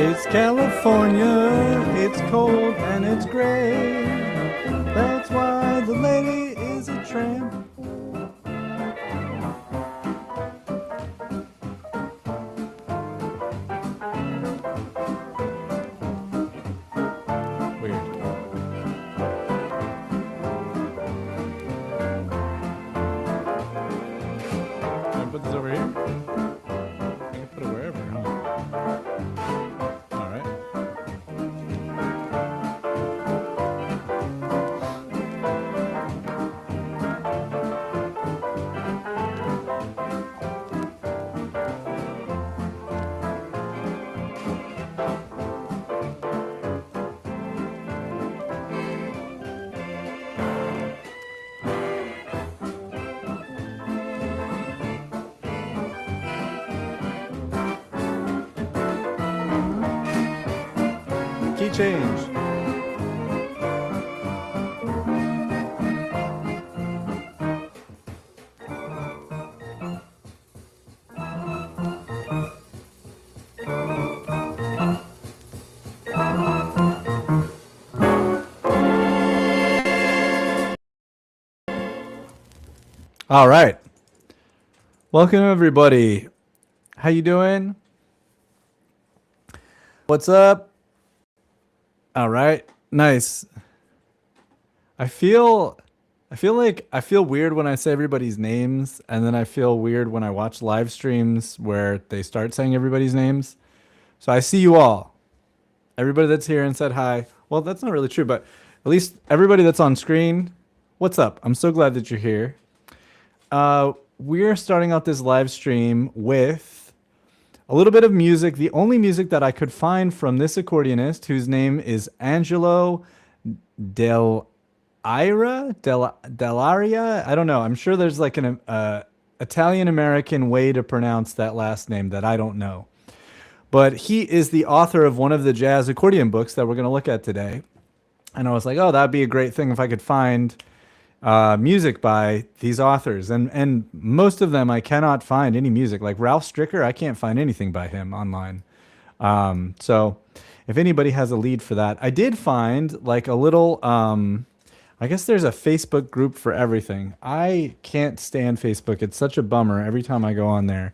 It's California, it's cold and it's gray. That's why the lady is a tramp. Weird. Can I put this over here? I can put it wherever, huh? All right. Key change. All right. Welcome everybody. How you doing? What's up? All right. Nice. I feel weird when I say everybody's names, and then I feel weird when I watch live streams where they start saying everybody's names. So I see you all. Everybody that's here and said hi. Well, that's not really true, but at least everybody that's on screen, what's up? I'm so glad that you're here. We're starting out this live stream with a little bit of music. The only music that I could find from this accordionist, whose name is Angelo Dell'Aria. I don't know. I'm sure there's like an Italian-American way to pronounce that last name that I don't know. But he is the author of one of the jazz accordion books that we're going to look at today. And I was like, oh, that'd be a great thing if I could find music by these authors. And most of them, I cannot find any music. Like Ralph Stricker, I can't find anything by him online. So if anybody has a lead for that, I did find like a little, I guess there's a Facebook group for everything. I can't stand Facebook. It's such a bummer every time I go on there.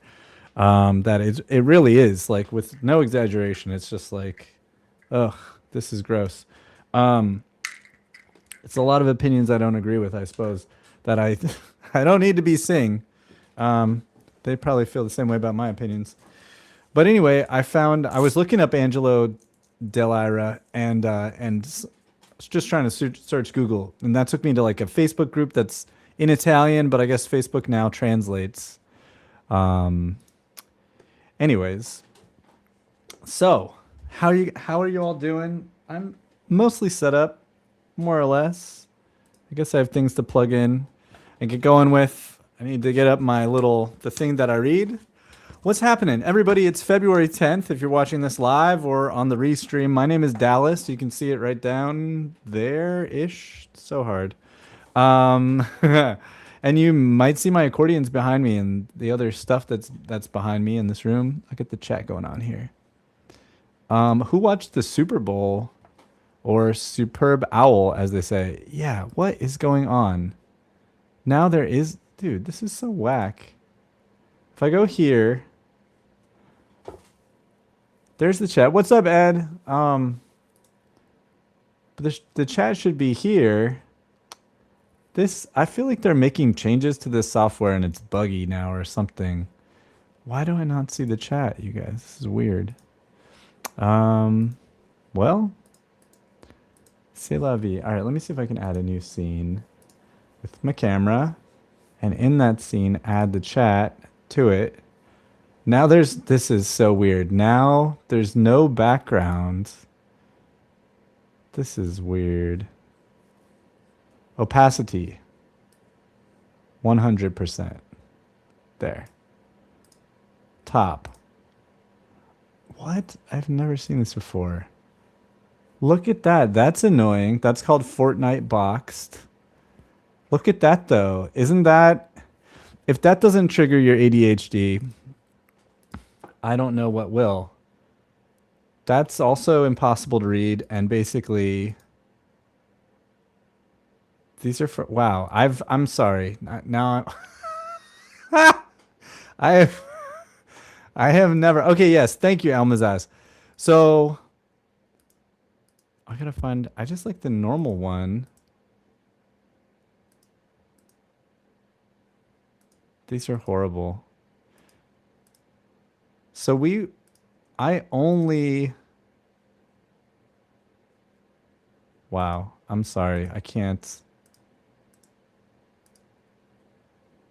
That it really is, like, with no exaggeration. It's just like, ugh, this is gross. It's a lot of opinions I don't agree with, I suppose, that I don't need to be seeing. They probably feel the same way about my opinions. But anyway, I was looking up Angelo Dell'Aria and just trying to search Google, and that took me to like a Facebook group that's in Italian, but I guess Facebook now translates. Anyways, so how are you all doing? I'm mostly set up, more or less. I guess I have things to plug in and get going with. I need to get up the thing that I read. What's happening? Everybody, it's February 10th if you're watching this live or on the restream. My name is Dallas. You can see it right down there-ish. It's so hard. And you might see my accordions behind me and the other stuff that's behind me in this room. Look at the chat going on here. Who watched the Super Bowl, or Superb Owl, as they say? Yeah, what is going on? Now there is... Dude, this is so whack. If I go here... There's the chat. What's up, Ed? The chat should be here. I feel like they're making changes to this software and it's buggy now or something. Why do I not see the chat, you guys? This is weird. Well, c'est la vie. All right, let me see if I can add a new scene with my camera. And in that scene, add the chat to it. Now this is so weird. Now there's no background. This is weird. Opacity, 100%. There. Top. What? I've never seen this before. Look at that. That's annoying. That's called Fortnite boxed. Look at that, though. Isn't that... If that doesn't trigger your ADHD, I don't know what will. That's also impossible to read, and basically these are for wow. I'm sorry. Now I have I have never. Okay, yes, thank you, Almazaz. So I gotta find. I just like the normal one. These are horrible. So I only. Wow, I'm sorry. I can't.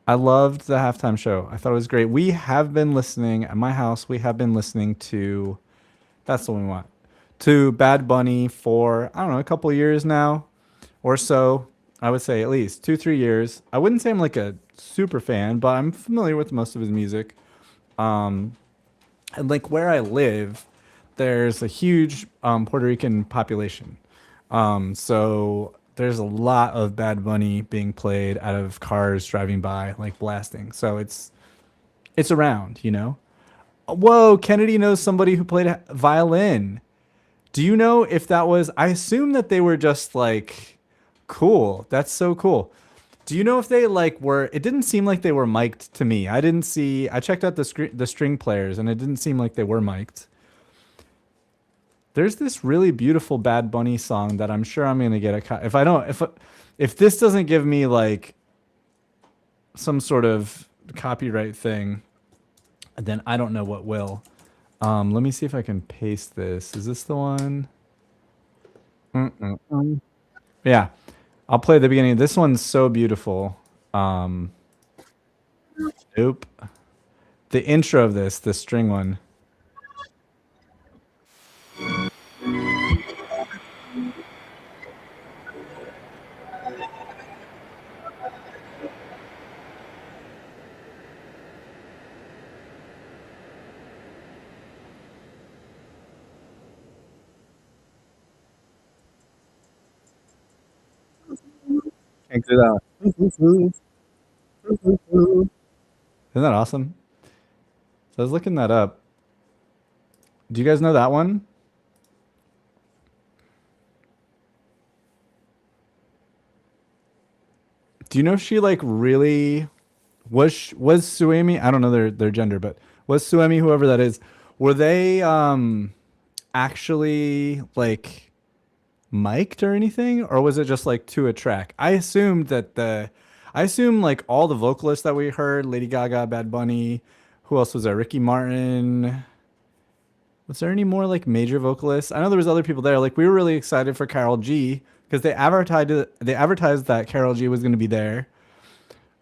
I loved the halftime show. I thought it was great. We have been listening at my house. We have been listening to. That's the one we want. To Bad Bunny for I don't know a couple years now or so. I would say at least 2 3 years. I wouldn't say I'm like a super fan, but I'm familiar with most of his music. Um, and like where I live, there's a huge Puerto Rican population. So there's a lot of Bad Bunny being played out of cars driving by, like blasting. So it's around, you know. Whoa, Kennedy knows somebody who played violin. Do you know if that was? I assume that they were just like cool. That's so cool. Do you know if they like were? It didn't seem like they were mic'd to me. I didn't see. I checked out the string players, and it didn't seem like they were mic'd. There's this really beautiful Bad Bunny song that I'm sure I'm gonna get if I don't if this doesn't give me like some sort of copyright thing, then I don't know what will. Let me see if I can paste this. Is this the one? Mm-mm-mm. Yeah, I'll play the beginning. This one's so beautiful. Um, nope. The intro of this, the string one. Can't do that one. Isn't that awesome? So I was looking that up. Do you guys know that one? Do you know if she like really was Suemi? I don't know their gender, but was Suemi whoever that is? Were they actually like mic'd or anything, or was it just like to a track? I assume like all the vocalists that we heard, Lady Gaga, Bad Bunny, who else was there? Ricky Martin. Was there any more like major vocalists? I know there was other people there. Like we were really excited for Carol G because they advertised that Carol G was going to be there.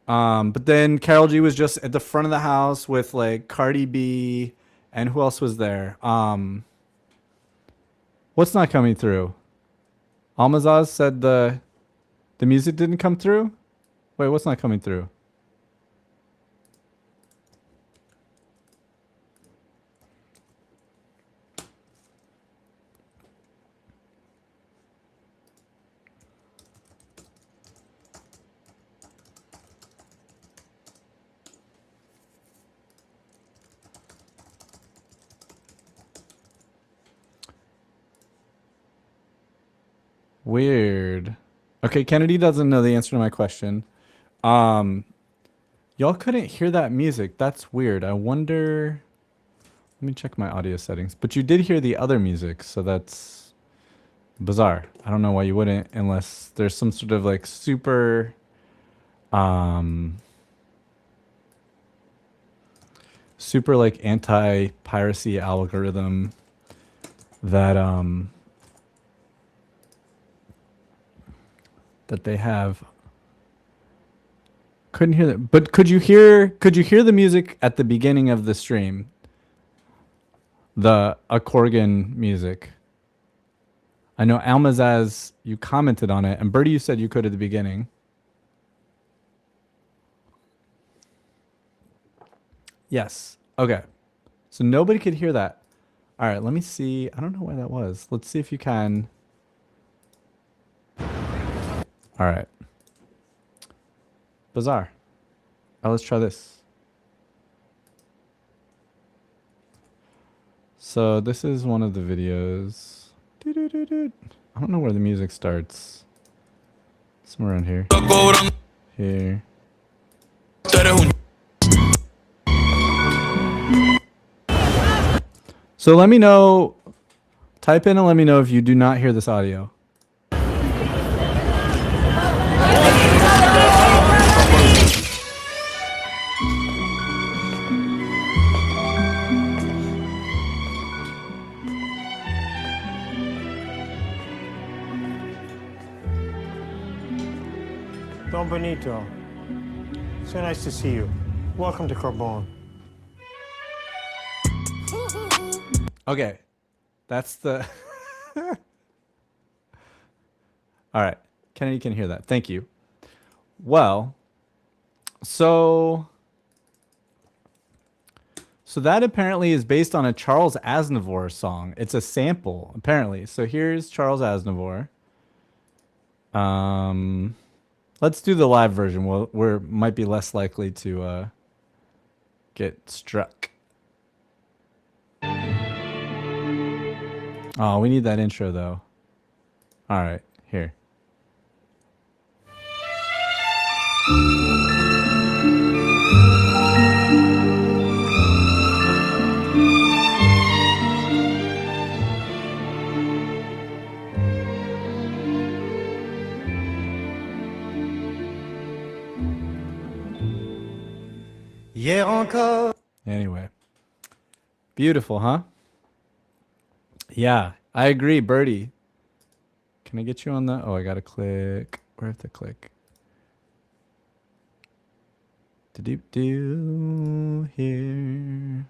But then Carol G was just at the front of the house with like Cardi B and who else was there? What's not coming through? Almazaz said the music didn't come through. Wait, what's not coming through? Weird. Okay, Kennedy doesn't know the answer to my question. Um, y'all couldn't hear that music. That's weird. I wonder. Let me check my audio settings. But you did hear the other music, so that's bizarre. I don't know why you wouldn't, unless there's some sort of like um, super like anti-piracy algorithm that that they have. Couldn't hear that, but could you hear the music at the beginning of the stream? The Accordion music. I know Almazaz, you commented on it, and Bertie, you said you could at the beginning. Yes. Okay. So nobody could hear that. All right. Let me see. I don't know why that was. Let's see if you can. All right. Bizarre. Let's try this. So this is one of the videos. I don't know where the music starts. Somewhere around here. Here. So let me know. Type in and let me know if you do not hear this audio. Don Benito, so nice to see you. Welcome to Carbone. Okay, that's the... All right, Kennedy can hear that. Thank you. Well, so that apparently is based on a Charles Aznavour song. It's a sample, apparently. So here's Charles Aznavour. Let's do the live version. We might be less likely to get struck. Oh, we need that intro though. All right, here. Anyway, beautiful, huh? Yeah, I agree, Birdie. Can I get you on the... Oh, I gotta click. Where have to click? Do here.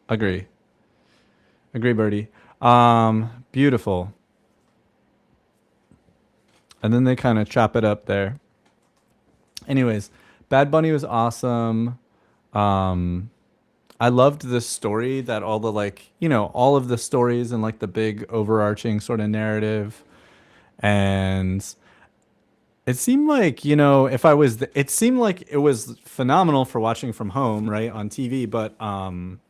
Agree, Birdie. Beautiful. And then they kind of chop it up there. Anyways, Bad Bunny was awesome. I loved the story that all the all of the stories and like the big overarching sort of narrative. And it seemed like, if I was, it seemed like it was phenomenal for watching from home, right, on TV. But it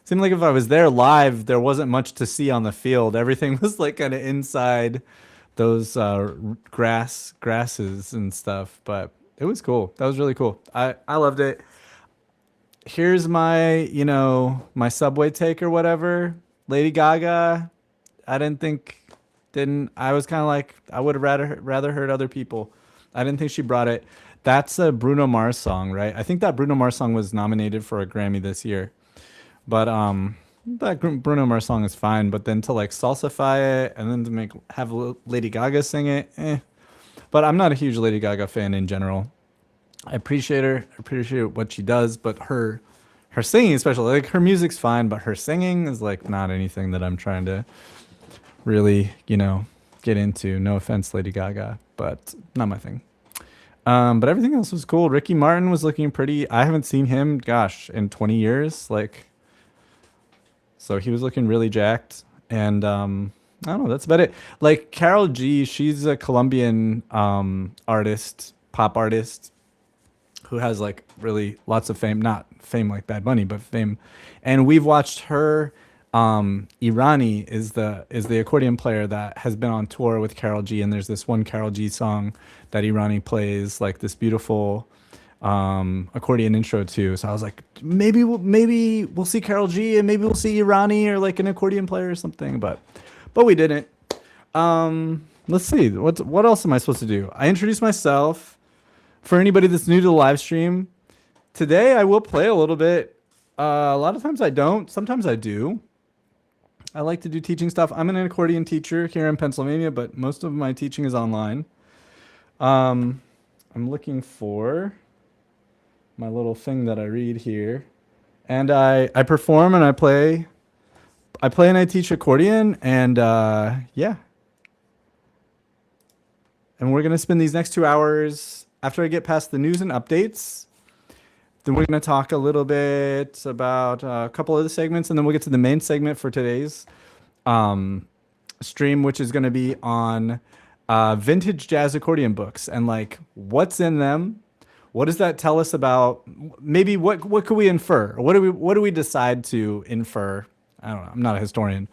seemed like if I was there live, there wasn't much to see on the field. Everything was like kind of inside those grasses and stuff. But it was cool. That was really cool. I loved it. Here's my, my subway take or whatever. Lady Gaga, I was kind of like, I would have rather heard other people. I didn't think she brought it. That's a Bruno Mars song, right? I think that Bruno Mars song was nominated for a Grammy this year. But that Bruno Mars song is fine. But then to like salsify it and then to have Lady Gaga sing it, But I'm not a huge Lady Gaga fan in general. I appreciate her. I appreciate what she does, but her singing, especially, like her music's fine, but her singing is like not anything that I'm trying to really, get into. No offense, Lady Gaga, but not my thing. But everything else was cool. Ricky Martin was looking pretty. I haven't seen him, gosh, in 20 years. So he was looking really jacked. And I don't know. That's about it. Like Karol G, she's a Colombian artist, pop artist, who has like really lots of fame, not fame like Bad Bunny, but fame. And we've watched her. Irani is the accordion player that has been on tour with Karol G. And there's this one Karol G song that Irani plays, like this beautiful accordion intro to. So I was like, maybe we'll see Karol G and maybe we'll see Irani or like an accordion player or something. But we didn't. Let's see. What else am I supposed to do? I introduced myself. For anybody that's new to the live stream, today I will play a little bit. A lot of times I don't. Sometimes I do. I like to do teaching stuff. I'm an accordion teacher here in Pennsylvania, but most of my teaching is online. I'm looking for my little thing that I read here. And I perform and I play and I teach accordion. And yeah. And we're going to spend these next 2 hours... After I get past the news and updates, then we're going to talk a little bit about a couple of the segments, and then we'll get to the main segment for today's stream, which is going to be on vintage jazz accordion books and like what's in them. What does that tell us about? Maybe what could we infer? Or what do we decide to infer? I don't know. I'm not a historian,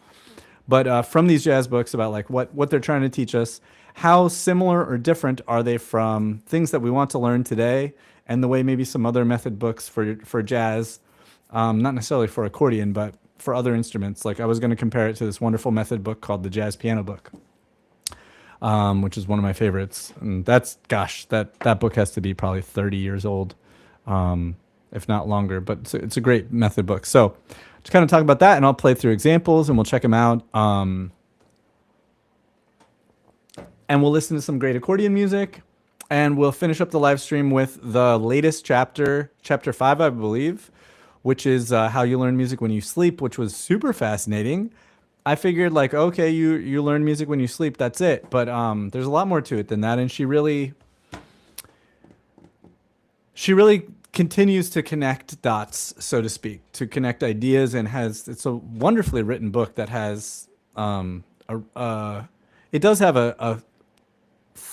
but from these jazz books about like what they're trying to teach us, how similar or different are they from things that we want to learn today, and the way maybe some other method books for jazz, not necessarily for accordion, but for other instruments. Like I was going to compare it to this wonderful method book called the Jazz Piano Book, which is one of my favorites. And that's, gosh, that book has to be probably 30 years old, if not longer. But it's a great method book. So just kind of talk about that, and I'll play through examples, and we'll check them out. And we'll listen to some great accordion music, and we'll finish up the live stream with the latest chapter, chapter 5, I believe, which is how you learn music when you sleep, which was super fascinating. I figured like, okay, you learn music when you sleep, that's it. But there's a lot more to it than that, and she really continues to connect dots, so to speak, to connect ideas, and it's a wonderfully written book that has it does have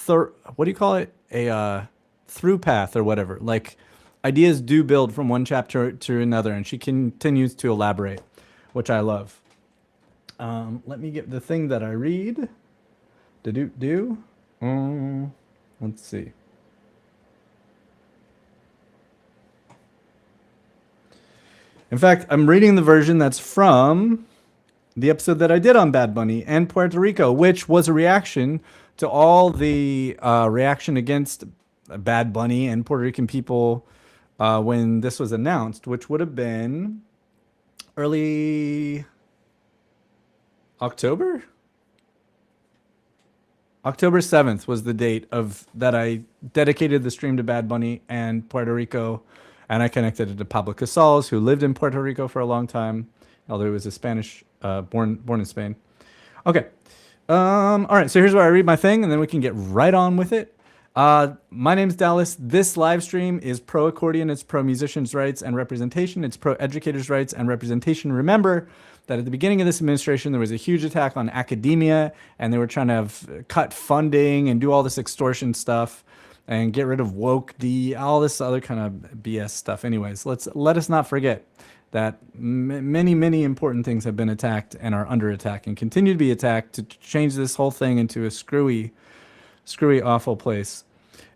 what do you call it? A through path or whatever. Like ideas do build from one chapter to another, and she continues to elaborate, which I love. Let me get the thing that I read. Let's see. In fact, I'm reading the version that's from the episode that I did on Bad Bunny and Puerto Rico, which was a reaction to all the reaction against Bad Bunny and Puerto Rican people when this was announced, which would have been early October? October 7th was the date of that I dedicated the stream to Bad Bunny and Puerto Rico, and I connected it to Pablo Casals, who lived in Puerto Rico for a long time, although he was a Spanish, born in Spain. Okay. All right, so here's where I read my thing, and then we can get right on with it. My name's Dallas. This live stream is pro accordion. It's pro musicians' rights and representation. It's pro educators' rights and representation. Remember that at the beginning of this administration, there was a huge attack on academia, and they were trying to cut funding and do all this extortion stuff and get rid of woke all this other kind of BS stuff. Anyways, let us not forget that many important things have been attacked and are under attack and continue to be attacked to change this whole thing into a screwy, awful place.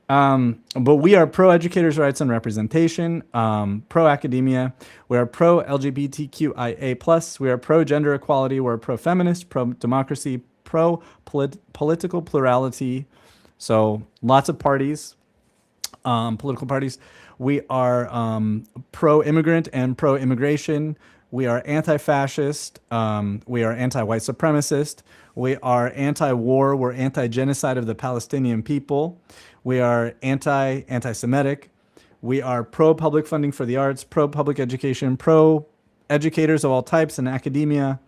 But we are pro educators' rights and representation, pro academia. We are pro LGBTQIA+. We are pro gender equality. We're pro feminist, pro democracy, pro political plurality. So lots of parties, political parties. We are pro-immigrant and pro-immigration. We are anti-fascist. We are anti-white supremacist. We are anti-war. We're anti-genocide of the Palestinian people. We are anti-Semitic. We are pro-public funding for the arts, pro-public education, pro-educators of all types in academia,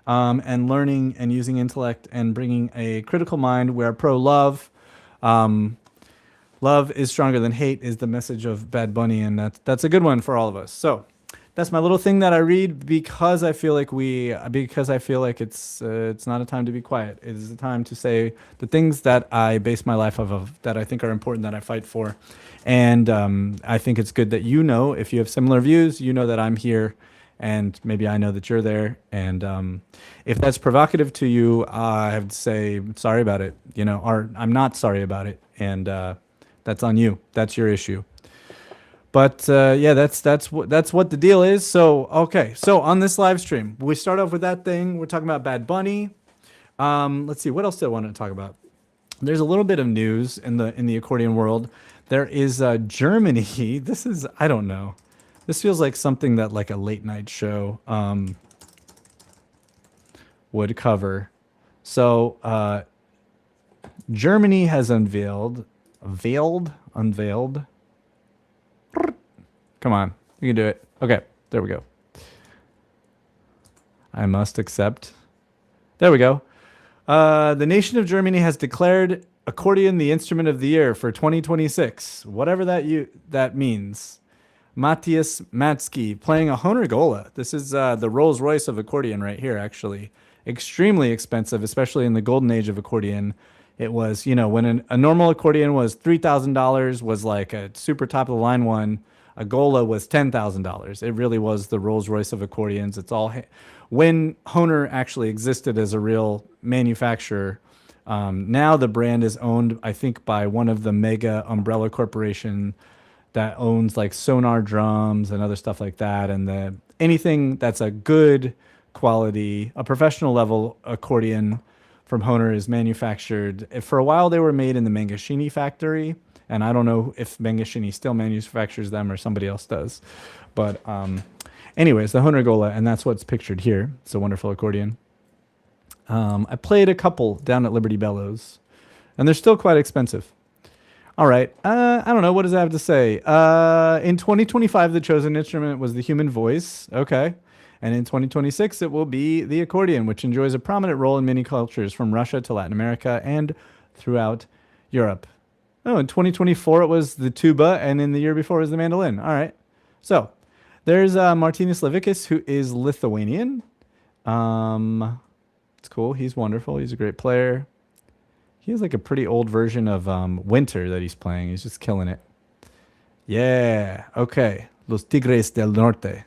and learning and using intellect and bringing a critical mind. We are pro-love. Love is stronger than hate is the message of Bad Bunny, and that's a good one for all of us. So that's my little thing that I read because I feel like it's not a time to be quiet. It is a time to say the things that I base my life off of, that I think are important, that I fight for. And I think it's good that if you have similar views, that I'm here, and maybe I know that you're there. And if that's provocative to you, I have to say sorry about it, or I'm not sorry about it. And that's on you. That's your issue. But yeah, that's what the deal is. So okay, so on this live stream, we start off with that thing. We're talking about Bad Bunny. Let's see, what else do I want to talk about? There's a little bit of news in the accordion world. There is Germany. This is, I don't know. This feels like something that like a late night show would cover. So Germany has unveiled. Come on, you can do it. Okay, there we go. I must accept. There we go. The nation of Germany has declared accordion the instrument of the year for 2026, whatever that means. Matthias Matzke playing a Honergola. This is the Rolls Royce of accordion right here, actually. Extremely expensive, especially in the golden age of accordion. It was, you know, when a normal accordion was $3,000, was like a super top of the line one. A Gola was $10,000. It really was the Rolls Royce of accordions. It's all when Hohner actually existed as a real manufacturer. Now the brand is owned, I think, by one of the mega umbrella corporation that owns like Sonar drums and other stuff like that. And anything that's a good quality, a professional level accordion from Hohner is manufactured. For a while, they were made in the Mangashini factory, and I don't know if Mangashini still manufactures them or somebody else does. But anyways, the Hohner Gola, and that's what's pictured here. It's a wonderful accordion. I played a couple down at Liberty Bellows, and they're still quite expensive. All right. I don't know. What does that have to say? In 2025, the chosen instrument was the human voice. Okay. And in 2026, it will be the accordion, which enjoys a prominent role in many cultures from Russia to Latin America and throughout Europe. Oh, in 2024, it was the tuba, and in the year before, it was the mandolin. All right. So there's Martinis Levikis, who is Lithuanian. It's cool. He's wonderful. He's a great player. He has like a pretty old version of Winter that he's playing. He's just killing it. Yeah. Okay. Los Tigres del Norte.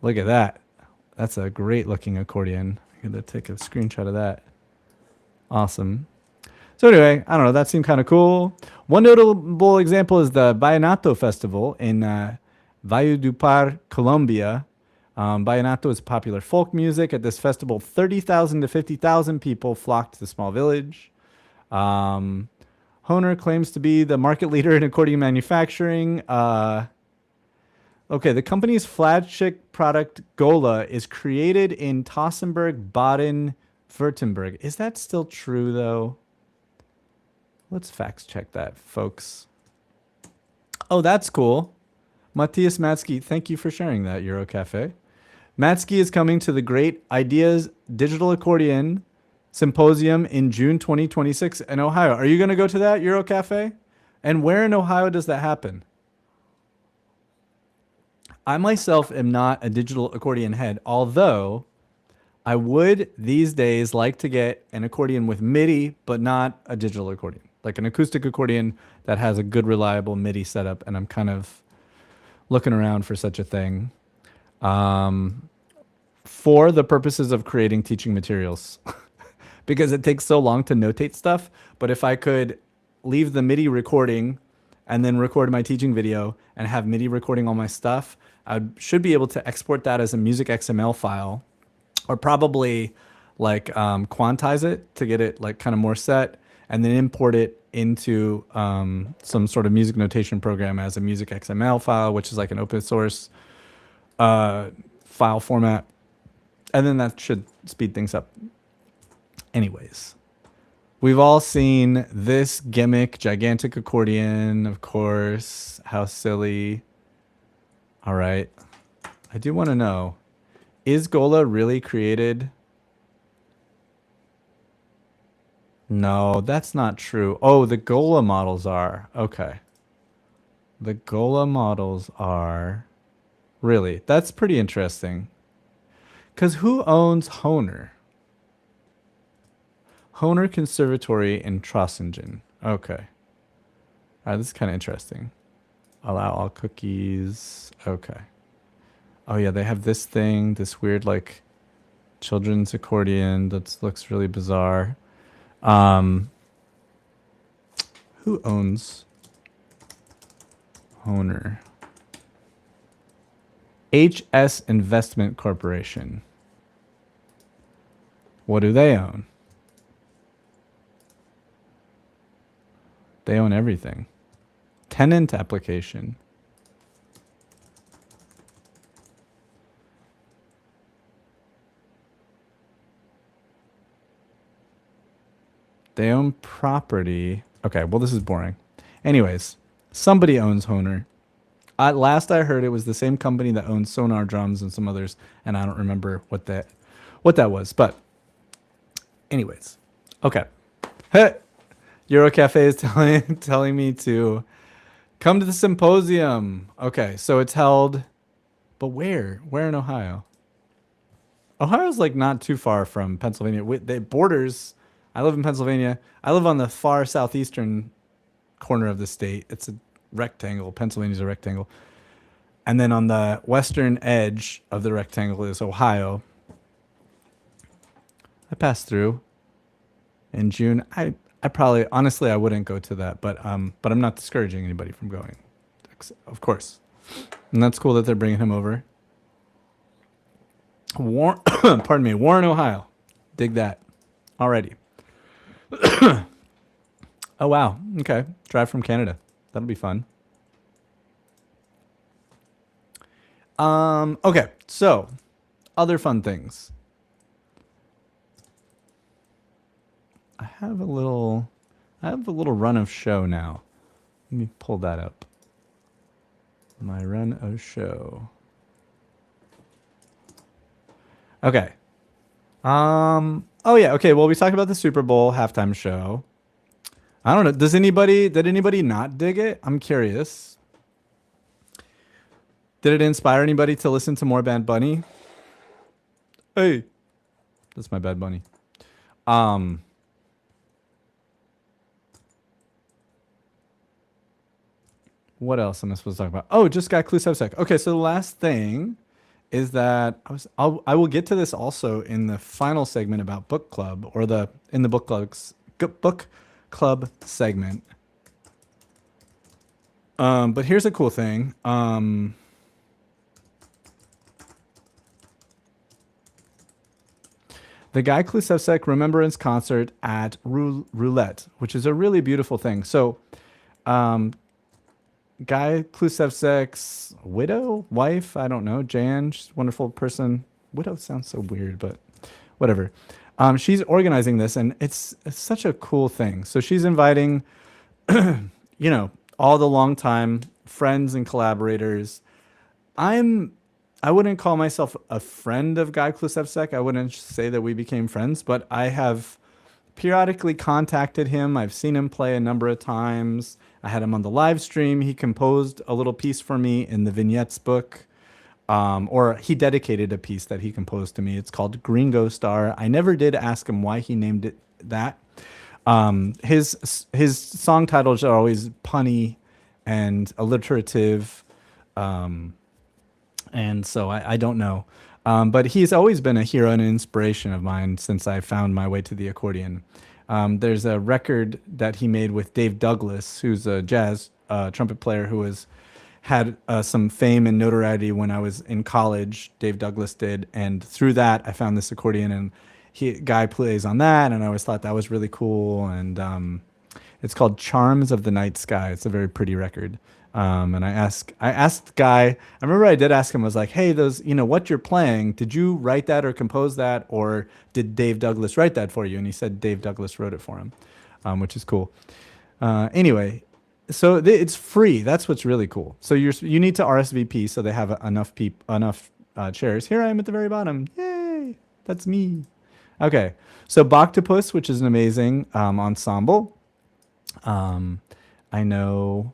Look at that. That's a great looking accordion. I'm going to take a screenshot of that. Awesome. So anyway, I don't know. That seemed kind of cool. One notable example is the Vallenato Festival in Valledupar, Colombia. Vallenato is popular folk music. At this festival, 30,000 to 50,000 people flocked to the small village. Hohner claims to be the market leader in accordion manufacturing. Okay, the company's flagship product, Gola, is created in Tossenberg, Baden-Württemberg. Is that still true, though? Let's fact check that, folks. Oh, that's cool. Matthias Matsky, thank you for sharing that, Eurocafe. Matsky is coming to the Great Ideas Digital Accordion Symposium in June 2026 in Ohio. Are you going to go to that, Eurocafe? And where in Ohio does that happen? I myself am not a digital accordion head, although I would these days like to get an accordion with MIDI, but not a digital accordion, like an acoustic accordion that has a good, reliable MIDI setup. And I'm kind of looking around for such a thing for the purposes of creating teaching materials because it takes so long to notate stuff. But if I could leave the MIDI recording and then record my teaching video and have MIDI recording all my stuff, I should be able to export that as a music XML file, or probably like quantize it to get it like kind of more set, and then import it into some sort of music notation program as a music XML file, which is like an open source file format. And then that should speed things up. Anyways, we've all seen this gimmick, gigantic accordion, of course. How silly. All right. I do want to know, is Gola really created? No, that's not true. Oh, the Gola models are. Okay. The Gola models are. Really? That's pretty interesting. Because who owns Hohner? Hohner Conservatory in Trossingen. Okay. All right, this is kind of interesting. Allow all cookies. Okay. Oh, yeah, they have this thing, this weird, like, children's accordion that looks really bizarre. Who owns Hohner? HS Investment Corporation. What do they own? They own everything. Tenant application. They own property. Okay, well, this is boring. Anyways, somebody owns Hohner. Last I heard, it was the same company that owns Sonar Drums and some others, and I don't remember what that was. But anyways, okay. Eurocafe is telling me to come to the symposium. Okay, so it's held, but where? Where in Ohio? Ohio's like not too far from Pennsylvania. It borders, I live in Pennsylvania. I live on the far southeastern corner of the state. It's a rectangle. Pennsylvania's a rectangle. And then on the western edge of the rectangle is Ohio. I passed through in June. I probably honestly I wouldn't go to that, but I'm not discouraging anybody from going. Of course. And that's cool that they're bringing him over. Pardon me, Warren, Ohio. Dig that. Already. Oh wow. Okay. Drive from Canada. That'll be fun. Okay. So, other fun things. I have a little run of show now. Let me pull that up. My run of show. Okay. Oh yeah, okay. Well, we talked about the Super Bowl halftime show. I don't know. Did anybody not dig it? I'm curious. Did it inspire anybody to listen to more Bad Bunny? Hey. That's my Bad Bunny. What else am I supposed to talk about? Oh, just Guy Klucevsek. Okay, so the last thing is that I will get to this also in the final segment about book club, or in the book club segment. But here's a cool thing. The Guy Klucevsek Remembrance Concert at Roulette, which is a really beautiful thing. So, Guy Klucevsek's wife, I don't know, Jan, she's a wonderful person. Widow sounds so weird, but whatever. She's organizing this, and it's such a cool thing. So she's inviting, all the longtime friends and collaborators. I wouldn't call myself a friend of Guy Klucevsek. I wouldn't say that we became friends, but I have periodically contacted him. I've seen him play a number of times. I had him on the live stream. He composed a little piece for me in the Vignettes book, or he dedicated a piece that he composed to me. It's called Gringo Star. I never did ask him why he named it that. His song titles are always punny and alliterative, and so I don't know. But he's always been a hero and an inspiration of mine since I found my way to the accordion. There's a record that he made with Dave Douglas, who's a jazz trumpet player who had some fame and notoriety when I was in college. Dave Douglas did, and through that I found this accordion, and Guy plays on that, and I always thought that was really cool. And it's called Charms of the Night Sky. It's a very pretty record. And I asked Guy, I remember I did ask him, I was like, hey, what you're playing, did you write that or compose that, or did Dave Douglas write that for you? And he said Dave Douglas wrote it for him, which is cool. Anyway, so it's free. That's what's really cool. So you need to RSVP so they have enough chairs. Here I am at the very bottom. Yay, that's me. Okay, so Boctopus, which is an amazing ensemble. I know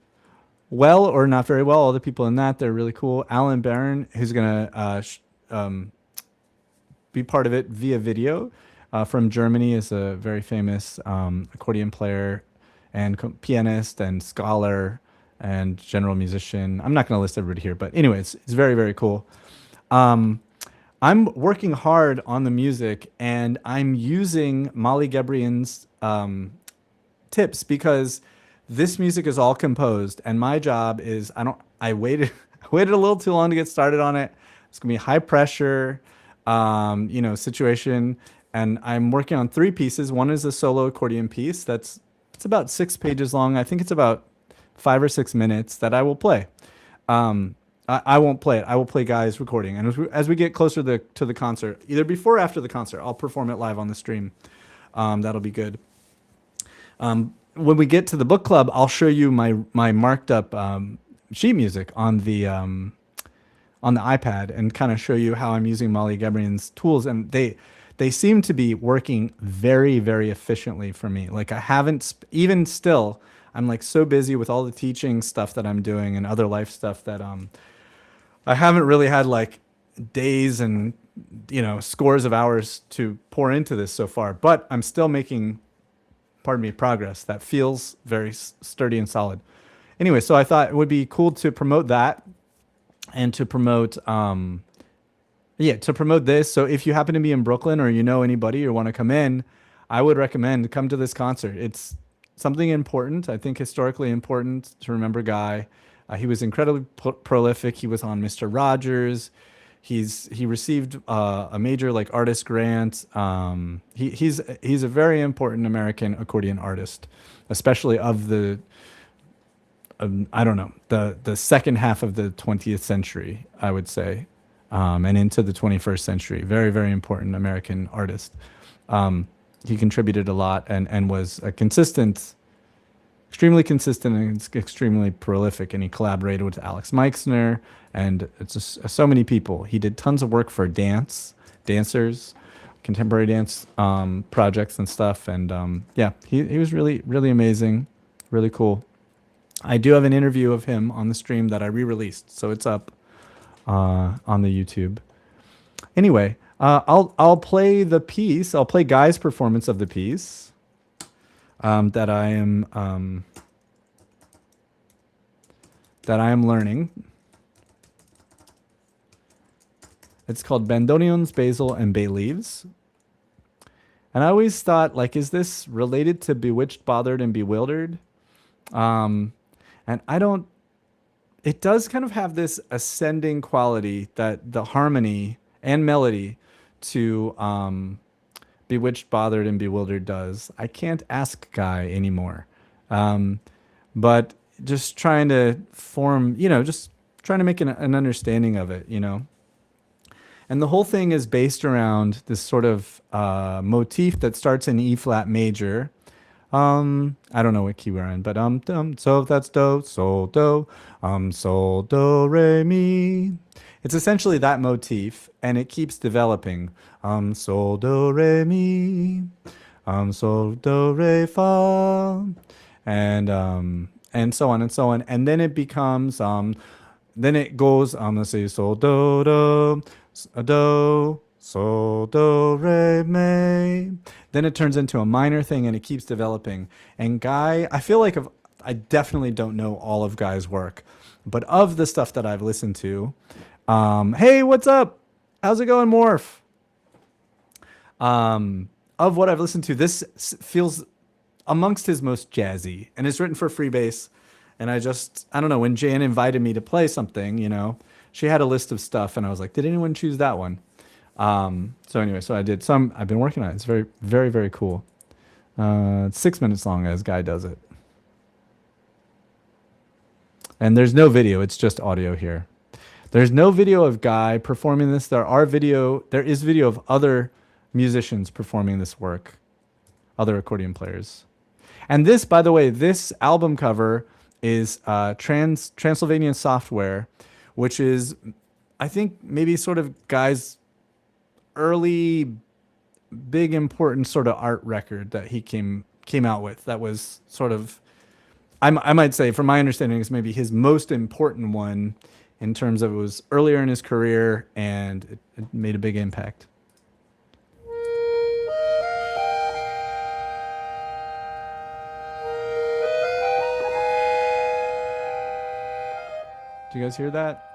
well or not very well all the people in that. They're really cool. Alan Barron, who's going to be part of it via video from Germany, is a very famous accordion player and pianist and scholar and general musician. I'm not going to list everybody here, but anyway, it's very, very cool. I'm working hard on the music, and I'm using Molly Gebrian's tips because this music is all composed, and my job is I waited a little too long to get started on it. It's gonna be high pressure, situation, and I'm working on 3 pieces. One is a solo accordion piece it's about 6 pages long. I think it's about 5 or 6 minutes that I will play. I won't play it. I will play Guy's recording, and as we get closer to the concert, either before or after the concert, I'll perform it live on the stream. That'll be good. When we get to the book club, I'll show you my marked up sheet music on the iPad and kind of show you how I'm using Molly Gebrian's tools, and they seem to be working very, very efficiently for me. Like I haven't even still, I'm like so busy with all the teaching stuff that I'm doing and other life stuff that I haven't really had like days and scores of hours to pour into this so far. But I'm still making pardon me, progress that feels very sturdy and solid. Anyway, so I thought it would be cool to promote that and to promote to promote this. So if you happen to be in Brooklyn or you know anybody or want to come in, I would recommend come to this concert. It's something important, I think historically important to remember Guy. He was incredibly prolific. He was on Mr. Rogers. He received a major like artist grant. He's a very important American accordion artist, especially of the I don't know, the second half of the 20th century, I would say, and into the 21st century. Very, very important American artist. He contributed a lot and was a extremely consistent and extremely prolific. And he collaborated with Alex Meixner and it's just so many people. He did tons of work for dancers, contemporary dance projects and stuff. And yeah, he was really, really amazing, really cool. I do have an interview of him on the stream that I re-released, so it's up on the YouTube. Anyway, I'll play the piece. I'll play Guy's performance of the piece that I am learning. It's called Bandoneons, Basil, and Bay Leaves. And I always thought, like, is this related to Bewitched, Bothered, and Bewildered? And I don't, it does kind of have this ascending quality that the harmony and melody to Bewitched, Bothered, and Bewildered does. I can't ask Guy anymore. But just trying to form, just trying to make an understanding of it, And the whole thing is based around this sort of motif that starts in E flat major. I don't know what key we're in, but so that's do, sol, do, sol, do, re, mi. It's essentially that motif, and it keeps developing. Sol, do, re, mi, sol, do, re, fa, and so on and so on. And then it becomes then it goes let's say sol, do, do, sol, do, re, mi. Then it turns into a minor thing and it keeps developing. And Guy, I feel like I definitely don't know all of Guy's work, but of the stuff that I've listened to, hey, what's up? How's it going, Morph? Of what I've listened to, this feels amongst his most jazzy, and it's written for freebass. And I don't know, when Jan invited me to play something, she had a list of stuff and I was like, did anyone choose that one? So anyway, so I did some. I've been working on it. It's very, very, very cool. It's 6 minutes long as Guy does it. And there's no video. It's just audio here. There's no video of Guy performing this. There is video of other musicians performing this work, other accordion players. And this, by the way, this album cover is Transylvanian Software, which is, I think, maybe sort of Guy's early big important sort of art record that he came out with. That was sort of, I might say, from my understanding, is maybe his most important one in terms of it was earlier in his career and it made a big impact. Do you guys hear that?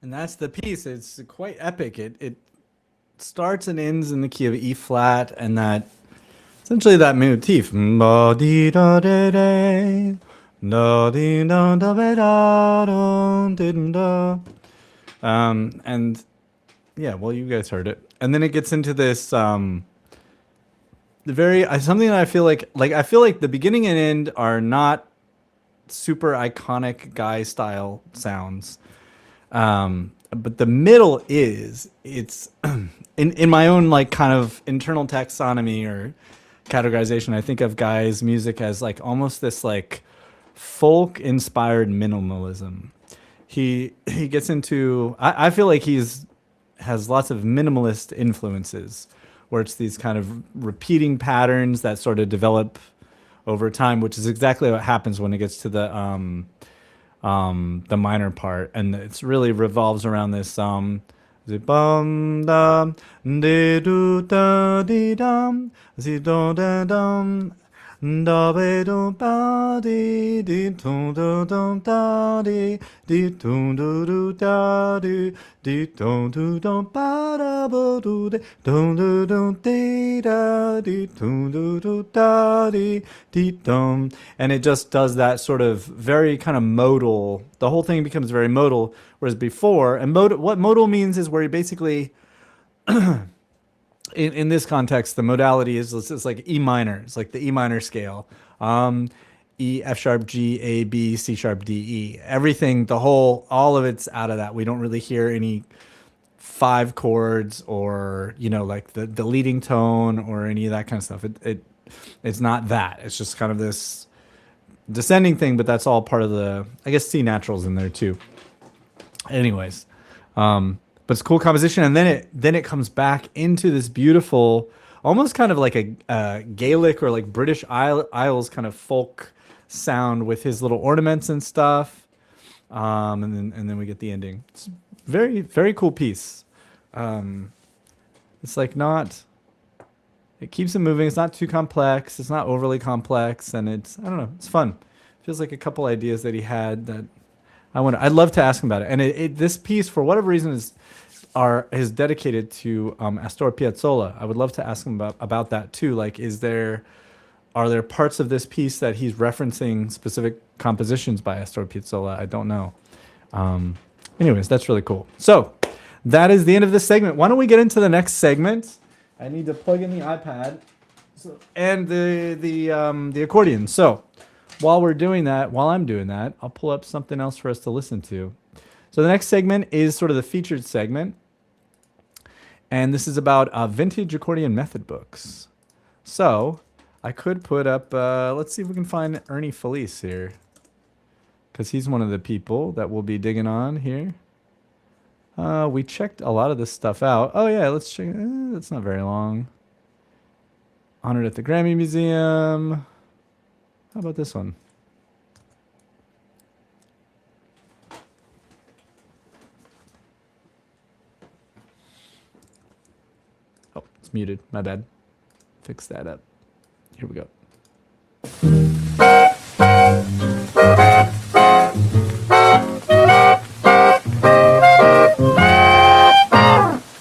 And that's the piece. It's quite epic. It starts and ends in the key of E flat, and that essentially that motif. Da dee da da da, da dee da da ba da da dee da. And yeah, well, you guys heard it, and then it gets into this the very something that I feel like I feel like the beginning and end are not super iconic Guy style sounds. But the middle is it's in my own like kind of internal taxonomy or categorization. I think of Guy's music as like almost this like folk inspired minimalism. He gets into I feel like he's has lots of minimalist influences where it's these kind of repeating patterns that sort of develop over time, which is exactly what happens when it gets to the minor part, and it's really revolves around this the bum dum de do da di dum zi do da dum da be do ba di di do do dum da di di do do do da di di do do dum ba da bo do de do do do di da di do do do da di di dum, and it just does that sort of very kind of modal. The whole thing becomes very modal, whereas before, and what modal means is where you basically in this context, the modality is it's like E minor. It's like the E minor scale. E, F sharp, G, A, B, C sharp, D, E. Everything, all of it's out of that. We don't really hear any five chords or, like the leading tone or any of that kind of stuff. It's not that. It's just kind of this descending thing, but that's all part of I guess C natural's in there too. Anyways, but it's a cool composition, and then it comes back into this beautiful, almost kind of like a Gaelic or like British Isles kind of folk sound with his little ornaments and stuff, and then we get the ending. It's very very cool piece. It's like not. It keeps it moving. It's not too complex. It's not overly complex, and I don't know. It's fun. Feels like a couple ideas that he had that I'd love to ask him about it. And this piece, for whatever reason, is dedicated to Astor Piazzolla. I would love to ask him about that too. Like, are there parts of this piece that he's referencing specific compositions by Astor Piazzolla? I don't know. Anyways, that's really cool. So that is the end of this segment. Why don't we get into the next segment? I need to plug in the iPad and the accordion. So while I'm doing that, I'll pull up something else for us to listen to. So the next segment is sort of the featured segment, and this is about vintage accordion method books. So I could put up, let's see if we can find Ernie Felice here, because he's one of the people that we'll be digging on here. We checked a lot of this stuff out. Oh yeah, let's check. That's not very long. Honored at the Grammy Museum. How about this one? Oh, it's muted. My bad. Fix that up. Here we go.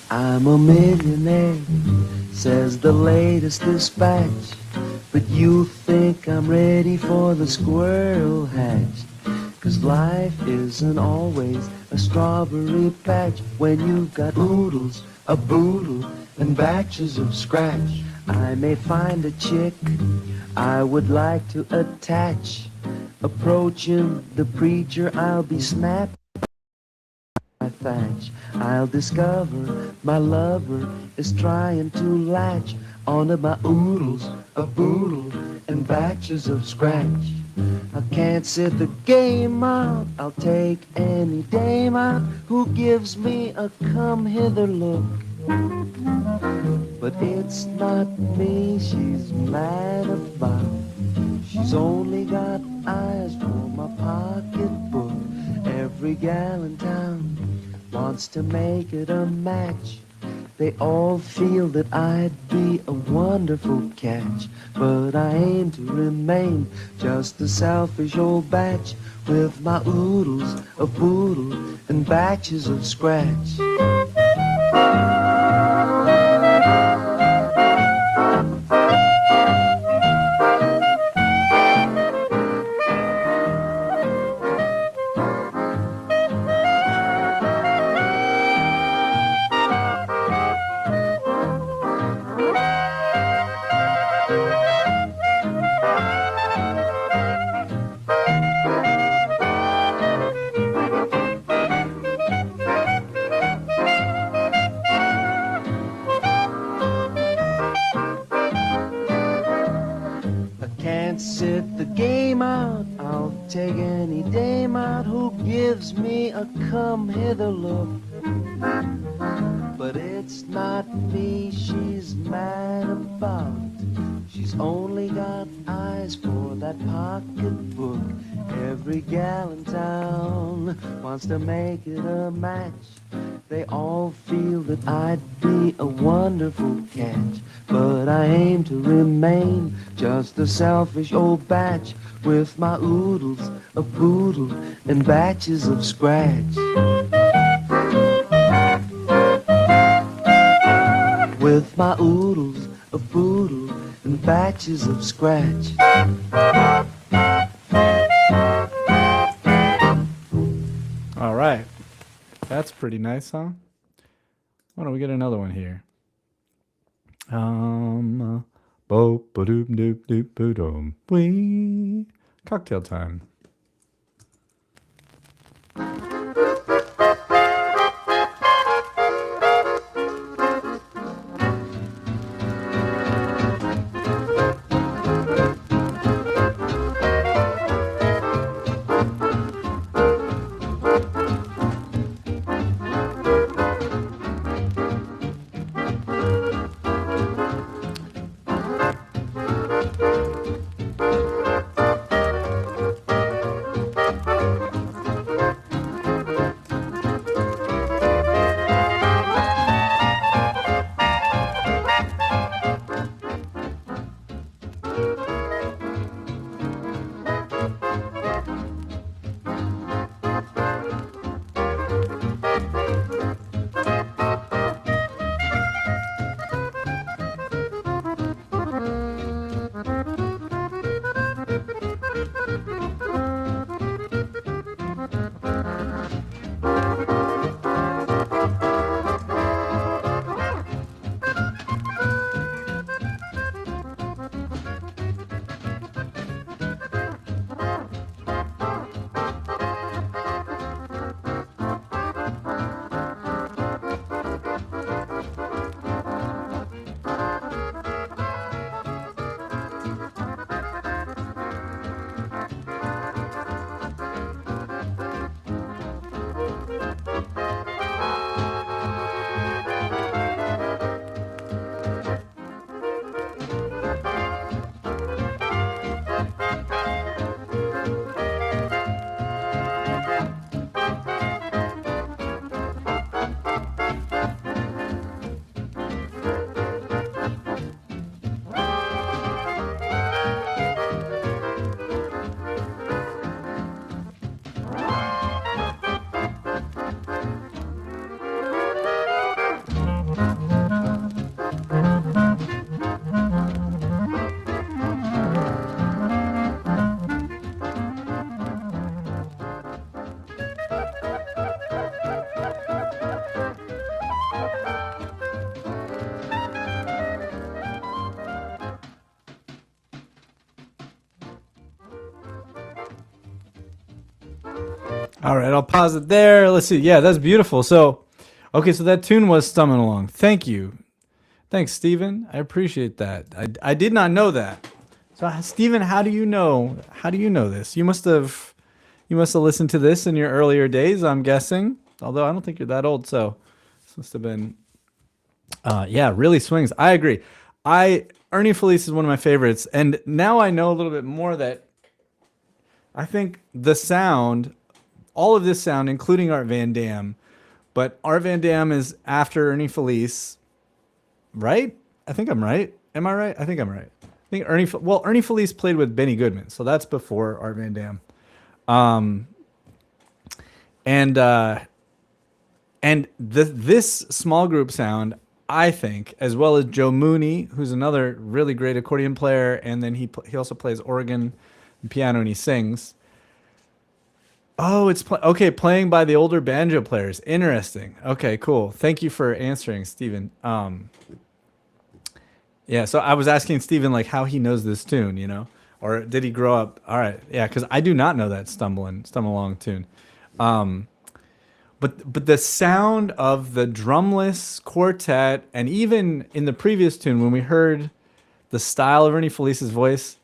I'm a millionaire, says the latest dispatch. But you think I'm ready for the squirrel hatch. 'Cause life isn't always a strawberry patch when you've got oodles, a boodle, and batches of scratch. I may find a chick I would like to attach. Approaching the preacher, I'll be snapped. Thatch. I'll discover my lover is trying to latch onto my oodles, a boodle, and batches of scratch. I can't sit the game out. I'll take any dame out who gives me a come hither look. But it's not me she's mad about. She's only got eyes for my pocketbook. Every gal in town wants to make it a match. They all feel that I'd be a wonderful catch. but I aim to remain just a selfish old batch with my oodles of boodle and batches of scratch. Sit the game out, I'll take any dame out who gives me a come hither look. But it's not me she's mad about, she's only got eyes for that pocketbook. Every gal in town wants to make it a match. They all feel that I'd be a wonderful catch, but I aim to remain just a selfish old batch with my oodles of boodle and batches of scratch. With my oodles of boodle and batches of scratch. All right. That's pretty nice, huh? Why don't we get another one here? Bo ba doop doop doop ba dum wee. Cocktail time. All right, I'll pause it there. Let's see. Yeah, that's beautiful. So, okay, so that tune was Stumbling Along. Thank you. Thanks, Steven. I appreciate that. I did not know that. So, Steven, how do you know? How do you know this? You must have listened to this in your earlier days, I'm guessing. Although I don't think you're that old, so this must have been yeah, really swings. I agree. Ernie Felice is one of my favorites, and now I know a little bit more that I think the sound, all of this sound, including Art Van Dam, but Art Van Dam is after Ernie Felice, right? I think I'm right. Am I right? I think I'm right. think Ernie Felice played with Benny Goodman, so that's before Art Van Dam. Um, and this small group sound, I think, as well as Joe Mooney, who's another really great accordion player, and then he also plays organ and piano, and he sings. Oh, it's playing by the older banjo players. Interesting. Okay, cool. Thank you for answering, Stephen. Yeah, so I was asking Stephen like how he knows this tune, or did he grow up? All right, yeah, because I do not know that Stumble Along tune. But the sound of the drumless quartet, and even in the previous tune when we heard the style of Ernie Felice's voice,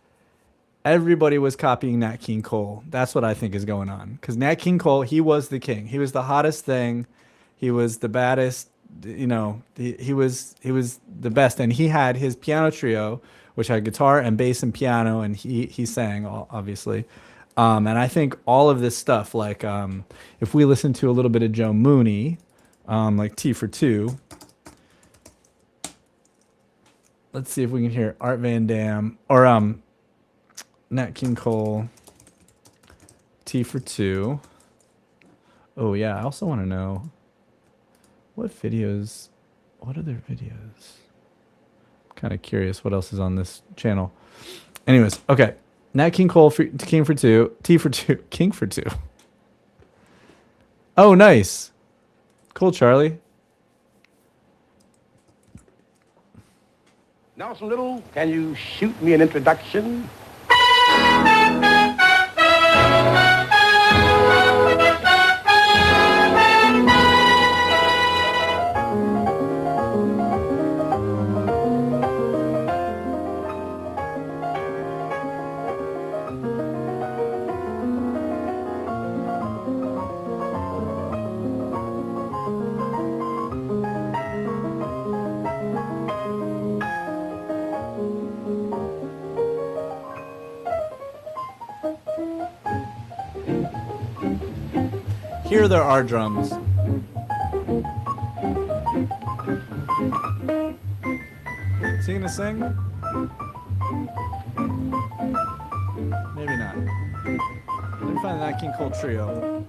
everybody was copying Nat King Cole. That's what I think is going on. Because Nat King Cole, he was the king. He was the hottest thing. He was the baddest. He was the best. And he had his piano trio, which had guitar and bass and piano, and he sang, obviously. And I think all of this stuff, like if we listen to a little bit of Joe Mooney, like T for Two. Let's see if we can hear Art Van Dam or Nat King Cole, T for Two. Oh yeah, I also want to know what other videos. I'm kind of curious what else is on this channel. Anyways, okay. Nat King Cole, King for Two, T for Two, King for Two. Oh, nice. Cool, Charlie. Nelson Little, can you shoot me an introduction? Here there are drums. Is he gonna sing? Maybe not. Let me find that King Cole trio.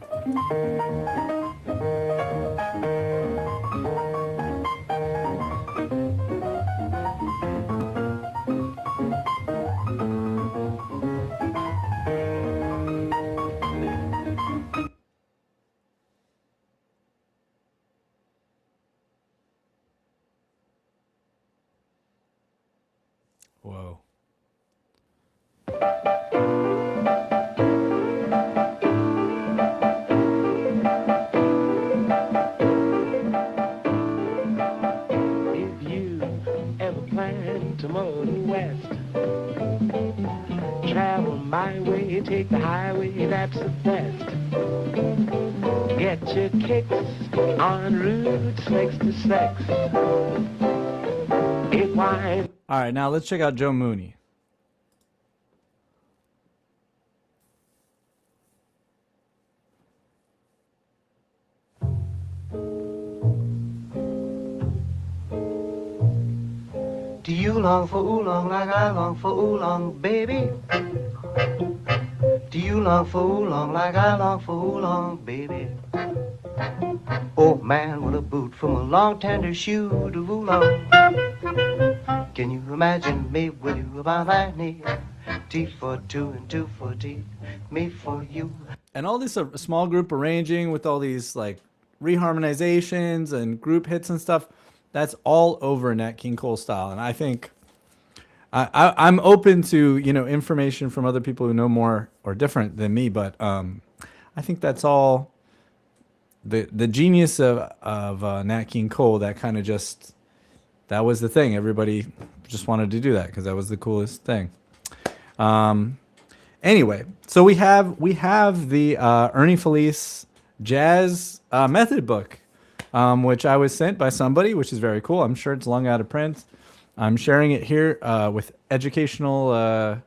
Whoa. If you ever plan to motor west, travel my way, take the highway, that's the best. Get your kicks on Route 66. It winds. All right, now let's check out Joe Mooney. Do you long for oolong like I long for oolong, baby? Do you long for oolong like I long for oolong, baby? Oh man, what a boot from a long tender shoe to oolong. Can you imagine me with you about my knee? T for two and two for T, me for you. And all this small group arranging with all these like reharmonizations and group hits and stuff, that's all over Nat King Cole style. And I think I'm open to, information from other people who know more or different than me, but I think that's all the genius of Nat King Cole. That kind of that was the thing. Everybody just wanted to do that because that was the coolest thing. Anyway, so we have the Ernie Felice jazz method book, which I was sent by somebody, which is very cool. I'm sure it's long out of print. I'm sharing it here with educational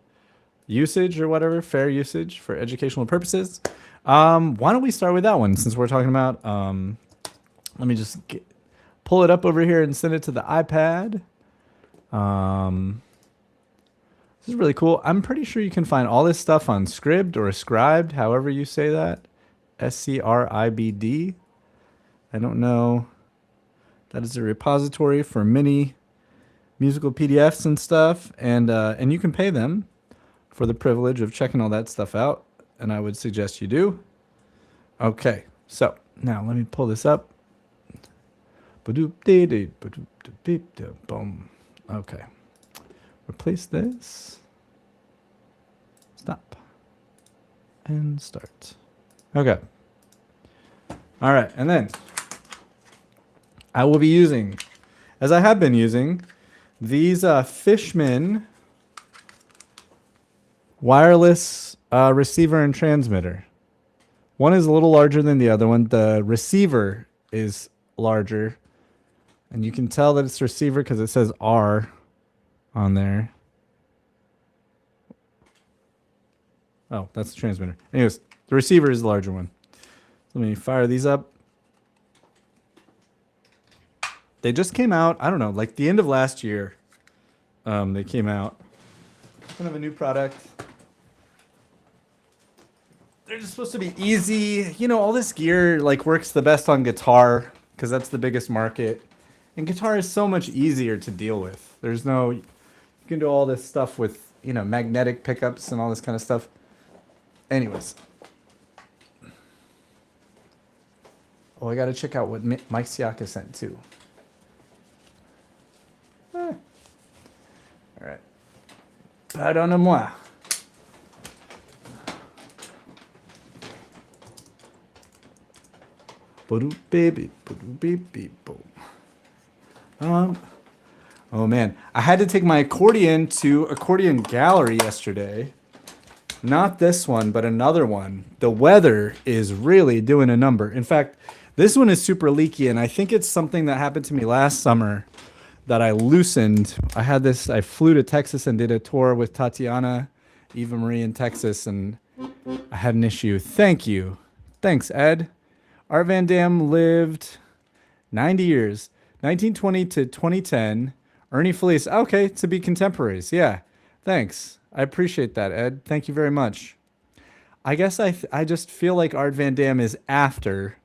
usage or whatever, fair usage for educational purposes. Why don't we start with that one since we're talking about, let me just pull it up over here and send it to the iPad. This is really cool. I'm pretty sure you can find all this stuff on Scribd or Scribed, however you say that. SCRIBD. I don't know. That is a repository for many musical PDFs and stuff, and you can pay them for the privilege of checking all that stuff out, and I would suggest you do. Okay, so now let me pull this up. Boom. Okay. Replace this. Stop. And start. Okay. All right, and then I will be using, as I have been using, these Fishman wireless receiver and transmitter. One is a little larger than the other one. The receiver is larger, and you can tell that it's receiver because it says R on there. Oh, that's the transmitter. Anyways, the receiver is the larger one. Let me fire these up. They just came out, I don't know, like the end of last year. They came out. Kind of a new product. They're just supposed to be easy. You know, all this gear like works the best on guitar because that's the biggest market. And guitar is so much easier to deal with. There's no, you can do all this stuff with, you know, magnetic pickups and all this kind of stuff. Anyways. Oh, I got to check out what Mike Siaka sent too. All right. Pardonnez-moi. Oh man, I had to take my accordion to Accordion Gallery yesterday. Not this one, but another one. The weather is really doing a number. In fact, this one is super leaky, and I think it's something that happened to me last summer that I loosened. I flew to Texas and did a tour with Tatiana, Eva Marie in Texas, and I had an issue. Thank you. Thanks, Ed. Art Van Dam lived 90 years, 1920 to 2010. Ernie Felice. Okay, to be contemporaries. Yeah, thanks. I appreciate that, Ed. Thank you very much. I guess I just feel like Art Van Dam is after,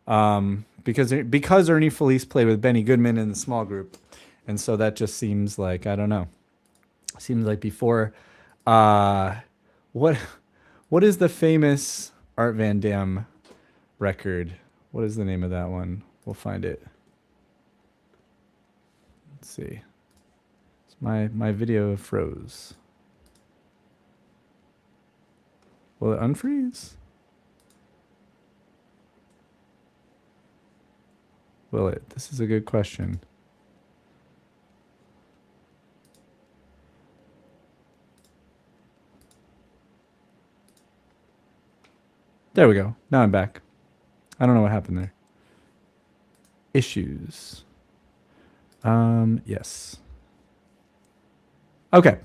because Ernie Felice played with Benny Goodman in the small group, and so that just seems like, I don't know. Seems like before. What is the famous Art Van Dam record? What is the name of that one? We'll find it. Let's see. My video froze. Will it unfreeze? Will it? This is a good question. There we go. Now I'm back. I don't know what happened there. Issues. Yes. Okay.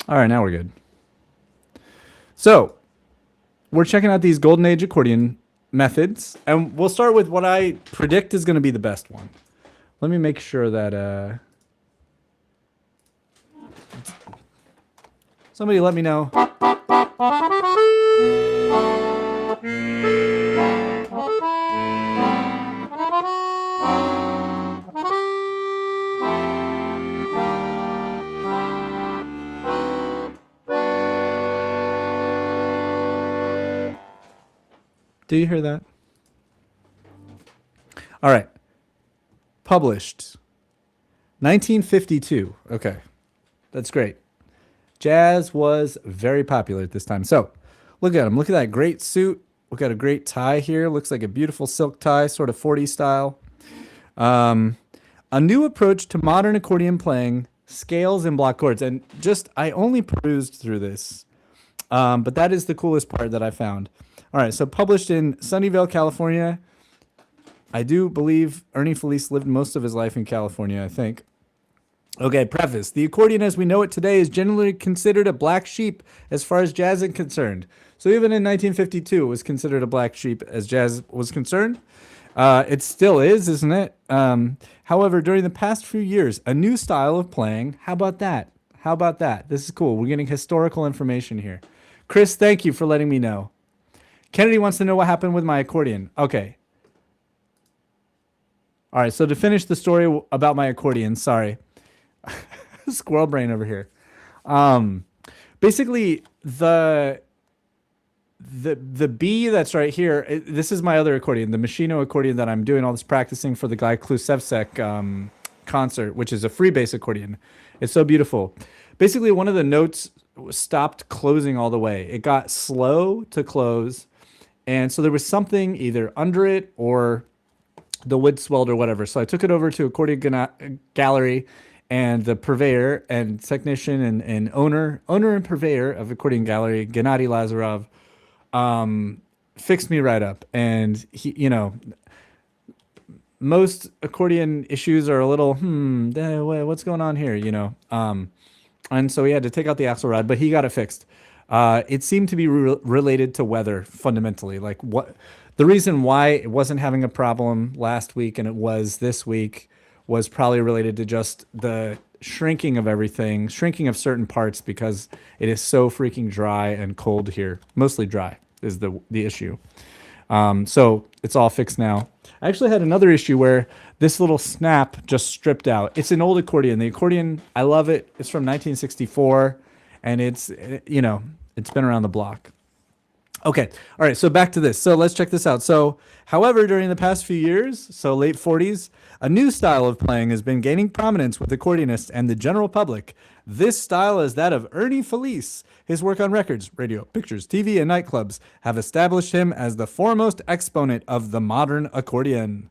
All right, now we're good. So, we're checking out these Golden Age accordion methods, and we'll start with what I predict is going to be the best one. Let me make sure that somebody let me know. Do you hear that? All right. Published 1952. Okay. That's great. Jazz was very popular at this time. So, look at him. Look at that great suit. Look at a great tie here. Looks like a beautiful silk tie, sort of 40s style. A new approach to modern accordion playing, scales and block chords. And I only perused through this, but that is the coolest part that I found. All right, so published in Sunnyvale, California. I do believe Ernie Felice lived most of his life in California, I think. Okay, preface. The accordion as we know it today is generally considered a black sheep as far as jazz is concerned. So even in 1952, it was considered a black sheep as jazz was concerned. It still is, isn't it? However, during the past few years, a new style of playing, how about that? How about that? This is cool. We're getting historical information here. Chris, thank you for letting me know. Kennedy wants to know what happened with my accordion. Okay. All right, so to finish the story about my accordion, sorry. Squirrel brain over here. Basically, the B that's right here, this is my other accordion, the Machino accordion that I'm doing all this practicing for the Guy Klucevsek concert, which is a free bass accordion. It's so beautiful. Basically, one of the notes stopped closing all the way. It got slow to close, and so there was something either under it or the wood swelled or whatever. So I took it over to Accordion Gallery, and the purveyor and technician and owner and purveyor of Accordion Gallery, Gennady Lazarov, fixed me right up. And he, most accordion issues are a little, what's going on here, and so he had to take out the axle rod, but he got it fixed. It seemed to be related to weather fundamentally. Like the reason why it wasn't having a problem last week and it was this week was probably related to just the shrinking of everything, shrinking of certain parts because it is so freaking dry and cold here. Mostly dry is the issue. So it's all fixed now. I actually had another issue where this little snap just stripped out. It's an old accordion. The accordion, I love it. It's from 1964, and it's been around the block. Okay, all right, so back to this. So let's check this out. So, however, during the past few years, so late 40s, a new style of playing has been gaining prominence with accordionists and the general public. This style is that of Ernie Felice. His work on records, radio, pictures, TV, and nightclubs have established him as the foremost exponent of the modern accordion.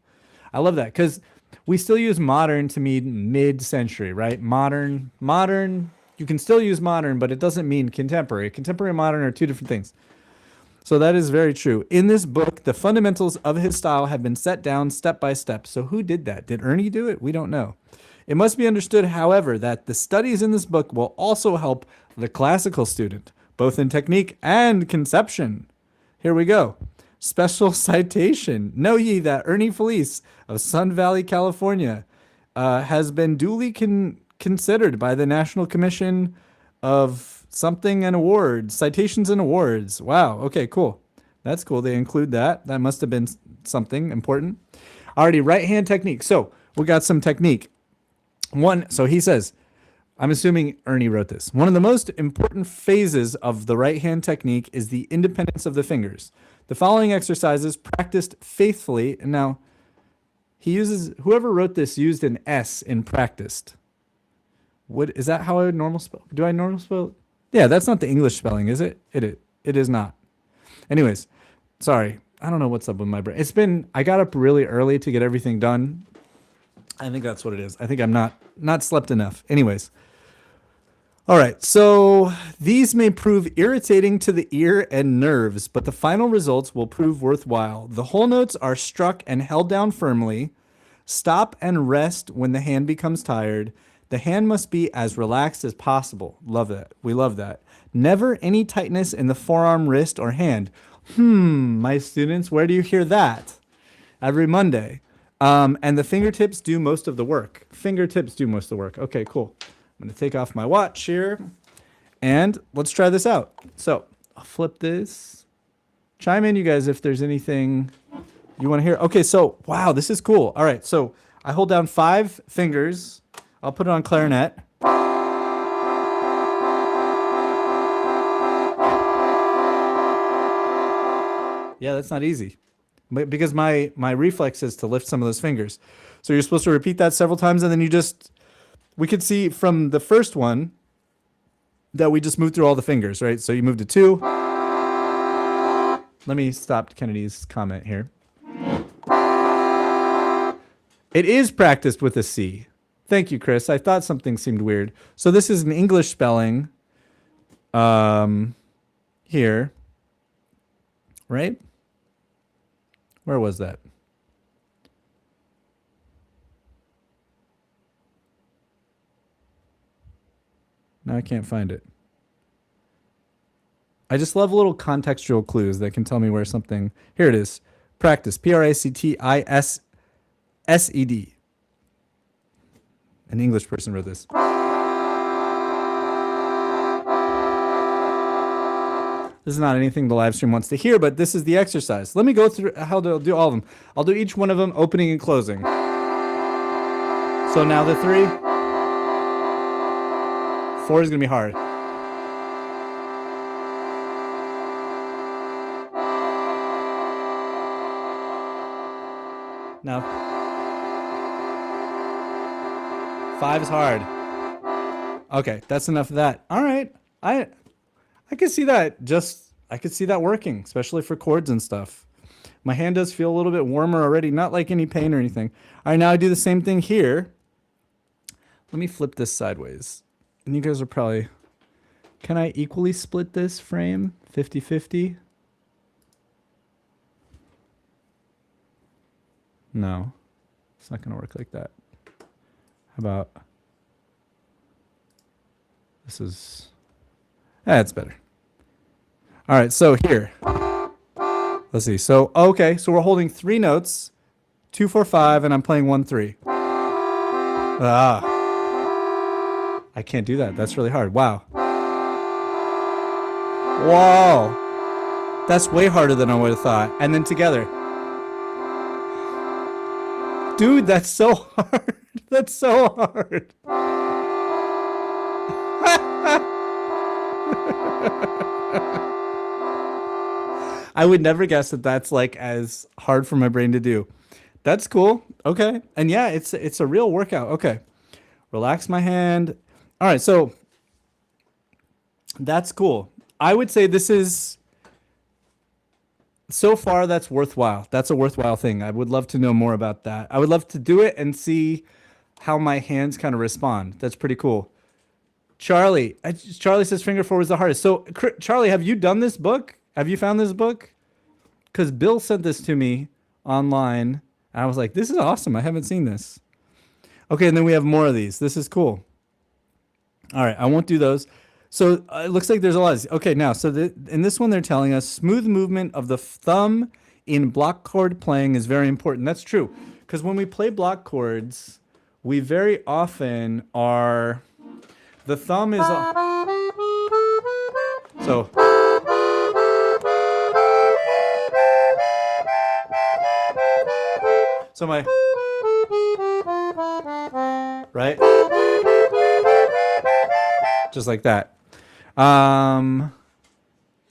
I love that because we still use modern to mean mid-century, right? Modern, you can still use modern, but it doesn't mean contemporary. Contemporary and modern are two different things. So that is very true. In this book, the fundamentals of his style have been set down step by step. So who did that? Did Ernie do it? We don't know. It must be understood, however, that the studies in this book will also help the classical student, both in technique and conception. Here we go. Special citation. Know ye that Ernie Felice of Sun Valley, California, has been duly considered by the National Commission of something and awards, citations and awards. Wow. Okay, cool. That's cool. They include that. That must have been something important. Alrighty, right hand technique. So we got some technique. So he says, I'm assuming Ernie wrote this. One of the most important phases of the right hand technique is the independence of the fingers. The following exercises practiced faithfully. And now whoever wrote this used an S in practiced. Is that how I would normal spell? Do I normal spell? Yeah, that's not the English spelling, is it? It is not. Anyways, sorry. I don't know what's up with my brain. I got up really early to get everything done. I think that's what it is. I think I'm not slept enough. Anyways. All right. So these may prove irritating to the ear and nerves, but the final results will prove worthwhile. The whole notes are struck and held down firmly. Stop and rest when the hand becomes tired. The hand must be as relaxed as possible. Love that. We love that. Never any tightness in the forearm, wrist, or hand. My students, where do you hear that? Every Monday. And the fingertips do most of the work. Fingertips do most of the work. Okay, cool. I'm going to take off my watch here. And let's try this out. So I'll flip this. Chime in, you guys, if there's anything you want to hear. Okay, so, wow, this is cool. All right, so I hold down 5 fingers. I'll put it on clarinet. Yeah, that's not easy. Because my reflex is to lift some of those fingers. So you're supposed to repeat that several times, and then we could see from the first one that we just moved through all the fingers, right? So you moved to 2. Let me stop Kennedy's comment here. It is practiced with a C. Thank you, Chris. I thought something seemed weird. So this is an English spelling here, right? Where was that? Now I can't find it. I just love little contextual clues that can tell me where something... Here it is. Practice. Practised. An English person wrote this. This is not anything the live stream wants to hear, but this is the exercise. Let me go through how to do all of them. I'll do each one of them, opening and closing. So now the 3. 4 is going to be hard. Now 5 is hard. Okay, that's enough of that. All right. I can see that. I could see that working, especially for chords and stuff. My hand does feel a little bit warmer already, not like any pain or anything. All right, now I do the same thing here. Let me flip this sideways. And you guys are probably, can I equally split this frame 50-50? No, it's not going to work like that. How about this is, it's better. All right, so here, let's see. So, okay, so we're holding 3 notes, 2, 4, 5, and I'm playing 1, 3. I can't do that. That's really hard. Wow. Whoa. That's way harder than I would have thought. And then together. Dude, that's so hard. That's so hard. I would never guess that that's like as hard for my brain to do. That's cool. Okay. And yeah, it's a real workout. Okay. Relax my hand. All right, so that's cool. I would say this is, so far, that's worthwhile. That's a worthwhile thing. I would love to know more about that. I would love to do it and see how my hands kind of respond. That's pretty cool. Charlie says finger 4 was the hardest. So, Charlie, have you done this book? Have you found this book? Because Bill sent this to me online, and I was like, this is awesome. I haven't seen this. Okay, and then we have more of these. This is cool. All right, I won't do those. So it looks like there's a lot of these. Okay, now, so in this one, they're telling us smooth movement of the thumb in block chord playing is very important. That's true, because when we play block chords, we very often are, the thumb is, so. So my, right? Just like that.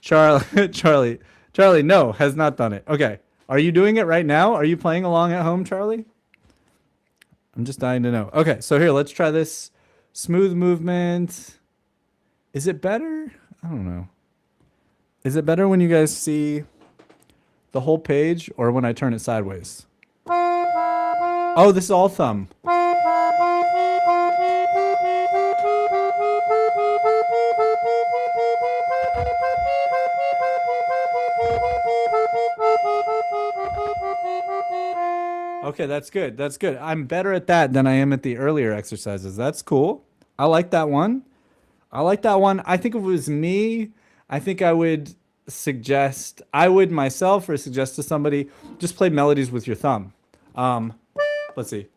Charlie, no, has not done it. Okay. Are you doing it right now? Are you playing along at home, Charlie? I'm just dying to know. Okay, so here, let's try this. Smooth movement. Is it better? I don't know. Is it better when you guys see the whole page or when I turn it sideways? Oh, this is all thumb. Okay, that's good. That's good. I'm better at that than I am at the earlier exercises. That's cool. I like that one. I think if it was me, I think I would suggest, myself or suggest to somebody, just play melodies with your thumb. Let's see.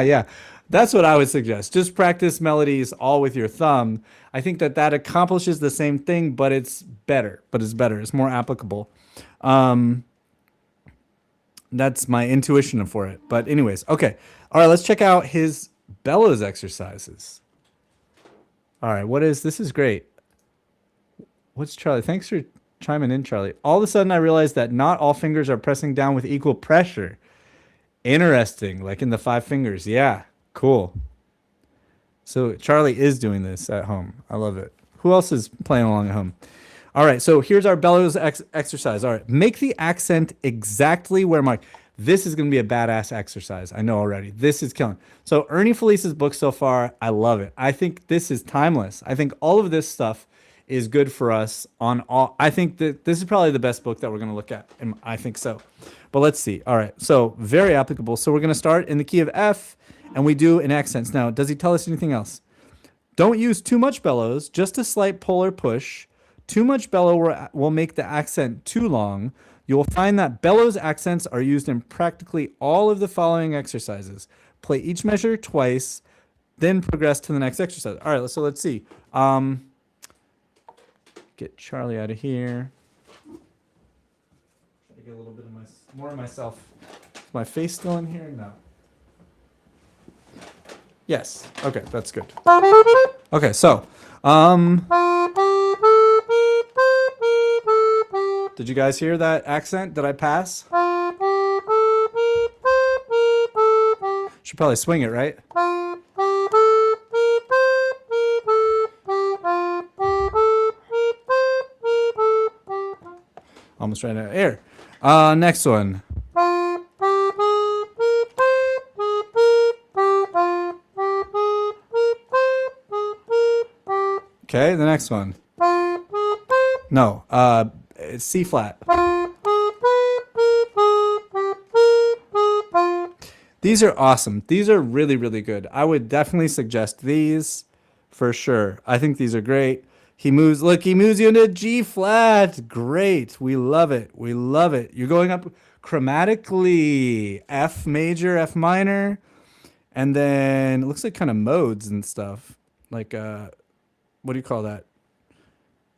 Yeah, that's what I would suggest. Just practice melodies all with your thumb. I think that accomplishes the same thing, but it's better. It's more applicable. That's my intuition for it. But anyways, okay. All right, let's check out his bellows exercises. All right, this is great. What's Charlie? Thanks for chiming in, Charlie. All of a sudden, I realized that not all fingers are pressing down with equal pressure. Interesting, like in the 5 fingers. Yeah, cool. So Charlie is doing this at home. I love it. Who else is playing along at home? All right, so here's our bellows exercise. All right, make the accent exactly where my... This is going to be a badass exercise. I know already. This is killing. So Ernie Felice's book so far, I love it. I think this is timeless. I think all of this stuff is good for us on all... I think that this is probably the best book that we're going to look at. And I think so. But let's see. All right, so very applicable. So we're going to start in the key of F, and we do in accents. Now, does he tell us anything else? Don't use too much bellows, just a slight pull or push. Too much bellow will make the accent too long. You will find that bellows accents are used in practically all of the following exercises. Play each measure twice, then progress to the next exercise. All right, so let's see. Get Charlie out of here. Try to get a little bit of more of myself. Is my face still in here? No. Yes. Okay, that's good. Okay, so did you guys hear that accent? Did I pass? Should probably swing it, right? Almost ran out of air. Next one. Okay, the next one. No, it's C flat. These are awesome. These are really, really good. I would definitely suggest these for sure. I think these are great. He moves you into G flat. Great. We love it. We love it. You're going up chromatically. F major, F minor. And then it looks like kind of modes and stuff. Like, what do you call that?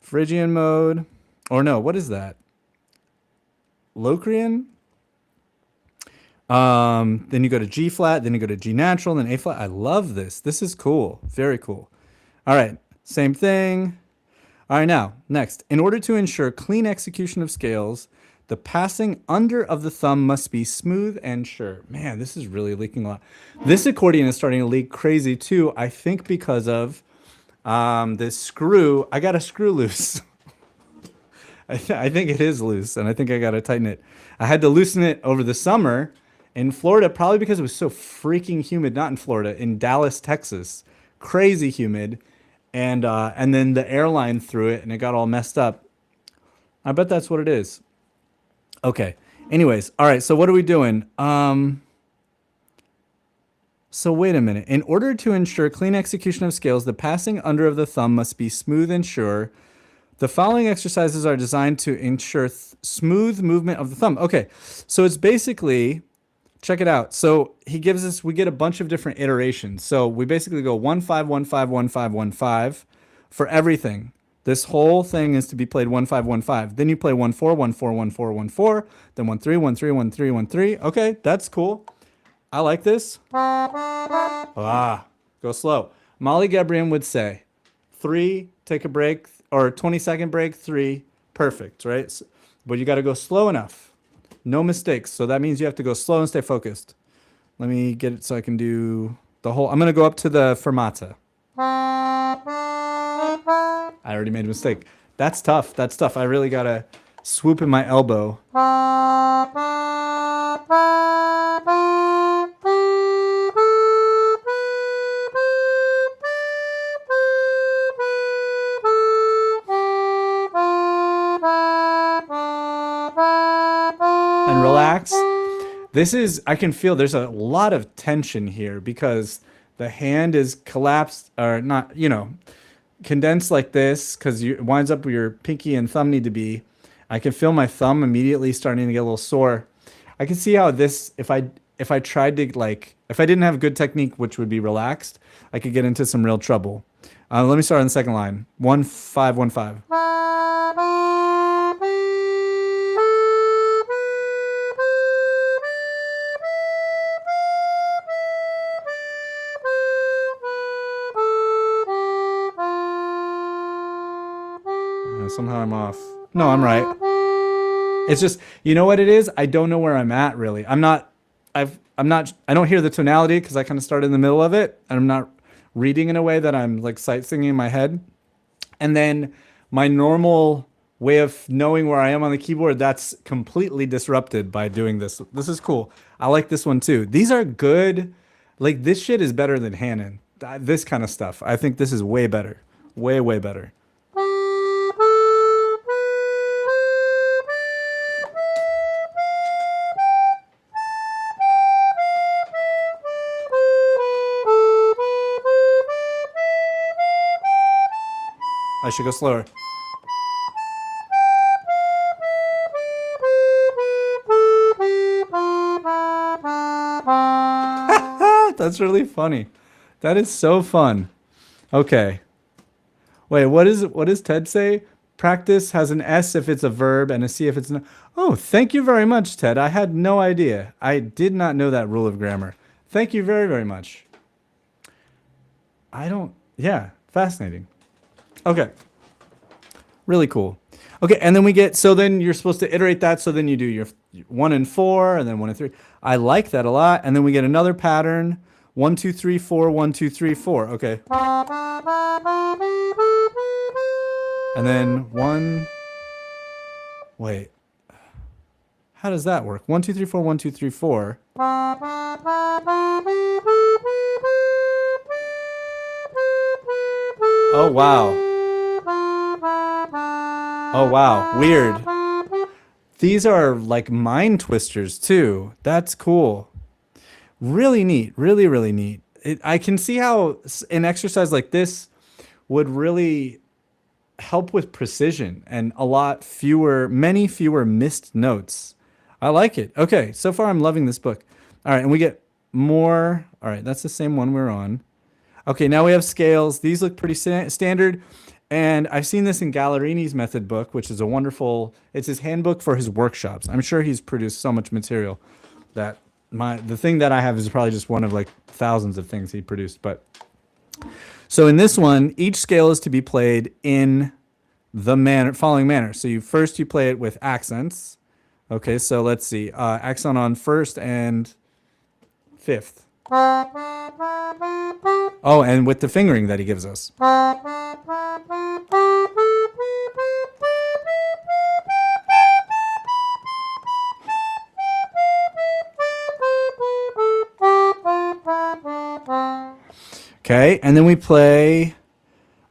Phrygian mode. Or no, what is that? Locrian? Then you go to G flat, then you go to G natural, then A flat. I love this. This is cool. Very cool. All right. Same thing. All right, now, next. In order to ensure clean execution of scales, the passing under of the thumb must be smooth and sure. Man, this is really leaking a lot. This accordion is starting to leak crazy too, I think because of this screw. I got a screw loose. I think it is loose, and I think I got to tighten it. I had to loosen it over the summer in Florida, probably because it was so freaking humid. Not in Florida, in Dallas, Texas. Crazy humid. And then the airline threw it, and it got all messed up. I bet that's what it is. Okay. Anyways, all right, so what are we doing? So wait a minute. In order to ensure clean execution of scales, the passing under of the thumb must be smooth and sure. The following exercises are designed to ensure smooth movement of the thumb. Okay, so it's basically, check it out. So he gives us, we get a bunch of different iterations. So we basically go 1 5 1 5 1 5 1 5 for everything. This whole thing is to be played 1 5 1 5. Then you play 1 4 1 4 1 4 1 4. Then 1 3 1 3 1 3 1 3. Okay, that's cool. I like this. Go slow. Molly Gabriel would say 3, take a break, or 20-second break, 3, perfect, right? But you got to go slow enough. No mistakes. So that means you have to go slow and stay focused. Let me get it so I can do the whole. I'm going to go up to the fermata. I already made a mistake. That's tough. That's tough. I really got to swoop in my elbow. And relax. This is, I can feel there's a lot of tension here because the hand is collapsed, or not, condensed like this because it winds up where your pinky and thumb need to be. I can feel my thumb immediately starting to get a little sore. I can see how this, if I tried to, if I didn't have good technique, which would be relaxed, I could get into some real trouble. Let me start on the second line. 1 5 1 5. Somehow I'm off. No, I'm right. It's just, you know what it is? I don't know where I'm at really. I don't hear the tonality because I kind of start in the middle of it, and I'm not reading in a way that I'm like sight singing in my head. And then my normal way of knowing where I am on the keyboard, that's completely disrupted by doing this. This is cool. I like this one too. These are good. Like, this shit is better than Hannon. This kind of stuff. I think this is way better. Way, way better. I should go slower. That's really funny. That is so fun. Okay. Wait, what does Ted say? Practice has an S if it's a verb and a C if it's not. Oh, thank you very much, Ted. I had no idea. I did not know that rule of grammar. Thank you very, very much. Yeah, fascinating. Okay. Really cool. Okay, and then we get, so then you're supposed to iterate that, so then you do your 1 and 4, and then 1 and 3. I like that a lot. And then we get another pattern, 1, 2, 3, 4, 1, 2, 3, 4. Okay. And then 1, wait. How does that work? 1, 2, 3, 4, 1, 2, 3, 4. Oh, wow. Oh, wow. Weird. These are like mind twisters, too. That's cool. Really neat. Really, really neat. I can see how an exercise like this would really help with precision and many fewer missed notes. I like it. Okay, so far I'm loving this book. All right, and we get more. All right, that's the same one we're on. Okay, now we have scales. These look pretty standard. And I've seen this in Gallerini's method book, which is it's his handbook for his workshops. I'm sure he's produced so much material that the thing that I have is probably just one of like thousands of things he produced. But so in this one, each scale is to be played in the following manner. So you play it with accents. Okay, so let's see. Accent on first and fifth. Oh, and with the fingering that he gives us. Okay, and then we play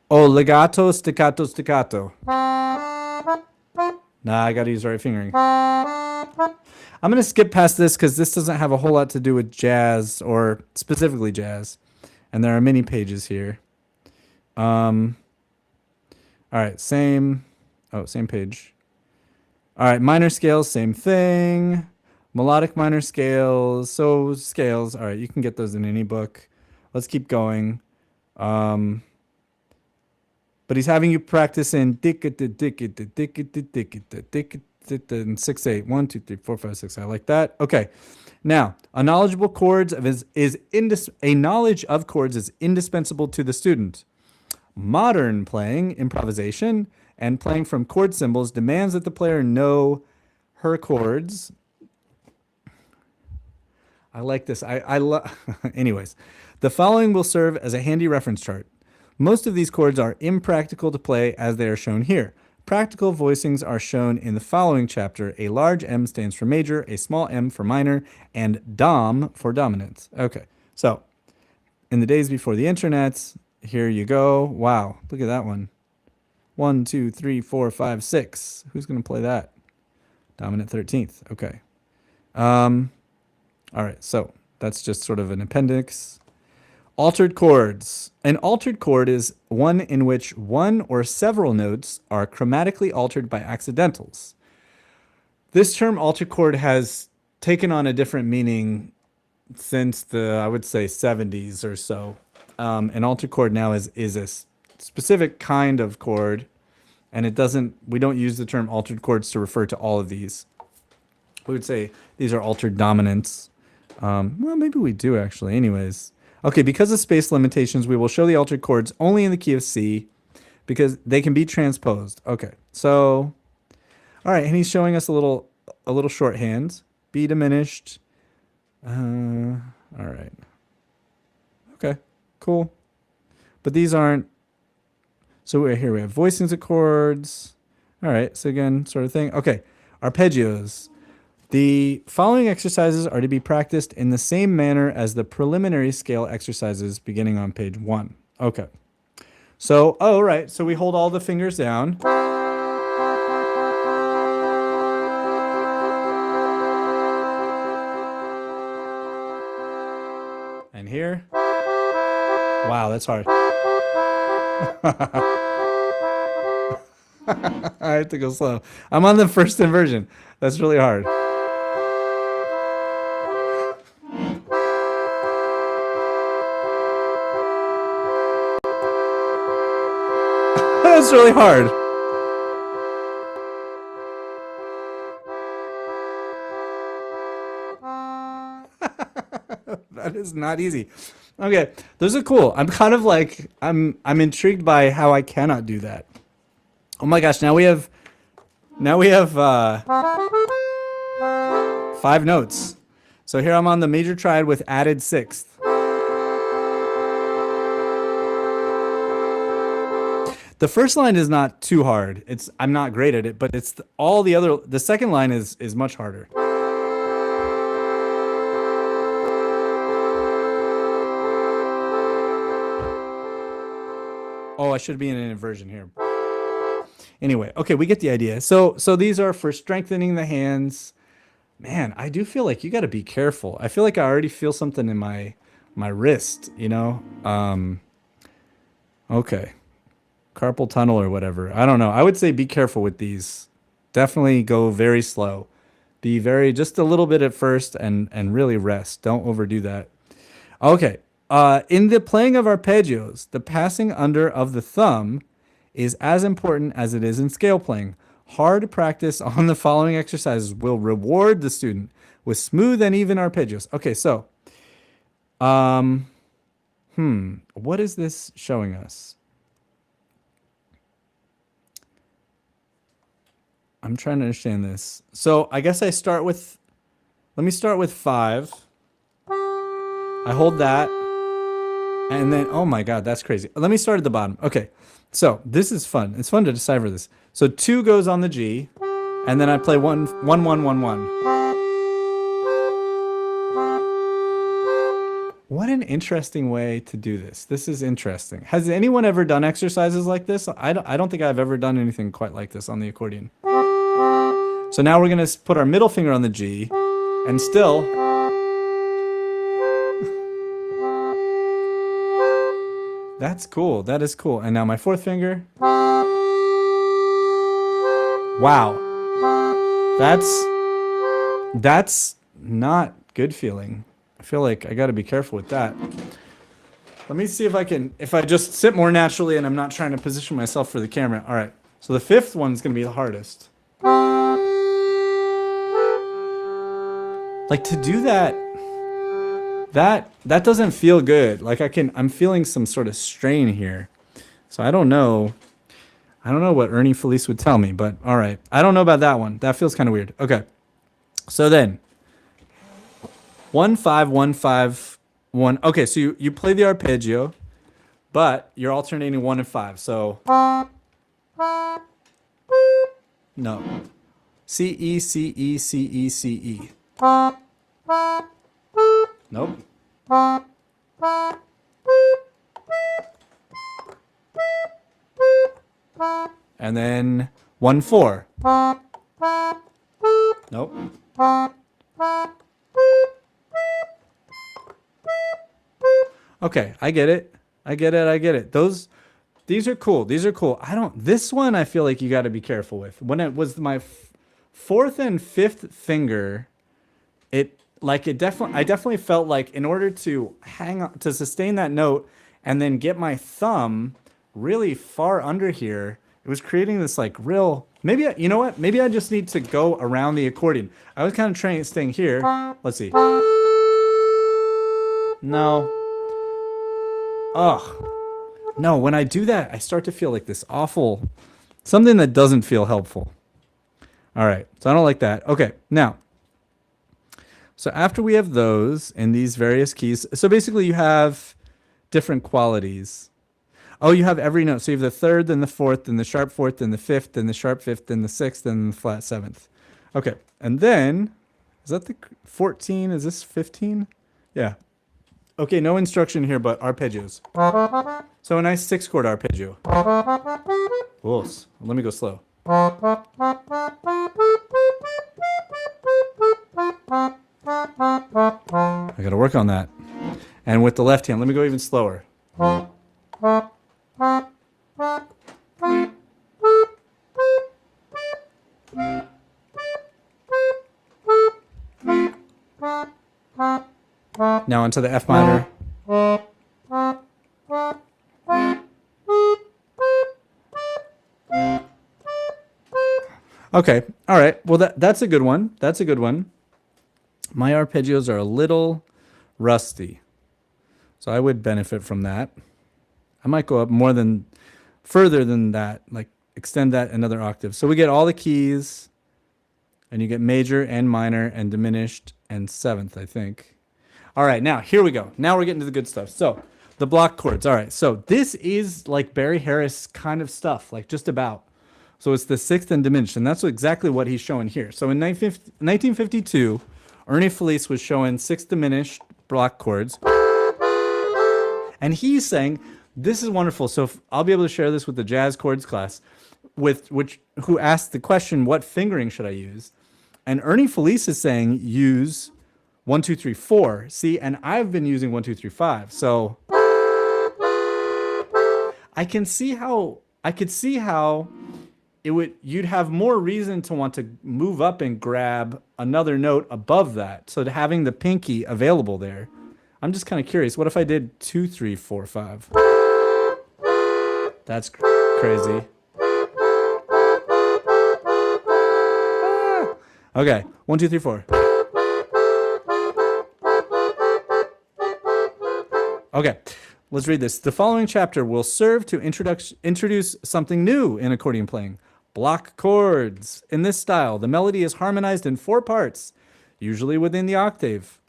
legato, staccato, staccato. Nah, I gotta use the right fingering. I'm gonna skip past this because this doesn't have a whole lot to do with jazz, or specifically jazz. And there are many pages here. All right, same page. All right, minor scales, same thing. Melodic minor scales, so scales. All right, you can get those in any book. Let's keep going. But he's having you practice in 6/8. 1, 2, 3, 4, 5, 6. I like that. Okay. Now, a knowledge of chords is indispensable to the student. Modern playing, improvisation, and playing from chord symbols demands that the player know her chords. I like this. Anyways, the following will serve as a handy reference chart. Most of these chords are impractical to play as they are shown here. Practical voicings are shown in the following chapter. A large M stands for major, a small m for minor, and dom for dominant. Okay, so in the days before the internet, here you go. Wow, look at that one. 1, 2, 3, 4, 5, 6. Who's going to play that? Dominant 13th. Okay. All right, so that's just sort of an appendix. Altered chords. An altered chord is one in which one or several notes are chromatically altered by accidentals. This term altered chord has taken on a different meaning since I would say 70s or so. An altered chord now is a specific kind of chord, and we don't use the term altered chords to refer to all of these. We would say these are altered dominants. Well, maybe we do actually. Anyways. Okay, because of space limitations, we will show the altered chords only in the key of C because they can be transposed. Okay, so, all right, and he's showing us a little shorthand. B diminished. All right. Okay, cool. But these aren't. So here we have voicings of chords. All right, so again, sort of thing. Okay, arpeggios. The following exercises are to be practiced in the same manner as the preliminary scale exercises beginning on page 1. Okay. So, right. So we hold all the fingers down. And here. Wow, that's hard. I have to go slow. I'm on the first inversion. That's really hard. That's really hard. That is not easy. Okay, those are cool. I'm kind of like I'm intrigued by how I cannot do that. Oh my gosh, now we have 5 notes. So here I'm on the major triad with added sixth. The first line is not too hard. I'm not great at it, but it's all the other. The second line is much harder. Oh, I should be in an inversion here. Anyway, okay, we get the idea. So these are for strengthening the hands. Man, I do feel like you got to be careful. I feel like I already feel something in my wrist, you know? Okay. Carpal tunnel or whatever. I don't know. I would say be careful with these. Definitely go very slow. Be just a little bit at first and really rest. Don't overdo that. Okay. In the playing of arpeggios, the passing under of the thumb is as important as it is in scale playing. Hard practice on the following exercises will reward the student with smooth and even arpeggios. Okay, so, what is this showing us? I'm trying to understand this. So I guess let me start with 5. I hold that. And then, oh my God, that's crazy. Let me start at the bottom. Okay, so this is fun. It's fun to decipher this. So 2 goes on the G, and then I play 1, 1, 1, 1, 1. What an interesting way to do this. This is interesting. Has anyone ever done exercises like this? I don't think I've ever done anything quite like this on the accordion. So now we're going to put our middle finger on the G, and still... That's cool. That is cool. And now my 4th finger. Wow. That's not good feeling. I feel like I got to be careful with that. Let me see if I just sit more naturally and I'm not trying to position myself for the camera. All right. So the 5th one's going to be the hardest. Like to do that doesn't feel good. Like I'm feeling some sort of strain here. So I don't know what Ernie Felice would tell me, but all right. I don't know about that one. That feels kind of weird. Okay. So then 1, 5, 1, 5, 1. Okay, so you play the arpeggio, but you're alternating 1 and 5. So no. C, E, C, E, C, E, C, E. Nope. And then 1, 4. Nope. Okay, I get it. These are cool. This one I feel like you got to be careful with. When it was my 4th and 5th finger, I definitely felt like in order to sustain that note and then get my thumb really far under here, it was creating this like real, maybe I just need to go around the accordion. I was kind of staying here. Let's see. No. Ugh. No, when I do that, I start to feel like this awful, something that doesn't feel helpful. All right, so I don't like that. Okay, now, so after we have those in these various keys, so basically you have different qualities. Oh, you have every note. So you have the 3rd, then the 4th, then the sharp 4th, then the 5th, then the sharp 5th, then the 6th, then the flat 7th. Okay, and then, is that the 14? Is this 15? Yeah. Okay, no instruction here, but arpeggios. So a nice 6-chord arpeggio. Whoa, let me go slow. I gotta work on that. And with the left hand, let me go even slower. Now onto the F minor. Okay, all right. Well, that's a good one. That's a good one. My arpeggios are a little rusty, so I would benefit from that. I might go up further than that, like extend that another octave. So we get all the keys, and you get major and minor and diminished and seventh, I think. All right, now here we go. Now we're getting to the good stuff. So the block chords. All right, so this is like Barry Harris kind of stuff, like just about. So it's the sixth and diminished, and that's exactly what he's showing here. So in 1952, Ernie Felice was showing sixth diminished block chords, and he's saying, this is wonderful. So I'll be able to share this with the jazz chords class, who asked the question, what fingering should I use? And Ernie Felice is saying, use 1, 2, 3, 4. See, and I've been using 1, 2, 3, 5. So I could see how you'd have more reason to want to move up and grab another note above that. So having the pinky available there. I'm just kind of curious. What if I did 2, 3, 4, 5? That's crazy. Okay, 1, 2, 3, 4. Okay, let's read this. The following chapter will serve to introduce something new in accordion playing. Block chords. In this style, the melody is harmonized in 4 parts, usually within the octave.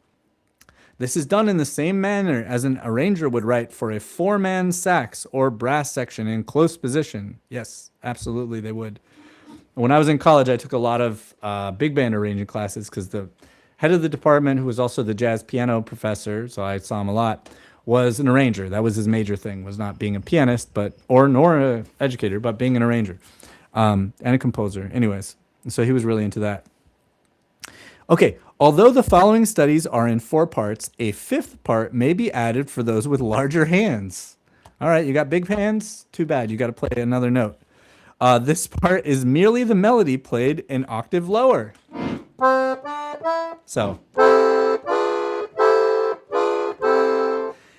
This is done in the same manner as an arranger would write for a 4-man sax or brass section in close position. Yes, absolutely they would. When I was in college, I took a lot of big band arranging classes because the head of the department, who was also the jazz piano professor, so I saw him a lot, was an arranger. That was his major thing, was not being a pianist, nor an educator, but being an arranger and a composer. Anyways, so he was really into that. Okay, although the following studies are in 4 parts, a 5th part may be added for those with larger hands. All right, you got big hands? Too bad, you got to play another note. This part is merely the melody played an octave lower. So,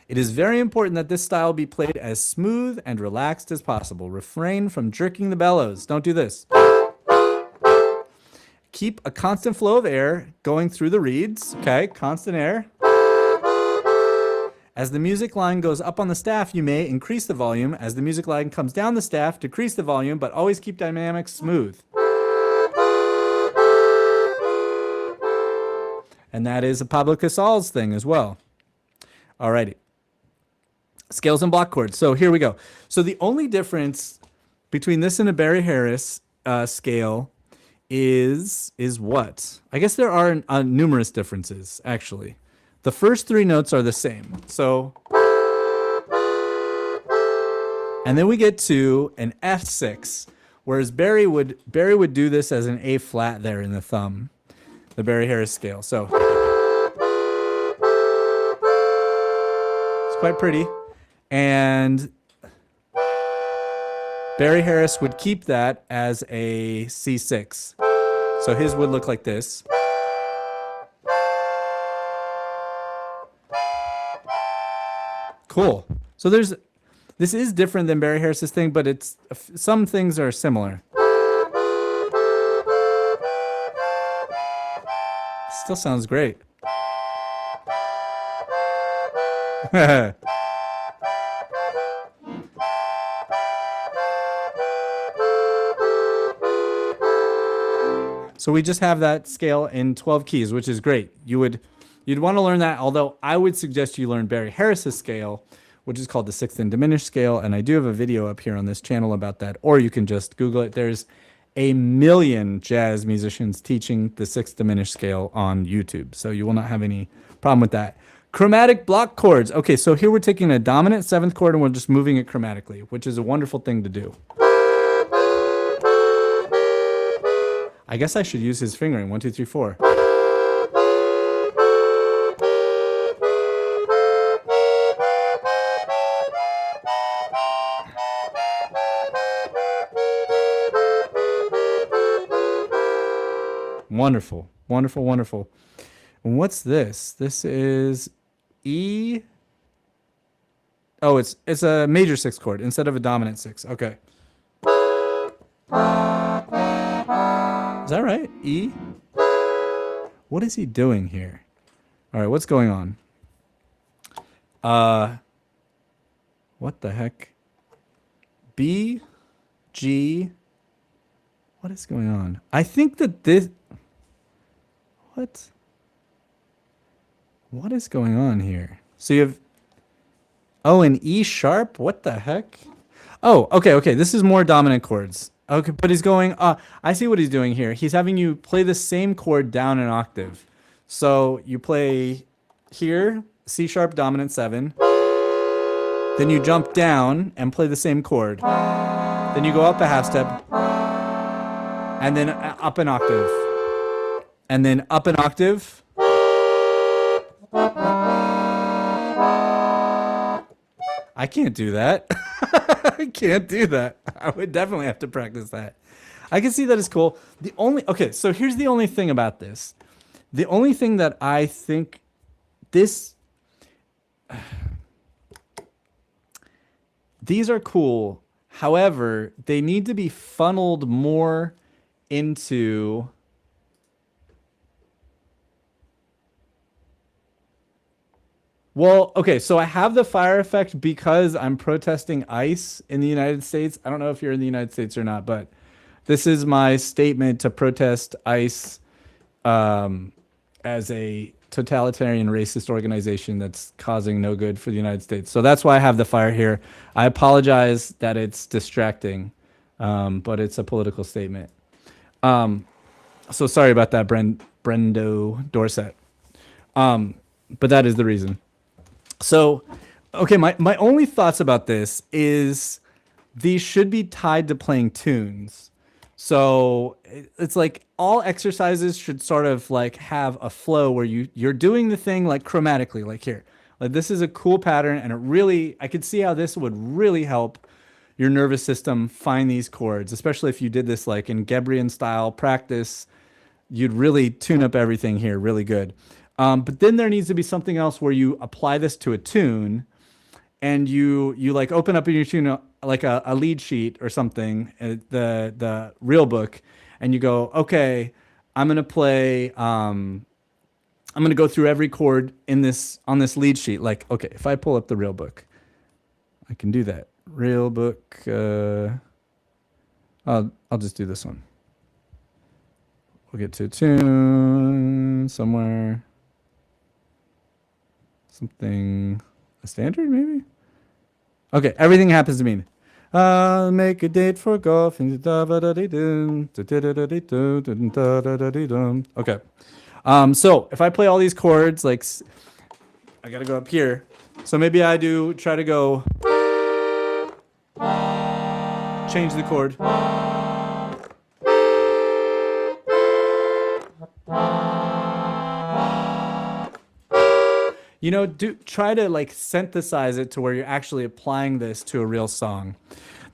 it is very important that this style be played as smooth and relaxed as possible. Refrain from jerking the bellows. Don't do this. Keep a constant flow of air going through the reeds. Okay, constant air. As the music line goes up on the staff, you may increase the volume. As the music line comes down the staff, decrease the volume, but always keep dynamics smooth. And that is a Pablo Casals thing as well. Alrighty. Scales and block chords. So here we go. So the only difference between this and a Barry Harris scale is what? I guess there are numerous differences, actually. The first 3 notes are the same. So, and then we get to an F6, whereas Barry would do this as an A flat there in the thumb, the Barry Harris scale. So it's quite pretty. And Barry Harris would keep that as a C6. So his would look like this. Cool. So this is different than Barry Harris's thing, but some things are similar. Still sounds great. So we just have that scale in 12 keys, which is great. You'd want to learn that, although I would suggest you learn Barry Harris's scale, which is called the 6th and diminished scale, and I do have a video up here on this channel about that, or you can just Google it. There's a million jazz musicians teaching the 6th diminished scale on YouTube, so you will not have any problem with that. Chromatic block chords. Okay, so here we're taking a dominant 7th chord and we're just moving it chromatically, which is a wonderful thing to do. I guess I should use his fingering. 1, 2, 3, 4. Wonderful, wonderful, wonderful. And what's this? This is E. Oh, it's a major 6 chord instead of a dominant 6. Okay. Is that right? E? What is he doing here? All right, what's going on? What the heck? B, G. What is going on? I think that this... What? What is going on here? So you have... Oh, an E sharp? What the heck? Oh, okay. This is more dominant chords. Okay, but he's going... I see what he's doing here. He's having you play the same chord down an octave. So you play here, C sharp dominant 7. Then you jump down and play the same chord. Then you go up a half step. And then up an octave. And then up an octave. I can't do that. I can't do that. I would definitely have to practice that. I can see that is cool. So here's the only thing about this. The only thing that I think these are cool. However, they need to be funneled more into so I have the fire effect because I'm protesting ICE in the United States. I don't know if you're in the United States or not, but this is my statement to protest ICE as a totalitarian racist organization that's causing no good for the United States. So that's why I have the fire here. I apologize that it's distracting, but it's a political statement. So sorry about that, Brendo Dorset. But that is the reason. So, okay, my only thoughts about this is these should be tied to playing tunes. So it's like all exercises should sort of like have a flow where you're doing the thing like chromatically, like here. Like this is a cool pattern, and I could see how this would really help your nervous system find these chords, especially if you did this like in Gebrian style practice. You'd really tune up everything here really good. But then there needs to be something else where you apply this to a tune, and you like open up in your tune like a lead sheet or something, the real book, and you go, okay, I'm gonna play. I'm gonna go through every chord on this lead sheet. Like, okay, if I pull up the real book, I can do that. Real book. I'll just do this one. We'll get to a tune somewhere. Something, a standard maybe? Okay, everything happens to mean. I'll make a date for golf. Okay. So if I play all these chords, like I gotta go up here. So maybe I try to go change the chord. Try to like synthesize it to where you're actually applying this to a real song.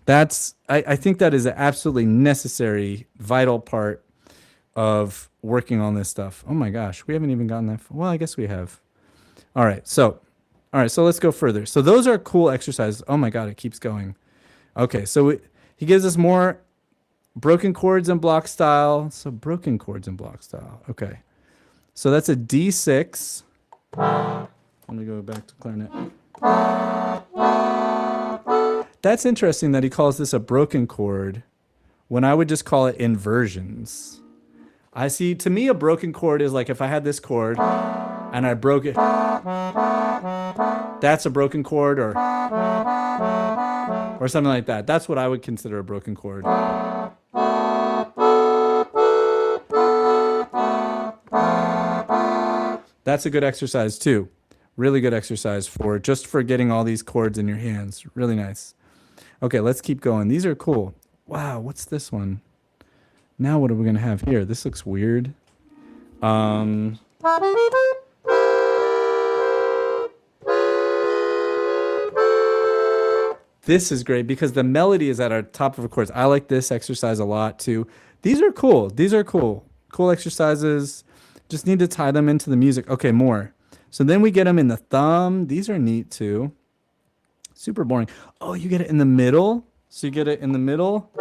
I think that is an absolutely necessary, vital part of working on this stuff. Oh my gosh, we haven't even gotten that far. Well, I guess we have. All right, so let's go further. So those are cool exercises. Oh my God, it keeps going. Okay, so he gives us more broken chords and block style. So broken chords and block style. Okay, so that's a D6. Let me go back to clarinet. That's interesting that he calls this a broken chord when I would just call it inversions. I see, to me, a broken chord is like if I had this chord and I broke it. That's a broken chord or something like that. That's what I would consider a broken chord. That's a good exercise too. Really good exercise for getting all these chords in your hands. Really nice. Okay, let's keep going. These are cool. Wow, what's this one? Now what are we going to have here? This looks weird. This is great because the melody is at our top of the chords. I like this exercise a lot too. These are cool. Cool exercises. Just need to tie them into the music. Okay, more. So then we get them in the thumb. These are neat too. Super boring. Oh, you get it in the middle? So you get it in the middle?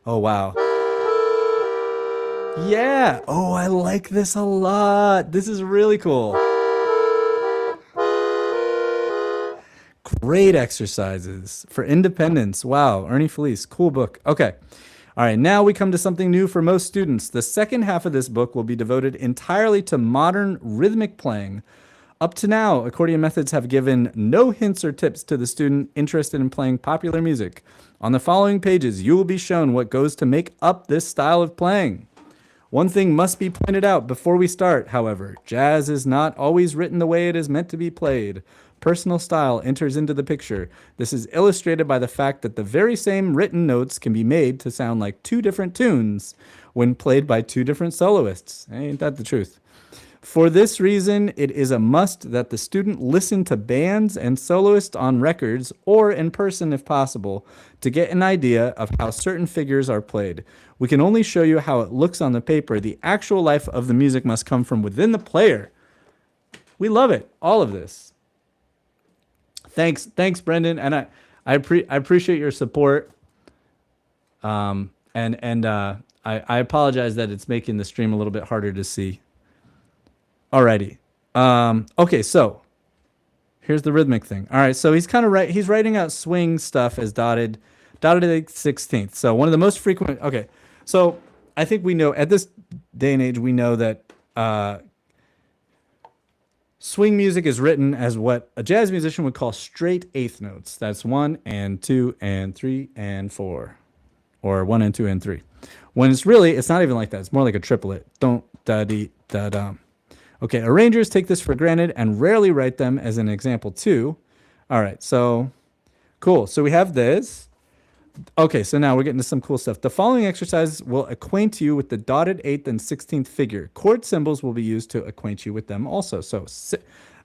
Oh, wow. Yeah. Oh, I like this a lot. This is really cool. Great exercises for independence. Wow. Ernie Felice. Cool book. Okay. All right. Now we come to something new for most students. The second half of this book will be devoted entirely to modern rhythmic playing. Up to now, accordion methods have given no hints or tips to the student interested in playing popular music. On the following pages, you will be shown what goes to make up this style of playing. One thing must be pointed out before we start, however. Jazz is not always written the way it is meant to be played. Personal style enters into the picture. This is illustrated by the fact that the very same written notes can be made to sound like two different tunes when played by two different soloists. Ain't that the truth? For this reason, it is a must that the student listen to bands and soloists on records or in person if possible to get an idea of how certain figures are played. We can only show you how it looks on the paper. The actual life of the music must come from within the player. We love it, all of this. Thanks, Brendan, and I appreciate your support. I apologize that it's making the stream a little bit harder to see. Alrighty. Okay, so here's the rhythmic thing. All right, so he's he's writing out swing stuff as dotted 16th. So one of the most frequent. Okay, so I think we know at this day and age we know that swing music is written as what a jazz musician would call straight eighth notes. That's 1 and 2 and 3 and 4, or 1 and 2 and 3. When it's not even like that. It's more like a triplet. Don't da dee da dum. Okay, arrangers take this for granted and rarely write them as an example too. All right, so cool. So we have this. Okay, so now we're getting to some cool stuff. The following exercises will acquaint you with the dotted 8th and 16th figure. Chord symbols will be used to acquaint you with them also. So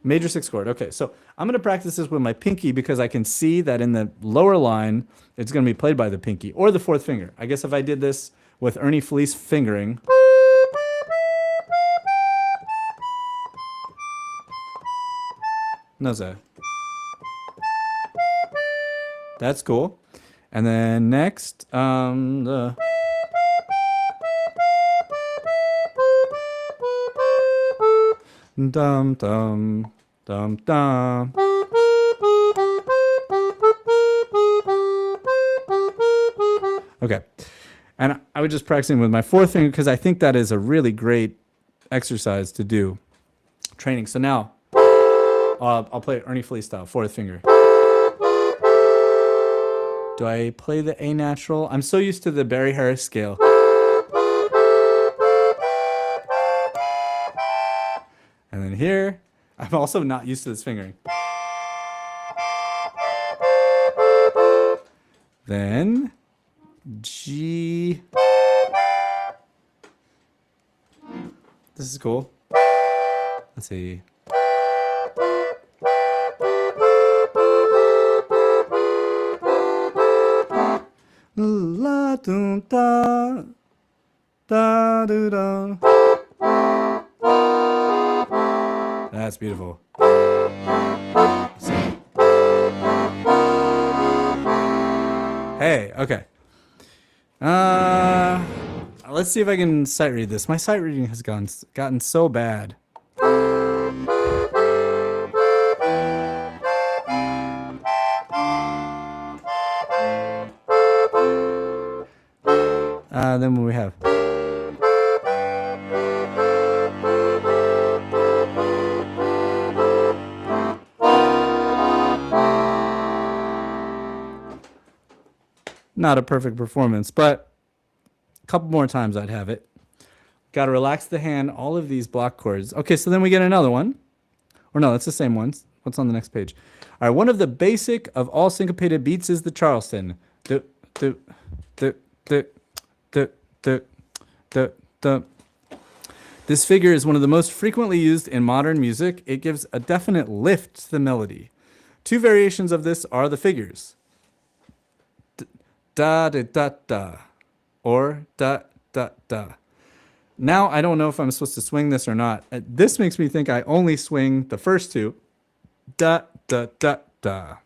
major 6 chord. Okay, so I'm going to practice this with my pinky because I can see that in the lower line, it's going to be played by the pinky or the 4th finger. I guess if I did this with Ernie Felice fingering. No, sir. That's cool. And then next, the dum dum dum dum. Okay, and I was just practicing with my 4th finger because I think that is a really great exercise to do training. So now. I'll play Ernie Felice style, 4th finger. Do I play the A natural? I'm so used to the Barry Harris scale. And then here, I'm also not used to this fingering. Then G. This is cool. Let's see. La dum da da do da. That's beautiful. Hey, okay. Let's see if I can sight read this. My sight reading has gotten so bad. Then what we have? Not a perfect performance, but a couple more times I'd have it. Got to relax the hand, all of these block chords. Okay, so then we get another one. Or no, it's the same ones. What's on the next page? All right, one of the basic of all syncopated beats is the Charleston. This figure is one of the most frequently used in modern music. It gives a definite lift to the melody. Two variations of this are the figures. Da da da da or da da da. Now I don't know if I'm supposed to swing this or not. This makes me think I only swing the first two. Da da da da.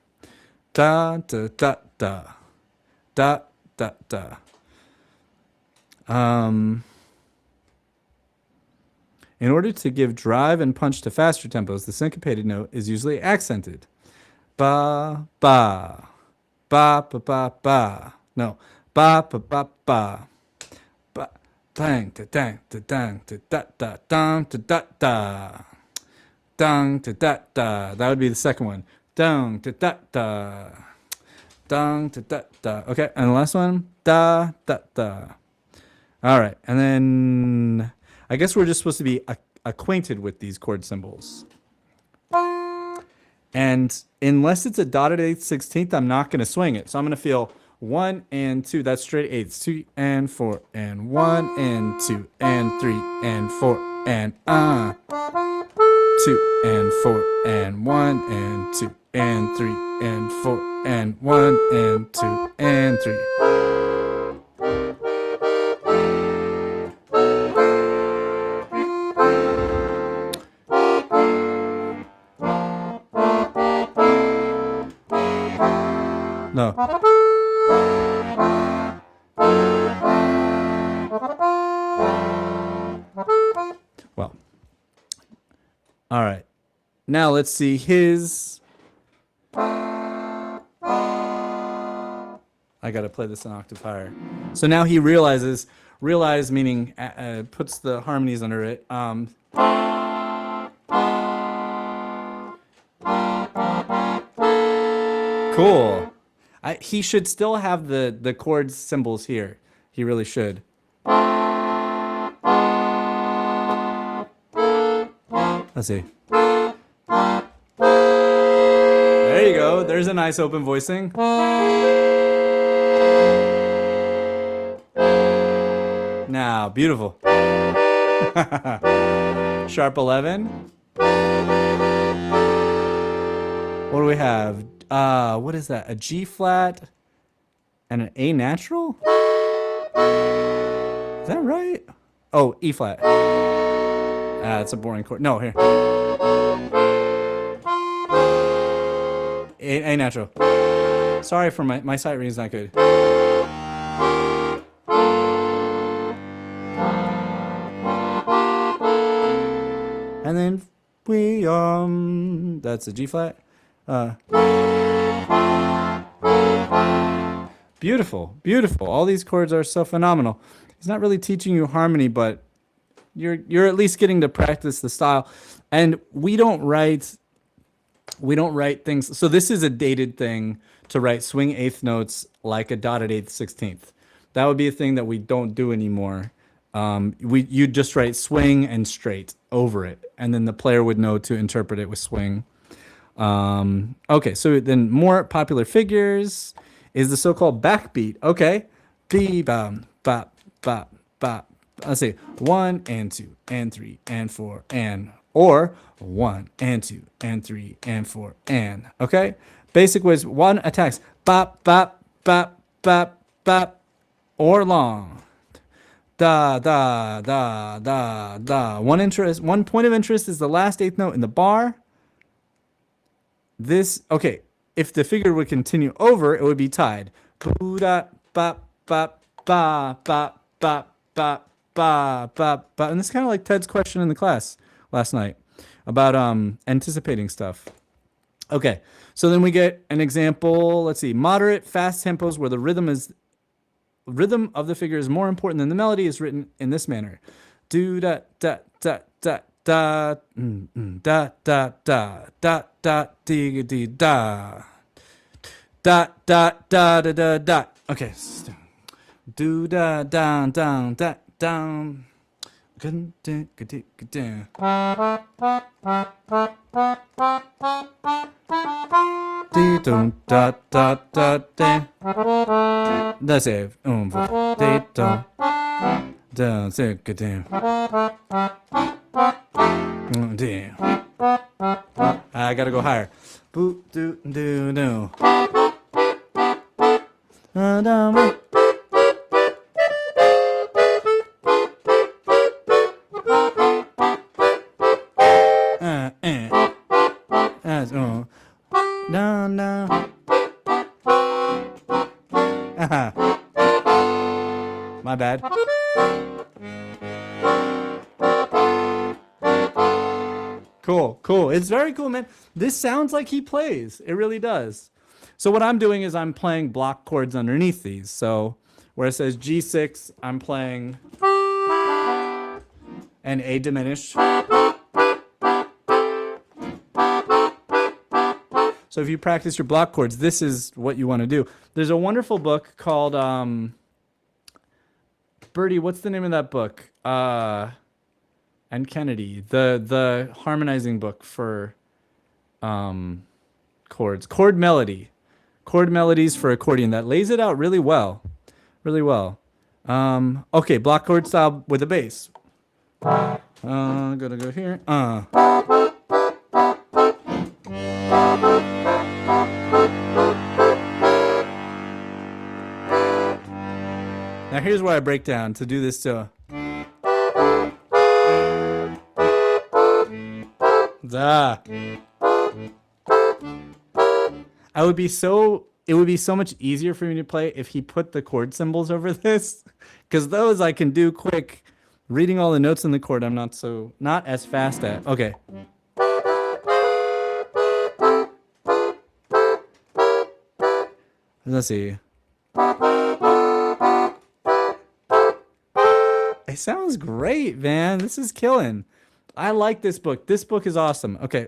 Da da da da. Da da da. In order to give drive and punch to faster tempos, the syncopated note is usually accented. Ba ba. Ba ba ba ba. No. Ba ba ba ba. Ba dang da dang da dang da da da dang da da da. Dang da da da. That would be the second one. Dang da da da. Dang da da da. Okay, and the last one. Da da da. All right, and then I guess we're just supposed to be acquainted with these chord symbols. And unless it's a dotted 8th 16th, I'm not going to swing it. So I'm going to feel 1 and 2. That's straight 8ths. 2 and 4 and 1 and 2 and 3 and 4 and 2 and 4 and 1 and 2 and 3 and 4 and 1 and 2 and 3. No. Well. All right. Now let's see his. I got to play this an octave higher. So now he realize meaning puts the harmonies under it. Cool. He should still have the chord symbols here. He really should. Let's see. There you go. There's a nice open voicing. Now, beautiful. Sharp 11. What do we have? What is that? A G flat and an A natural? Is that right? Oh, E flat. It's a boring chord. No, here. A natural. Sorry for my sight reading's not good. And then we that's a G flat. Beautiful, beautiful. All these chords are so phenomenal. He's not really teaching you harmony, but you're at least getting to practice the style. And we don't write things. So this is a dated thing to write swing eighth notes like a dotted 8th 16th. That would be a thing that we don't do anymore. You just write swing and straight over it, and then the player would know to interpret it with swing. Okay, so then more popular figures is the so-called backbeat. Okay, bam, bop, bop, bop. Let's say 1 and 2 and 3 and 4 and, or 1 and 2 and 3 and 4 and. Okay, basic ways. 1 attacks bop, bop, bop, bop, bop, or long. Da da da da da. One point of interest is the last 8th note in the bar. This, okay, if the figure would continue over, it would be tied. Boo-da, bop, bop, ba, bop, bop, bop, ba, bop, bop. And it's kind of like Ted's question in the class last night about anticipating stuff. Okay, so then we get an example. Let's see. Moderate, fast tempos where the rhythm of the figure is more important than the melody is written in this manner. Do da da da da da da da da da da dee dee da da da da da da da. Okay. Do da down down da down. Good do good do good do. Dee dum da da da da. That's it. Dee dum da da good do. Damn. I gotta go higher. Boo doo doo doo. My bad. Cool, cool. It's very cool, man. This sounds like he plays. It really does. So what I'm doing is I'm playing block chords underneath these. So where it says G6, I'm playing an A diminished. So if you practice your block chords, this is what you want to do. There's a wonderful book called Birdie, what's the name of that book? And Kennedy, the harmonizing book for chords. Chord melodies for accordion. That lays it out really well. Really well. Okay, block chord style with a bass. Gotta go here. Now here's where I break down to do this to. It would be so much easier for me to play if he put the chord symbols over this, because those I can do quick. Reading all the notes in the chord, I'm not as fast at. Okay. Let's see. It sounds great, man. This is killing. I like this book. This book is awesome. Okay.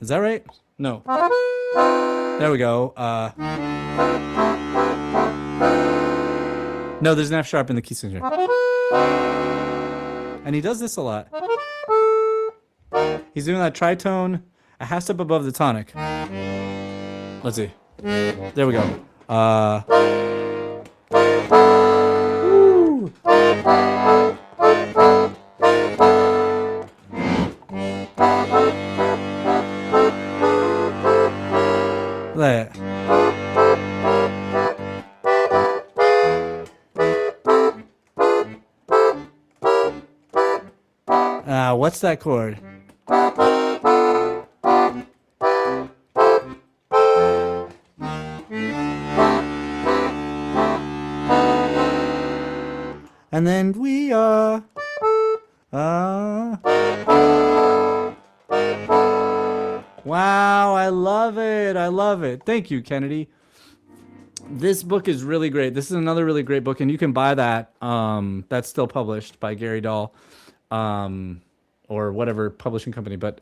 Is that right? No. There we go. No, there's an F sharp in the key signature. And he does this a lot. He's doing that tritone a half step above the tonic. Let's see. There we go. Woo. There. What's that chord? And then we are. Wow, I love it. I love it. Thank you, Kennedy. This book is really great. This is another really great book, and you can buy that. That's still published by Gary Dahl, or whatever publishing company. But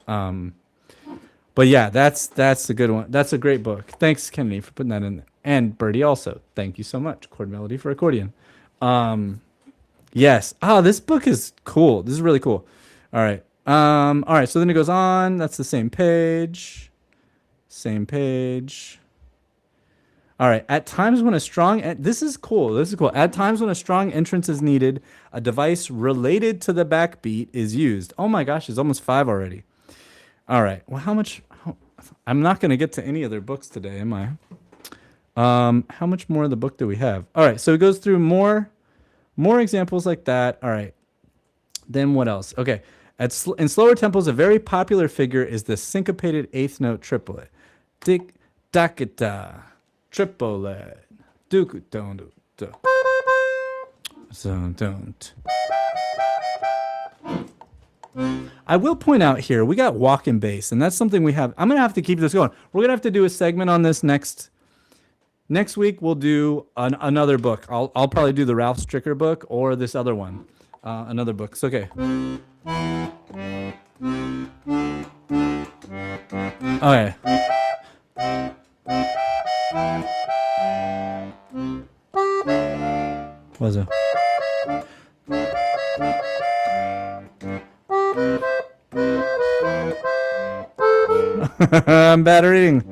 yeah, that's a good one. That's a great book. Thanks, Kennedy, for putting that in there. And Birdie also. Thank you so much. Chord Melody for Accordion. Yes. This book is cool. This is really cool. All right. All right. So then it goes on. That's the same page. Same page. All right. At times when a strong, this is cool. This is cool. At times when a strong entrance is needed, a device related to the backbeat is used. Oh my gosh, it's almost 5 already. All right. Well, I'm not going to get to any other books today, am I? How much more of the book do we have? All right. So it goes through more examples like that. All right. Then what else? Okay. In slower tempos, a very popular figure is the syncopated eighth note triplet. Tick, tack-a-ta, triplet, do don't do. So don't. I will point out here, we got walk-in bass, and that's something we have. I'm going to have to keep this going. We're going to have to do a segment on this next week. We'll do another book. I'll probably do the Ralph Stricker book or this other one. Another book. It's okay. Okay. What's it? I'm bad at reading.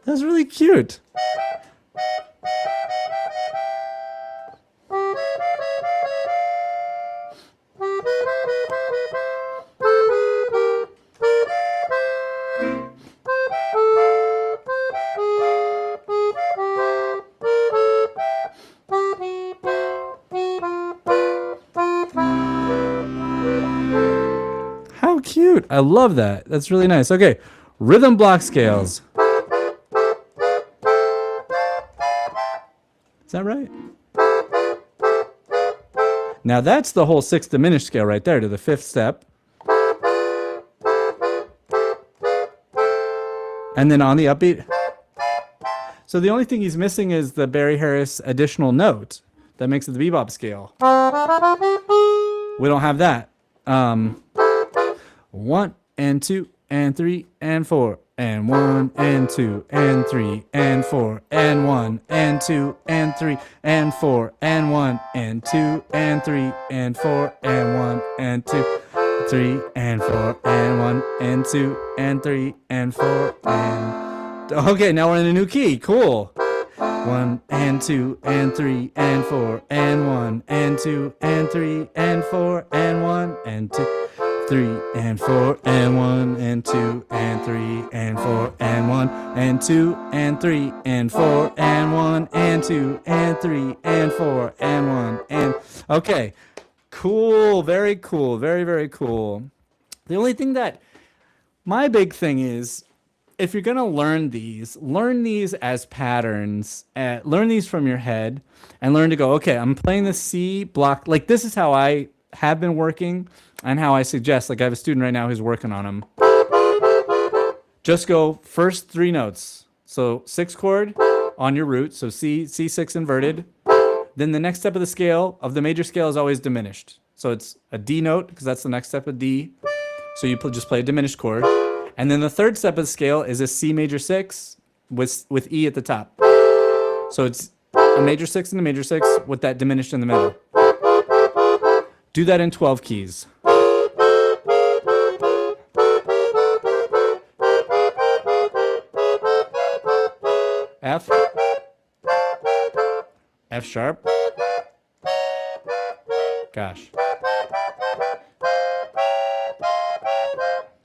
That's really cute. I love that. That's really nice. Okay, rhythm block scales. Is that right? Now that's the whole sixth diminished scale right there to the fifth step. And then on the upbeat. So the only thing he's missing is the Barry Harris additional note that makes it the bebop scale. We don't have that. 1 and 2 and 3 and 4 and 1 and 2 and 3 and 4 and 1 and 2 and 3 and 4 and 1 and 2 and 3 and 4 and 1 and 2 3 and 4 and 1 and 2 and 3 and 4 and okay, now we're in a new key. Cool. 1 and 2 and 3 and 4 and 1 and 2 and 3 and 4 and 1 and 2 3 and 4 and 1 and 2 and 3 and 4 and 1 and 2 and 3 and 4 and 1 and 2 and 3 and 4 and 1 and okay. Cool, very cool, very, very cool. The only thing that my big thing is, if you're going to learn these as patterns, learn these from your head and learn to go, okay, I'm playing the C block. Like this is how I have been working and how I suggest, like I have a student right now who's working on them. Just go first 3 notes. So 6 chord on your root. So C6 inverted. Then the next step of the scale, of the major scale, is always diminished. So it's a D note, because that's the next step of D. So you just play a diminished chord. And then the third step of the scale is a C major 6 with E at the top. So it's a major 6 and a major 6 with that diminished in the middle. Do that in 12 keys. F. F sharp. Gosh.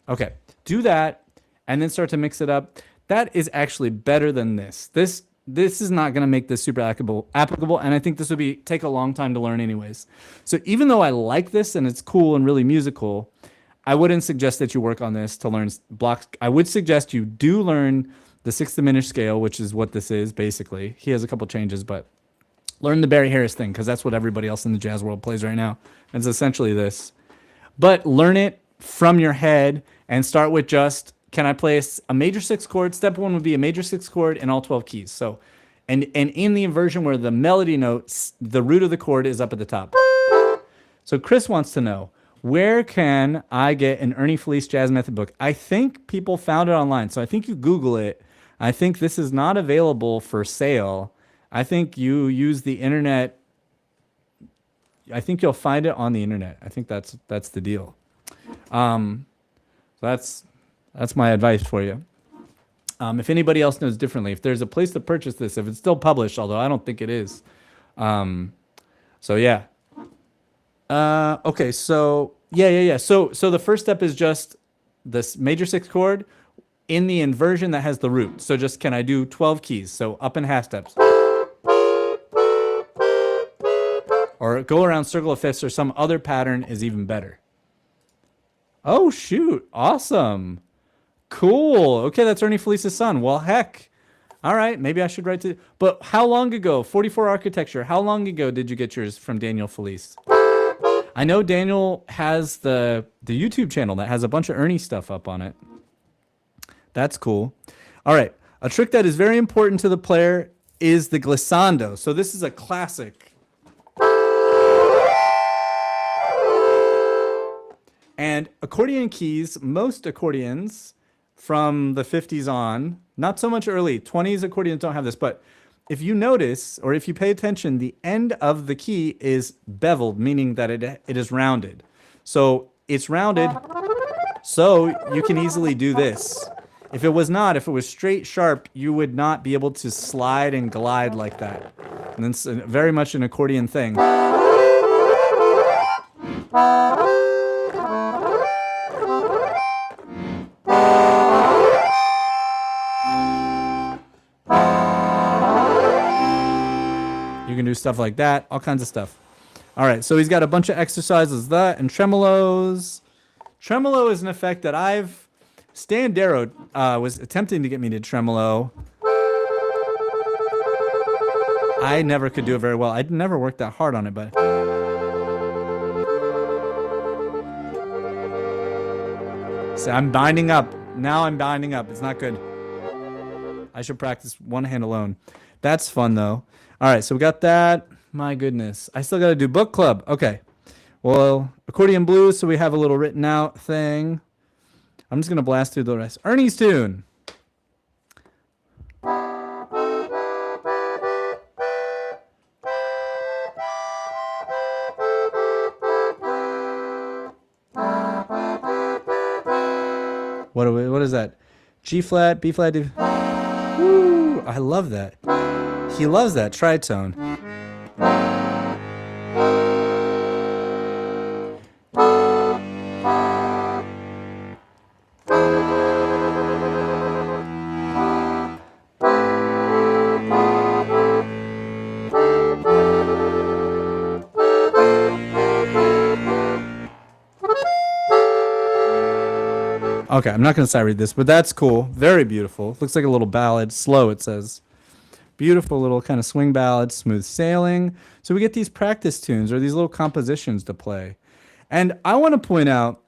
Okay, do that and then start to mix it up. That is actually better than this. This is not going to make this super applicable, and I think this would take a long time to learn anyways. So even though I like this and it's cool and really musical, I wouldn't suggest that you work on this to learn blocks. I would suggest you do learn the sixth diminished scale, which is what this is basically. He has a couple changes, but learn the Barry Harris thing because that's what everybody else in the jazz world plays right now. It's essentially this. But learn it from your head and start with just, can I play a major 6 chord? Step 1 would be a major 6 chord in all 12 keys. So, and in the inversion where the melody notes, the root of the chord is up at the top. So Chris wants to know, where can I get an Ernie Felice Jazz Method book? I think people found it online. So I think you Google it. I think this is not available for sale. I think you use the internet. I think you'll find it on the internet. I think that's the deal. So that's my advice for you. If anybody else knows differently, if there's a place to purchase this, if it's still published, although I don't think it is. So yeah. Okay. So yeah. So the first step is just this major 6 chord in the inversion that has the root. So just, can I do 12 keys? So up and half steps. Or go around circle of fifths, or some other pattern is even better. Oh, shoot. Awesome. Cool. Okay, that's Ernie Felice's son. Well, heck. All right, maybe I should write to... But how long ago? 44 Architecture. How long ago did you get yours from Daniel Felice? I know Daniel has the YouTube channel that has a bunch of Ernie stuff up on it. That's cool. All right. A trick that is very important to the player is the glissando. So this is a classic. And accordion keys, most accordions from the 50s on, not so much early, 20s accordions don't have this, but if you notice, or if you pay attention, the end of the key is beveled, meaning that it is rounded. So it's rounded, so you can easily do this. If it was straight sharp, you would not be able to slide and glide like that. And it's very much an accordion thing. You can do stuff like that, all kinds of stuff. All right, so he's got a bunch of exercises, that and tremolos. Tremolo is an effect that Stan Darrow was attempting to get me to tremolo. I never could do it very well. I never worked that hard on it, but. See, I'm binding up. Now I'm binding up. It's not good. I should practice one hand alone. That's fun, though. All right, so we got that. My goodness. I still got to do book club. Okay. Well, accordion blues, so we have a little written out thing. I'm just going to blast through the rest. Ernie's tune. What is that? G flat, B flat, D. Woo! I love that. He loves that tritone. Okay, I'm not going to sight read this, but that's cool. Very beautiful. Looks like a little ballad. Slow, it says. Beautiful little kind of swing ballad, smooth sailing. So we get these practice tunes or these little compositions to play. And I want to point out,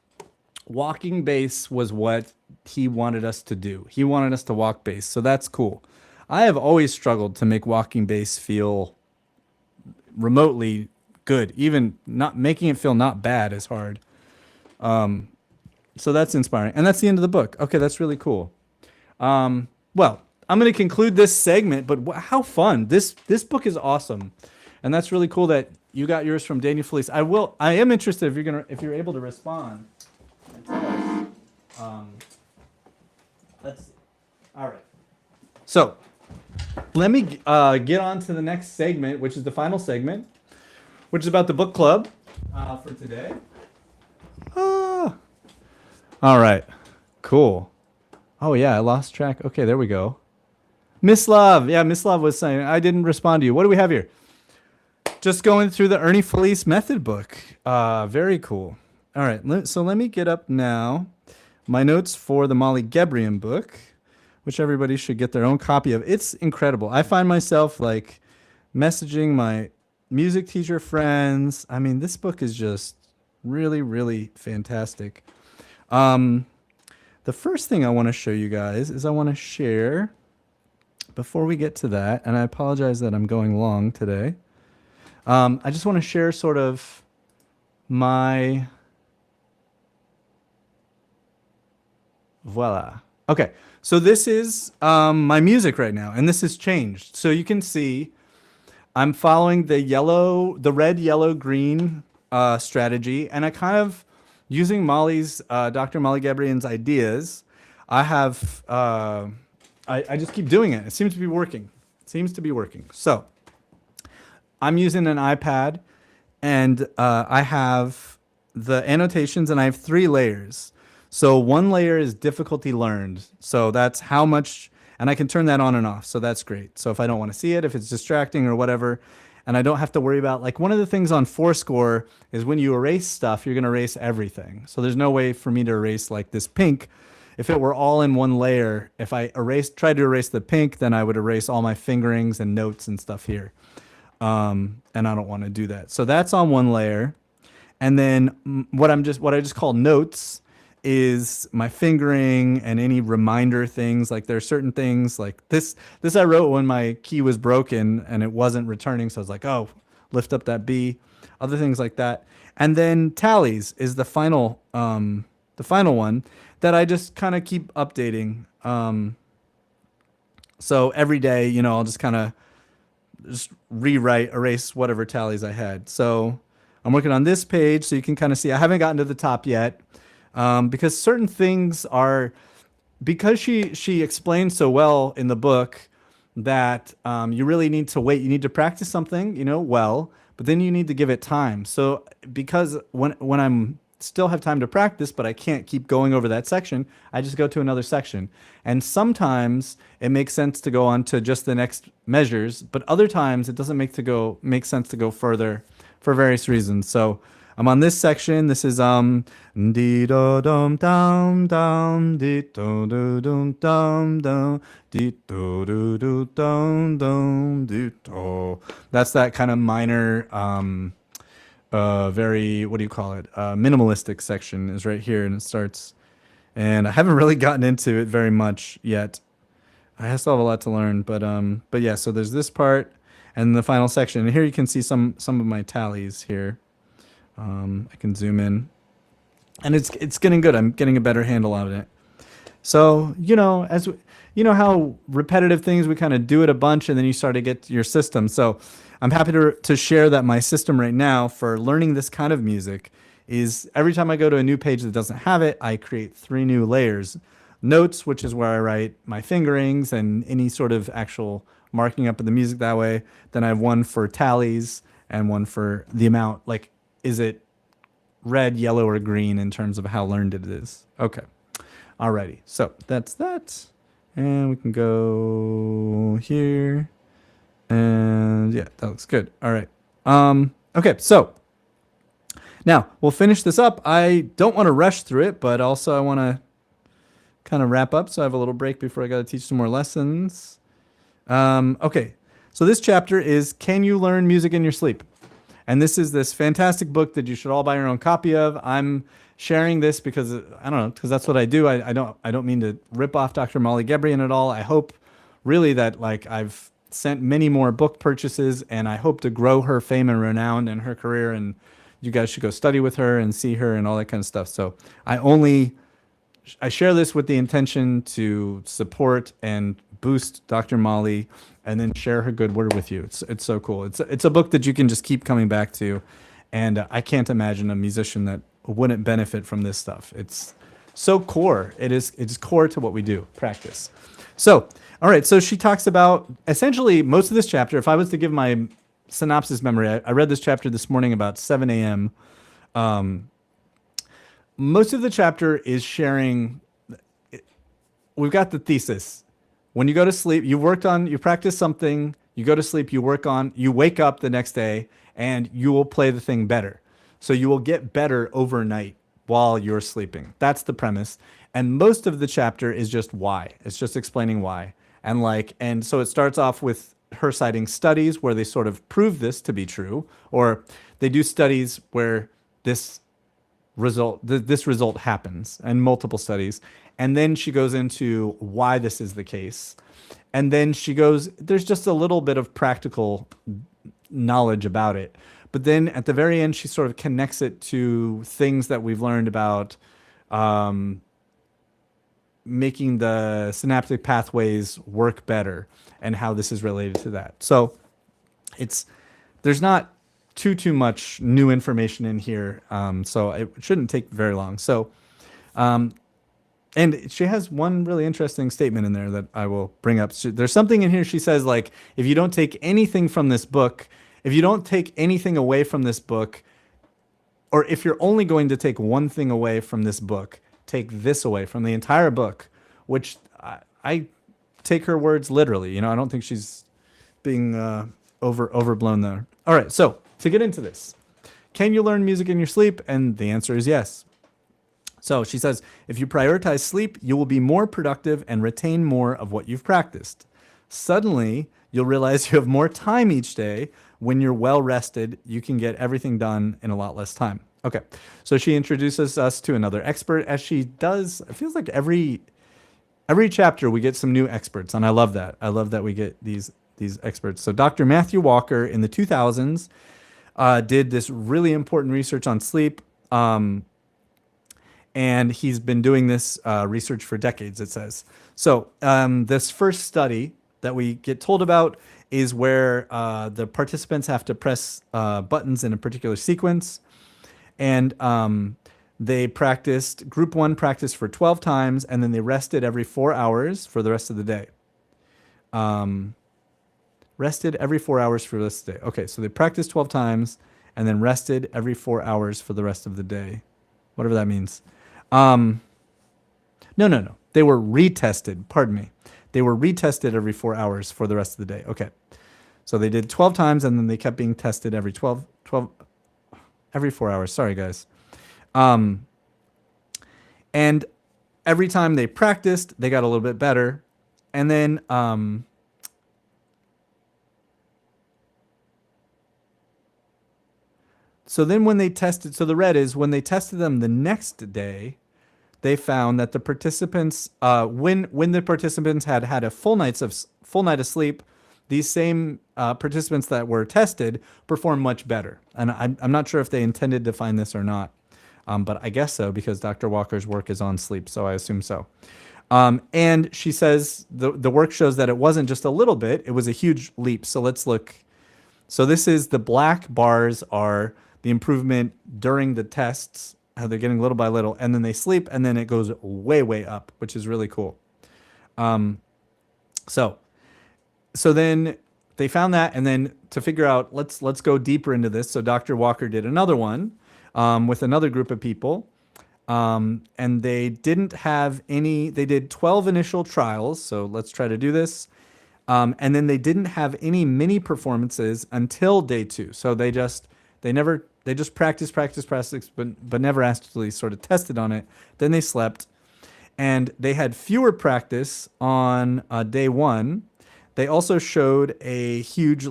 walking bass was what he wanted us to do. He wanted us to walk bass, so that's cool. I have always struggled to make walking bass feel remotely good. Even not making it feel not bad is hard. So that's inspiring. And that's the end of the book. Okay, that's really cool. Well, I'm going to conclude this segment, but how fun. This book is awesome. And that's really cool that you got yours from Daniel Felice. I am interested if you're able to respond. Let's see. All right. So, let me get on to the next segment, which is the final segment, which is about the book club for today. All right, cool. Oh yeah, I lost track. Okay, there we go. Miss Love, yeah, Miss Love was saying I didn't respond to you. What do we have here? Just going through the Ernie Felice method book. Very cool. All right, so let me get up now my notes for the Molly Gebrian book, which everybody should get their own copy of. It's incredible. I find myself like messaging my music teacher friends. I mean, this book is just really, really fantastic. The first thing I want to show you guys is I want to share, before we get to that, and I apologize that I'm going long today. I just want to share sort of my, voila. Okay, so this is my music right now, and this has changed. So you can see I'm following the red, yellow, green strategy, and I kind of, using Dr. Molly Gebrian's ideas, I have, I just keep doing it. It seems to be working. So I'm using an iPad, and I have the annotations, and I have 3 layers. So one layer is difficulty learned. So that's how much, and I can turn that on and off. So that's great. So if I don't want to see it, if it's distracting or whatever, and I don't have to worry about, like, one of the things on Fourscore is when you erase stuff, you're going to erase everything. So there's no way for me to erase, like, this pink. If it were all in one layer, if I tried to erase the pink, then I would erase all my fingerings and notes and stuff here. And I don't want to do that. So that's on one layer. And then what I just call notes is my fingering and any reminder things. Like, there are certain things like this I wrote when my key was broken and it wasn't returning. So I was like, oh, lift up that B, other things like that. And then tallies is the final one that I just kind of keep updating. So every day, I'll just kind of just erase whatever tallies I had. So I'm working on this page so you can kind of see, I haven't gotten to the top yet. Because certain things are, because she explains so well in the book that you really need to wait. You need to practice something, well, but then you need to give it time. So because when I'm still have time to practice, but I can't keep going over that section, I just go to another section. And sometimes it makes sense to go on to just the next measures, but other times it doesn't make sense to go further for various reasons. So I'm on this section. This is dee do dum dum dum dee do do dum dum dum dee do do do dum dum dee do. That's that kind of minor very, what do you call it? Minimalistic section is right here, and it starts. And I haven't really gotten into it very much yet. I still have a lot to learn, but yeah. So there's this part, and the final section. And here you can see some of my tallies here. I can zoom in, and it's getting good. I'm getting a better handle on it. So you know how repetitive things, we kind of do it a bunch, and then you start to get your system. So I'm happy to share that my system right now for learning this kind of music is every time I go to a new page that doesn't have it, I create 3 new layers. Notes, which is where I write my fingerings and any sort of actual marking up of the music that way. Then I have one for tallies and one for the amount, like, is it red, yellow, or green in terms of how learned it is. Okay. Alrighty. So that's that. And we can go here. And yeah, that looks good. All right. Okay, so now we'll finish this up. I don't want to rush through it, but also I want to kind of wrap up. So I have a little break before I got to teach some more lessons. Okay. So this chapter is Can You Learn Music in Your Sleep? And this is this fantastic book that you should all buy your own copy of. I'm sharing this because I don't know, because that's what I do. I don't mean to rip off Dr. Molly Gebrian at all. I hope really that like I've sent many more book purchases, and I hope to grow her fame and renown and her career, and you guys should go study with her and see her and all that kind of stuff. So I share this with the intention to support and boost Dr. Molly and then share her good word with you. It's so cool. It's a book that you can just keep coming back to, and I can't imagine a musician that wouldn't benefit from this stuff. It's so core. It's core to what we do, practice. So, all right, so she talks about essentially most of this chapter. If I was to give my synopsis memory, I read this chapter this morning about 7 a.m. Most of the chapter is sharing. We've got the thesis. When you go to sleep, you practice something, you go to sleep, you wake up the next day, and you will play the thing better. So you will get better overnight while you're sleeping. That's the premise. And most of the chapter is just why. It's just explaining why. And so it starts off with her citing studies where they sort of prove this to be true, or they do studies where this result happens, and multiple studies. And then she goes into why this is the case. And then there's just a little bit of practical knowledge about it. But then at the very end, she sort of connects it to things that we've learned about making the synaptic pathways work better and how this is related to that. So there's not too much new information in here. So it shouldn't take very long. So, and she has one really interesting statement in there that I will bring up. There's something in here she says, like, if you don't take anything from this book, if you don't take anything away from this book, or if you're only going to take one thing away from this book, take this away from the entire book, which I take her words literally. I don't think she's being overblown there. All right, so to get into this, can you learn music in your sleep? And the answer is yes. So she says, if you prioritize sleep, you will be more productive and retain more of what you've practiced. Suddenly, you'll realize you have more time each day. When you're well rested, you can get everything done in a lot less time. Okay, so she introduces us to another expert, as she does. It feels like every chapter we get some new experts, and I love that. I love that we get these experts. So Dr. Matthew Walker in the 2000s did this really important research on sleep. And he's been doing this research for decades, it says. So this first study that we get told about is where the participants have to press buttons in a particular sequence. And group 1 practiced for 12 times, and then they rested every 4 hours for the rest of the day. Rested every 4 hours for the rest of the day. Okay, so they practiced 12 times, and then rested every 4 hours for the rest of the day. Whatever that means. No. They were retested. Pardon me. They were retested every 4 hours for the rest of the day. Okay. So they did 12 times, and then they kept being tested every every 4 hours. Sorry, guys. And every time they practiced, they got a little bit better. And then so then when they tested, so the red is when they tested them the next day, they found that the participants, when the participants had a full night of sleep, these same participants that were tested performed much better. And I'm not sure if they intended to find this or not, but I guess so because Dr. Walker's work is on sleep, so I assume so. And she says the work shows that it wasn't just a little bit; it was a huge leap. So let's look. So this is the black bars are the improvement during the tests, how they're getting little by little, and then they sleep, and then it goes way, way up, which is really cool. So then they found that, and then to figure out, let's go deeper into this. So Dr. Walker did another one with another group of people, and they didn't have any. They did 12 initial trials. So let's try to do this. And then they didn't have any mini performances until day 2. So they just practiced, but never actually sort of tested on it. Then they slept, and they had fewer practice on day 1. They also showed a huge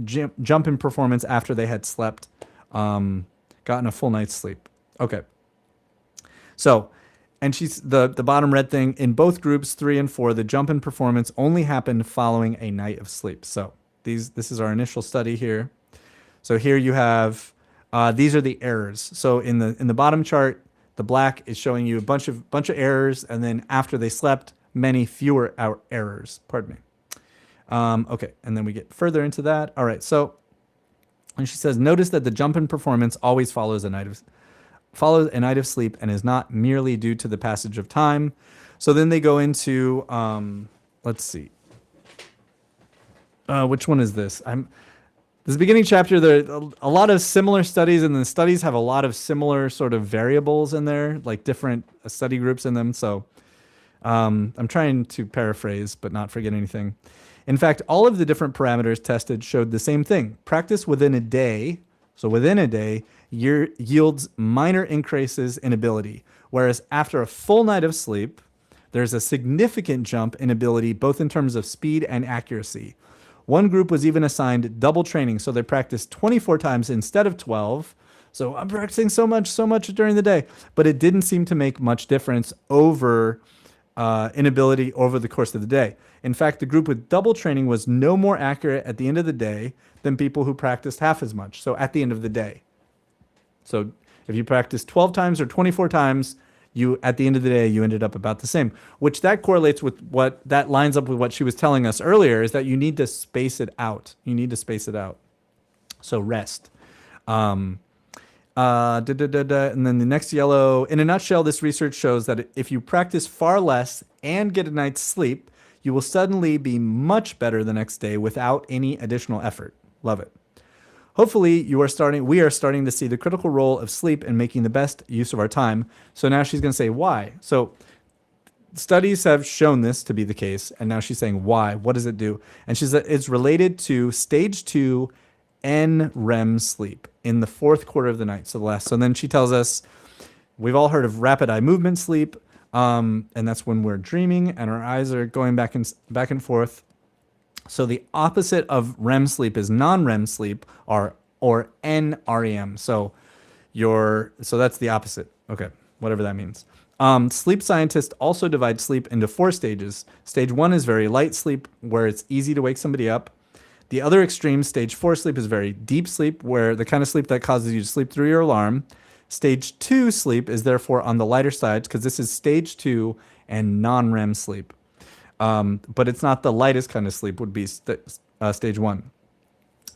jump in performance after they had slept, gotten a full night's sleep. Okay. So, and she's the bottom red thing in both groups 3 and 4. The jump in performance only happened following a night of sleep. So this is our initial study here. So here you have these are the errors. So in the bottom chart, the black is showing you a bunch of errors, and then after they slept, many fewer errors. Pardon me. Okay, and then we get further into that. All right, so and she says, notice that the jump in performance always follows a night of sleep and is not merely due to the passage of time. So then they go into let's see, which one is this? This beginning chapter, there are a lot of similar studies, and the studies have a lot of similar sort of variables in there, like different study groups in them. So I'm trying to paraphrase, but not forget anything. In fact, all of the different parameters tested showed the same thing. Practice within a day, so within a day, yields minor increases in ability, whereas after a full night of sleep, there's a significant jump in ability, both in terms of speed and accuracy. One group was even assigned double training, so they practiced 24 times instead of 12. So I'm practicing so much during the day, but it didn't seem to make much difference over inability over the course of the day. In fact, the group with double training was no more accurate at the end of the day than people who practiced half as much. So at the end of the day. So if you practice 12 times or 24 times, at the end of the day, you ended up about the same, which that correlates with that lines up with what she was telling us earlier, is that you need to space it out. So rest. And then the next yellow, in a nutshell, this research shows that if you practice far less and get a night's sleep, you will suddenly be much better the next day without any additional effort. Love it. Hopefully, we are starting to see the critical role of sleep in making the best use of our time. So now she's going to say why. So studies have shown this to be the case, and now she's saying why. What does it do? And she said it's related to stage 2 NREM sleep in the 4th quarter of the night. So then she tells us we've all heard of rapid eye movement sleep, and that's when we're dreaming and our eyes are going back and forth. So the opposite of REM sleep is non-REM sleep, or NREM. So that's the opposite. Okay, whatever that means. Sleep scientists also divide sleep into 4 stages. Stage 1 is very light sleep, where it's easy to wake somebody up. The other extreme, stage 4 sleep, is very deep sleep, where the kind of sleep that causes you to sleep through your alarm. Stage 2 sleep is therefore on the lighter side, because this is stage 2 and non-REM sleep. But it's not the lightest kind of sleep, would be stage 1.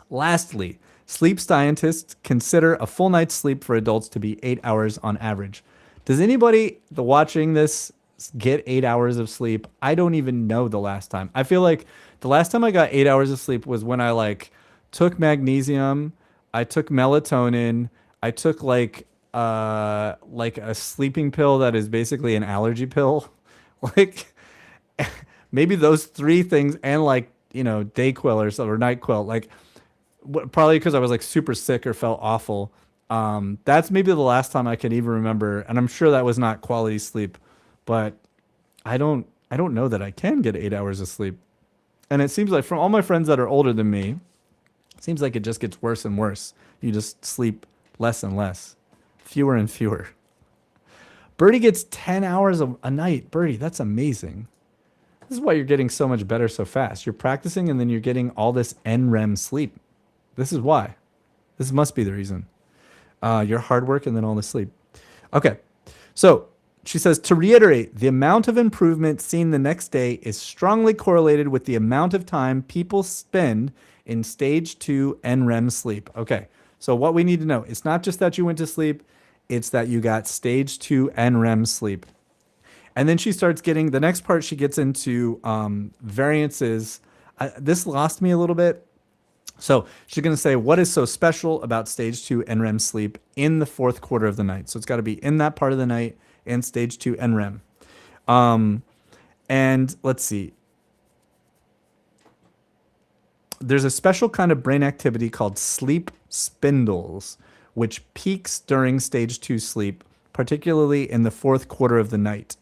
Lastly, sleep scientists consider a full night's sleep for adults to be 8 hours on average. Does anybody watching this get 8 hours of sleep? I don't even know the last time. I feel like the last time I got 8 hours of sleep was when I took magnesium, I took melatonin, I took like a sleeping pill that is basically an allergy pill. Maybe those 3 things, and Dayquil or NyQuil, probably because I was super sick or felt awful. That's maybe the last time I can even remember, and I'm sure that was not quality sleep, but I don't know that I can get 8 hours of sleep. And it seems like from all my friends that are older than me, it seems like it just gets worse and worse. You just sleep less and less, fewer and fewer. Birdie gets 10 hours a night. Birdie, that's amazing. This is why you're getting so much better so fast. You're practicing and then you're getting all this NREM sleep. This is why. This must be the reason. Your hard work and then all the sleep. Okay. So she says, to reiterate, the amount of improvement seen the next day is strongly correlated with the amount of time people spend in stage 2 NREM sleep. Okay. So what we need to know, it's not just that you went to sleep, it's that you got stage 2 NREM sleep. And then she starts getting, the next part she gets into variances. This lost me a little bit. So she's going to say, what is so special about stage 2 NREM sleep in the fourth quarter of the night? So it's got to be in that part of the night in stage 2 NREM. And let's see. There's a special kind of brain activity called sleep spindles, which peaks during stage 2 sleep, particularly in the fourth quarter of the night.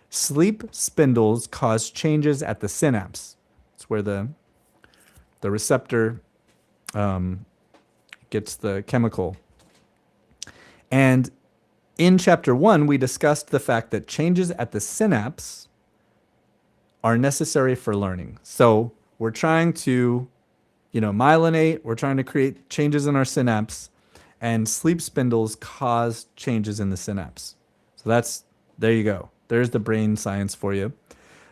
Sleep spindles cause changes at the synapse. It's where the receptor gets the chemical. And in chapter 1, we discussed the fact that changes at the synapse are necessary for learning. So we're trying to, myelinate, we're trying to create changes in our synapse, and sleep spindles cause changes in the synapse. So there you go. There's the brain science for you.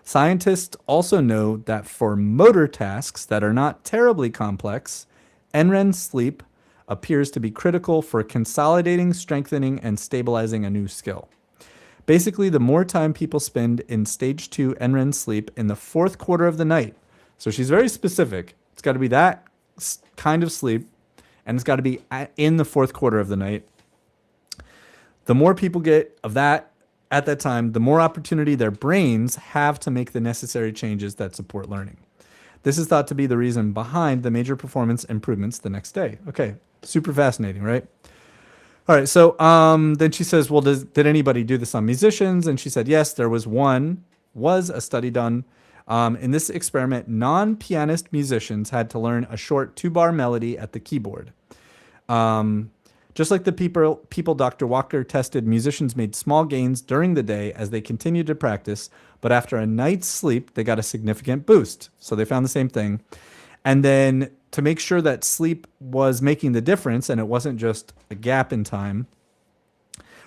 Scientists also know that for motor tasks that are not terribly complex, NREM sleep appears to be critical for consolidating, strengthening, and stabilizing a new skill. Basically, the more time people spend in stage 2 NREM sleep in the fourth quarter of the night, so she's very specific. It's got to be that kind of sleep, and it's got to be in the fourth quarter of the night. The more people get of that at that time, the more opportunity their brains have to make the necessary changes that support learning. This is thought to be the reason behind the major performance improvements the next day. Okay, super fascinating, right? All right, so then she says, well, did anybody do this on musicians? And she said, yes, there was a study done. In this experiment, non-pianist musicians had to learn a short 2-bar melody at the keyboard. Just like the people Dr. Walker tested, musicians made small gains during the day as they continued to practice, but after a night's sleep, they got a significant boost. So they found the same thing. And then to make sure that sleep was making the difference and it wasn't just a gap in time,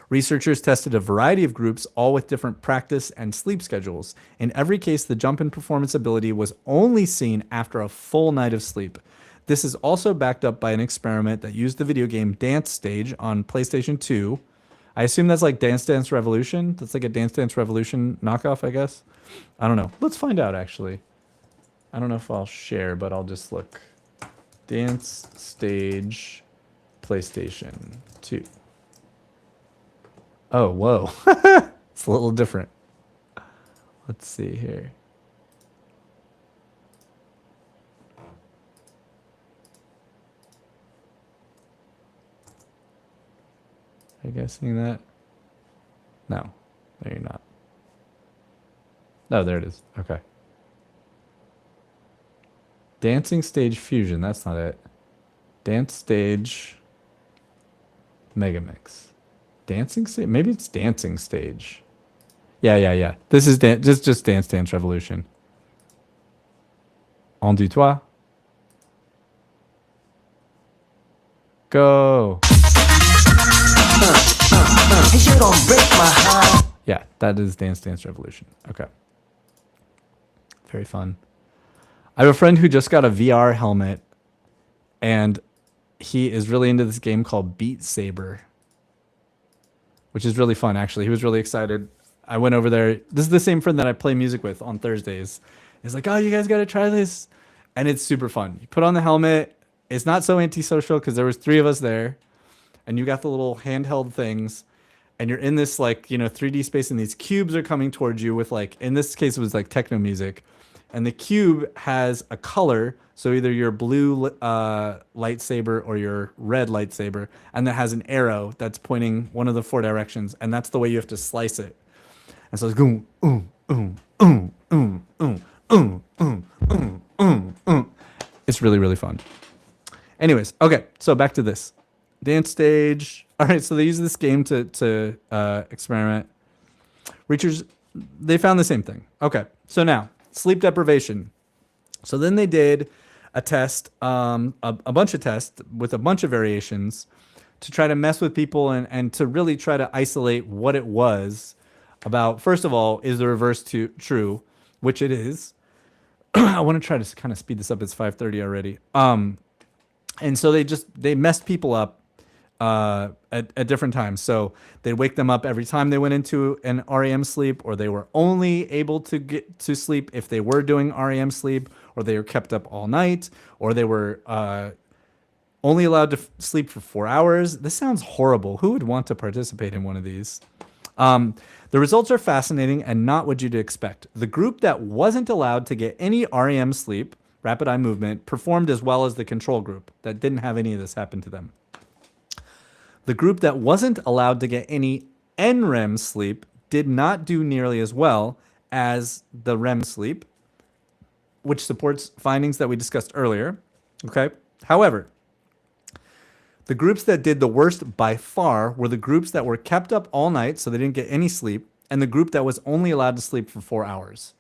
researchers tested a variety of groups, all with different practice and sleep schedules. In every case, the jump in performance ability was only seen after a full night of sleep. This is also backed up by an experiment that used the video game Dance Stage on PlayStation 2. I assume that's like Dance Dance Revolution. That's like a Dance Dance Revolution knockoff, I guess. I don't know. Let's find out, actually. I don't know if I'll share, but I'll just look. Dance Stage PlayStation 2. Oh, whoa. It's a little different. Let's see here. Are you guys seeing that? No. No, you're not. No, there it is. Okay. Dancing Stage Fusion. That's not it. Dance Stage Megamix. Dancing Stage? Maybe it's Dancing Stage. Yeah. This is just Dance Dance Revolution. En du toi. Go. Yeah, that is Dance Dance Revolution. Okay. Very fun. I have a friend who just got a VR helmet, and he is really into this game called Beat Saber, which is really fun, actually. He was really excited. I went over there. This is the same friend that I play music with on Thursdays. He's like, oh, you guys got to try this. And it's super fun. You put on the helmet. It's not so antisocial because there was 3 of us there. And you got the little handheld things. And you're in this 3D space, and these cubes are coming towards you with in this case, it was techno music. and the cube has a color. So either your blue lightsaber or your red lightsaber, and that has an arrow that's pointing one of the 4 directions, and that's the way you have to slice it. And so it's boom, It's really, really fun. Anyways, okay, so back to this. Dance stage. All right, so they use this game to experiment. Researchers, they found the same thing. Okay, so now, sleep deprivation. So then they did a test, a bunch of tests with a bunch of variations to try to mess with people and to really try to isolate what it was about. First of all, is the reverse true, which it is. I want to try to kind of speed this up. It's 5:30 already. And so they messed people up at different times. So they'd wake them up every time they went into an REM sleep, or they were only able to get to sleep if they were doing REM sleep, or they were kept up all night, or they were only allowed to sleep for 4 hours. This sounds horrible. Who would want to participate in one of these? The results are fascinating and not what you'd expect. The group that wasn't allowed to get any REM sleep, rapid eye movement, performed as well as the control group that didn't have any of this happen to them. The group that wasn't allowed to get any NREM sleep did not do nearly as well as the REM sleep, which supports findings that we discussed earlier. Okay. However, the groups that did the worst by far were the groups that were kept up all night, so they didn't get any sleep, and the group that was only allowed to sleep for 4 hours.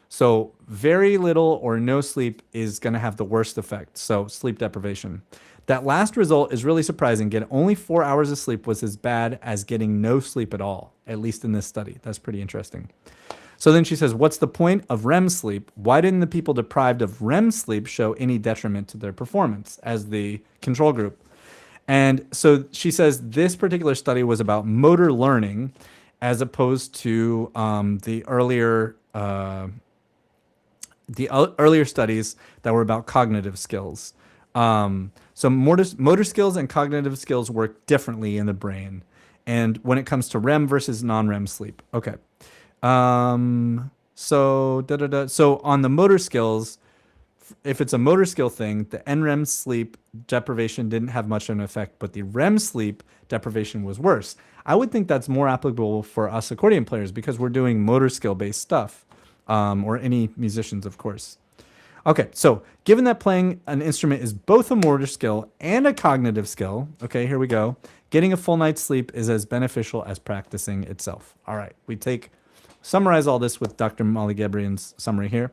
So very little or no sleep is going to have the worst effect. So sleep deprivation. That last result is really surprising. Getting only 4 hours of sleep was as bad as getting no sleep at all, at least in this study. That's pretty interesting. So then she says, what's the point of REM sleep? Why didn't the people deprived of REM sleep show any detriment to their performance as the control group? And so she says this particular study was about motor learning as opposed to the earlier studies that were about cognitive skills. So motor skills and cognitive skills work differently in the brain. And when it comes to REM versus non-REM sleep. Okay. So on the motor skills, if it's a motor skill thing, the NREM sleep deprivation didn't have much of an effect, but the REM sleep deprivation was worse. I would think that's more applicable for us accordion players because we're doing motor skill based stuff, or any musicians, of course. Okay, so given that playing an instrument is both a motor skill and a cognitive skill, okay, here we go. Getting a full night's sleep is as beneficial as practicing itself. All right, summarize all this with Dr. Molly Gabrian's summary here.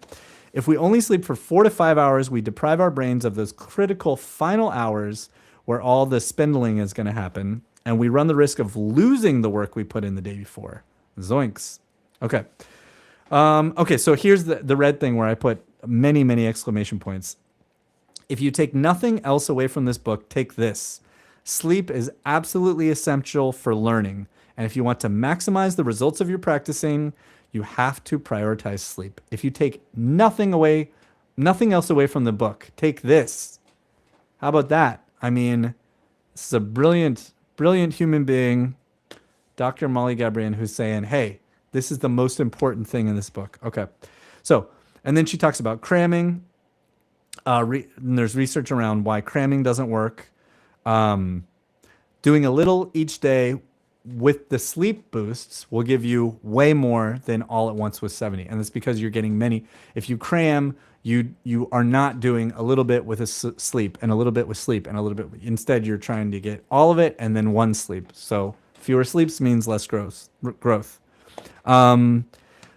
If we only sleep for 4 to 5 hours, we deprive our brains of those critical final hours where all the spindling is going to happen, and we run the risk of losing the work we put in the day before. Zoinks. Okay. Okay, so here's the red thing where I put many, many exclamation points. If you take nothing else away from this book, take this. Sleep is absolutely essential for learning. And if you want to maximize the results of your practicing, you have to prioritize sleep. If you take nothing else away from the book, take this. How about that? I mean, this is a brilliant, brilliant human being, Dr. Molly Gabrian, who's saying, hey, this is the most important thing in this book. Okay. So, and then she talks about cramming. And there's research around why cramming doesn't work. Doing a little each day with the sleep boosts will give you way more than all at once with 70. And that's because you're getting many. If you cram, you are not doing a little bit with a sleep and a little bit with sleep and a little bit. Instead, you're trying to get all of it and then one sleep. So fewer sleeps means less growth.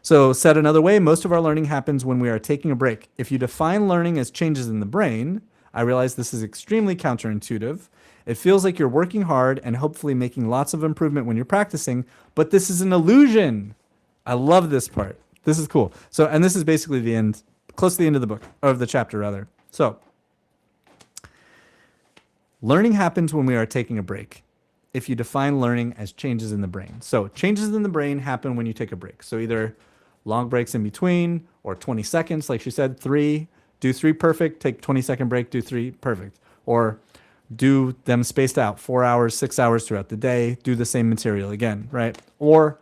So said another way, most of our learning happens when we are taking a break. If you define learning as changes in the brain, I realize this is extremely counterintuitive. It feels like you're working hard and hopefully making lots of improvement when you're practicing, but this is an illusion. I love this part. This is cool. So, and this is basically the end, close to the end of the book, or of the chapter rather. So, learning happens when we are taking a break. If you define learning as changes in the brain. So, changes in the brain happen when you take a break. So, either long breaks in between or 20 seconds, like she said, do 3 perfect, take 20-second break, do 3 perfect. Or do them spaced out 4 hours, 6 hours throughout the day, do the same material again, right? Or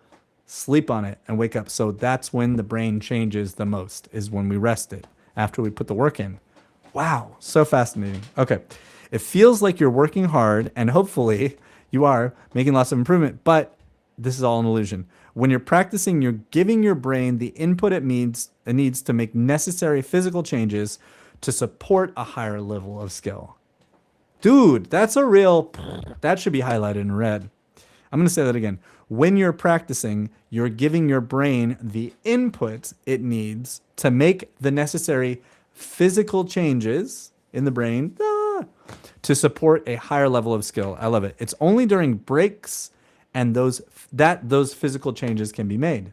sleep on it, and wake up. So that's when the brain changes the most, is when we rest it after we put the work in. Wow, so fascinating. Okay. It feels like you're working hard, and hopefully you are making lots of improvement, but this is all an illusion. When you're practicing, you're giving your brain the input it needs to make necessary physical changes to support a higher level of skill. Dude, that should be highlighted in red. I'm going to say that again. When you're practicing, you're giving your brain the input it needs to make the necessary physical changes in the brain to support a higher level of skill. I love it. It's only during breaks and those physical changes can be made.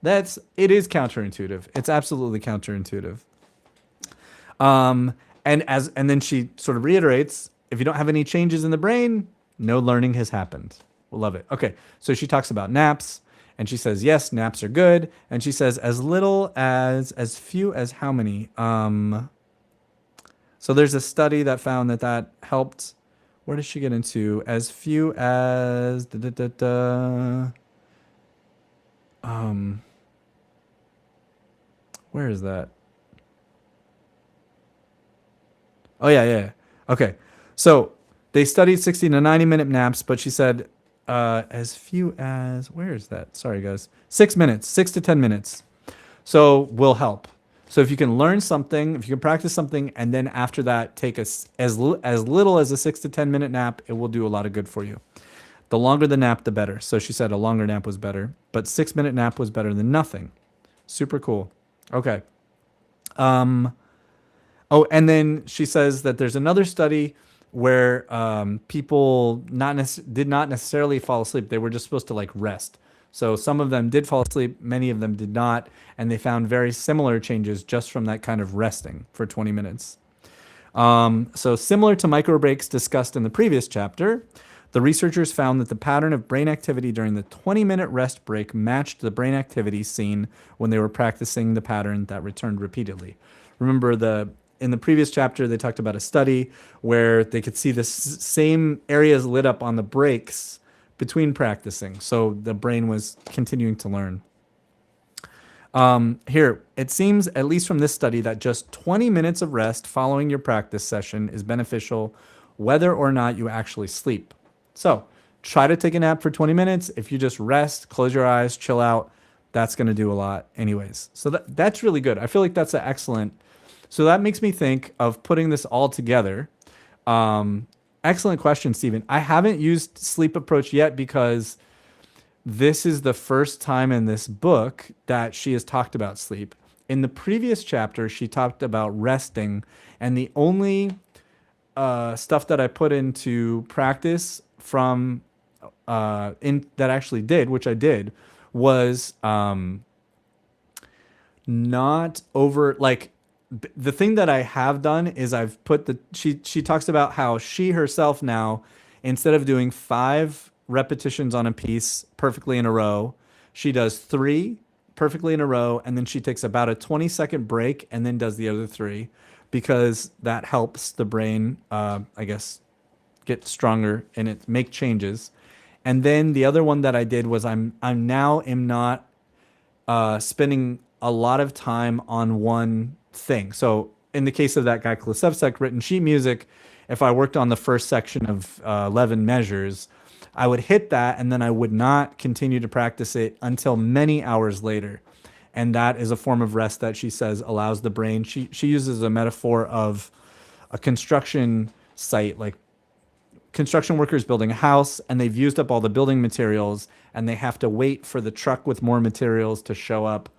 It is counterintuitive. It's absolutely counterintuitive. And then she sort of reiterates, if you don't have any changes in the brain, no learning has happened. We'll love it. Okay, so she talks about naps, and she says, yes, naps are good. And she says as few as how many? So there's a study that found that helped. Where does she get into? As few as where is that? Oh yeah. Okay. So they studied 60 to 90-minute naps, but she said as few as, where is that? Sorry guys. 6 minutes, 6 to 10 minutes. So will help. So if you can learn something, if you can practice something, and then after that take as little as a 6 to 10 minute nap, it will do a lot of good for you. The longer the nap, the better. So she said a longer nap was better, but 6-minute nap was better than nothing. Super cool. Okay. Oh, and then she says that there's another study where people did not necessarily fall asleep. They were just supposed to rest. So some of them did fall asleep, many of them did not, and they found very similar changes just from that kind of resting for 20 minutes. So similar to micro breaks discussed in the previous chapter, the researchers found that the pattern of brain activity during the 20-minute rest break matched the brain activity seen when they were practicing the pattern that returned repeatedly. Remember, in the previous chapter, they talked about a study where they could see the same areas lit up on the breaks between practicing. So the brain was continuing to learn. Here, it seems, at least from this study, that just 20 minutes of rest following your practice session is beneficial whether or not you actually sleep. So try to take a nap for 20 minutes. If you just rest, close your eyes, chill out, that's going to do a lot anyways. So that's really good. I feel like that's an excellent. So that makes me think of putting this all together. Excellent question, Stephen. I haven't used sleep approach yet because this is the first time in this book that she has talked about sleep. In the previous chapter, she talked about resting, and the only stuff that I put into practice from that actually did, which I did, was not over the thing that I have done is I've put she talks about how she herself now, instead of doing 5 repetitions on a piece perfectly in a row, she does 3 perfectly in a row, and then she takes about a 20-second break and then does the other 3, because that helps the brain, I guess, get stronger and make changes. And then the other one that I did was I'm not spending a lot of time on one thing. So in the case of that Guy Klucevsek written sheet music, if I worked on the first section of 11 measures, I would hit that and then I would not continue to practice it until many hours later. And that is a form of rest that she says allows the brain. She uses a metaphor of a construction site, like construction workers building a house, and they've used up all the building materials and they have to wait for the truck with more materials to show up,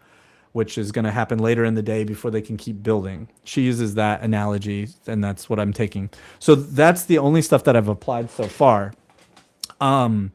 which is going to happen later in the day before they can keep building. She uses that analogy, and that's what I'm taking. So that's the only stuff that I've applied so far. I'm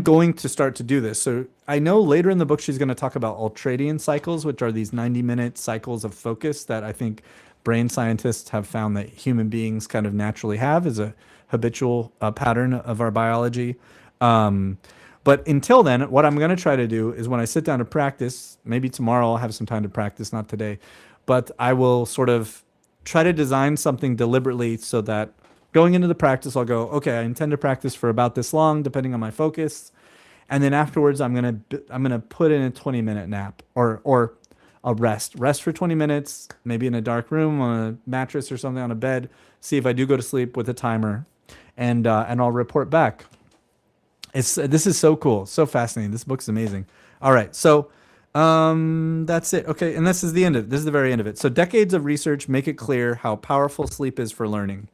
going to start to do this. So I know later in the book she's going to talk about ultradian cycles, which are these 90-minute cycles of focus that I think brain scientists have found that human beings kind of naturally have as a habitual pattern of our biology. But until then, what I'm going to try to do is when I sit down to practice, maybe tomorrow I'll have some time to practice, not today, but I will sort of try to design something deliberately so that going into the practice, I'll go, okay, I intend to practice for about this long, depending on my focus. and then afterwards I'm gonna put in a 20-minute nap or a rest for 20 minutes, maybe in a dark room on a mattress or something on a bed. See if I do go to sleep with a timer, and I'll report back. This is so cool, so fascinating. This book's amazing. All right, so that's it. Okay, and this is the very end of it. So decades of research make it clear how powerful sleep is for learning,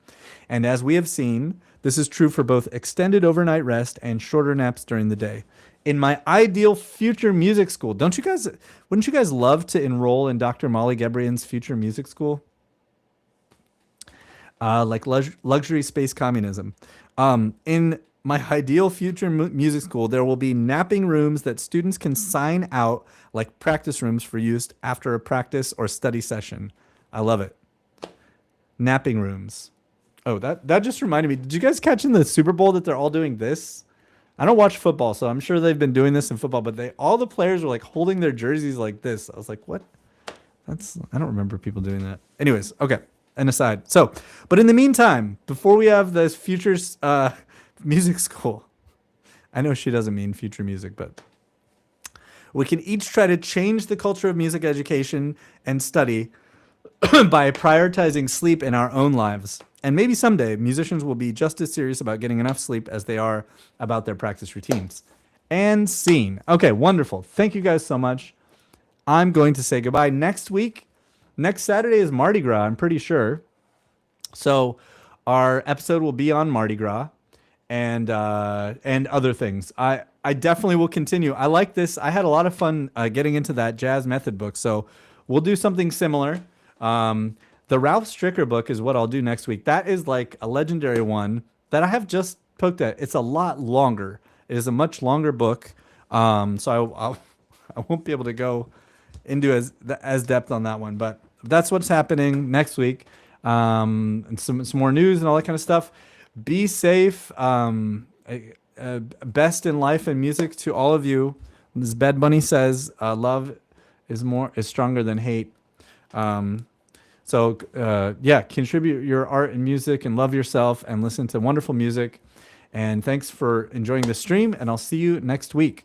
and as we have seen, this is true for both extended overnight rest and shorter naps during the day. In my ideal future music school, wouldn't you guys love to enroll in Dr. Molly Gebrian's future music school? Like luxury space communism. In my ideal future music school, there will be napping rooms that students can sign out like practice rooms for use after a practice or study session. I love it. Napping rooms. Oh, that just reminded me. Did you guys catch in the Super Bowl that they're all doing this? I don't watch football, so I'm sure they've been doing this in football, but all the players were like holding their jerseys like this. I was like, what? I don't remember people doing that. Anyways, okay. An aside. So, but in the meantime, before we have this futures music school, I know she doesn't mean future music, but we can each try to change the culture of music education and study by prioritizing sleep in our own lives. And maybe someday musicians will be just as serious about getting enough sleep as they are about their practice routines. And scene. Okay, wonderful. Thank you guys so much. I'm going to say goodbye. Next Saturday is Mardi Gras, I'm pretty sure. So our episode will be on Mardi Gras and other things. I definitely will continue. I like this. I had a lot of fun getting into that jazz method book. So we'll do something similar. The Ralph Stricker book is what I'll do next week. That is like a legendary one that I have just poked at. It's a lot longer. It is a much longer book. So I won't be able to go into as depth on that one, but that's what's happening next week. And some more news and all that kind of stuff. Be safe. Best in life and music to all of you. As Bad Bunny says, love is stronger than hate. So contribute your art and music and love yourself and listen to wonderful music. And thanks for enjoying the stream, and I'll see you next week.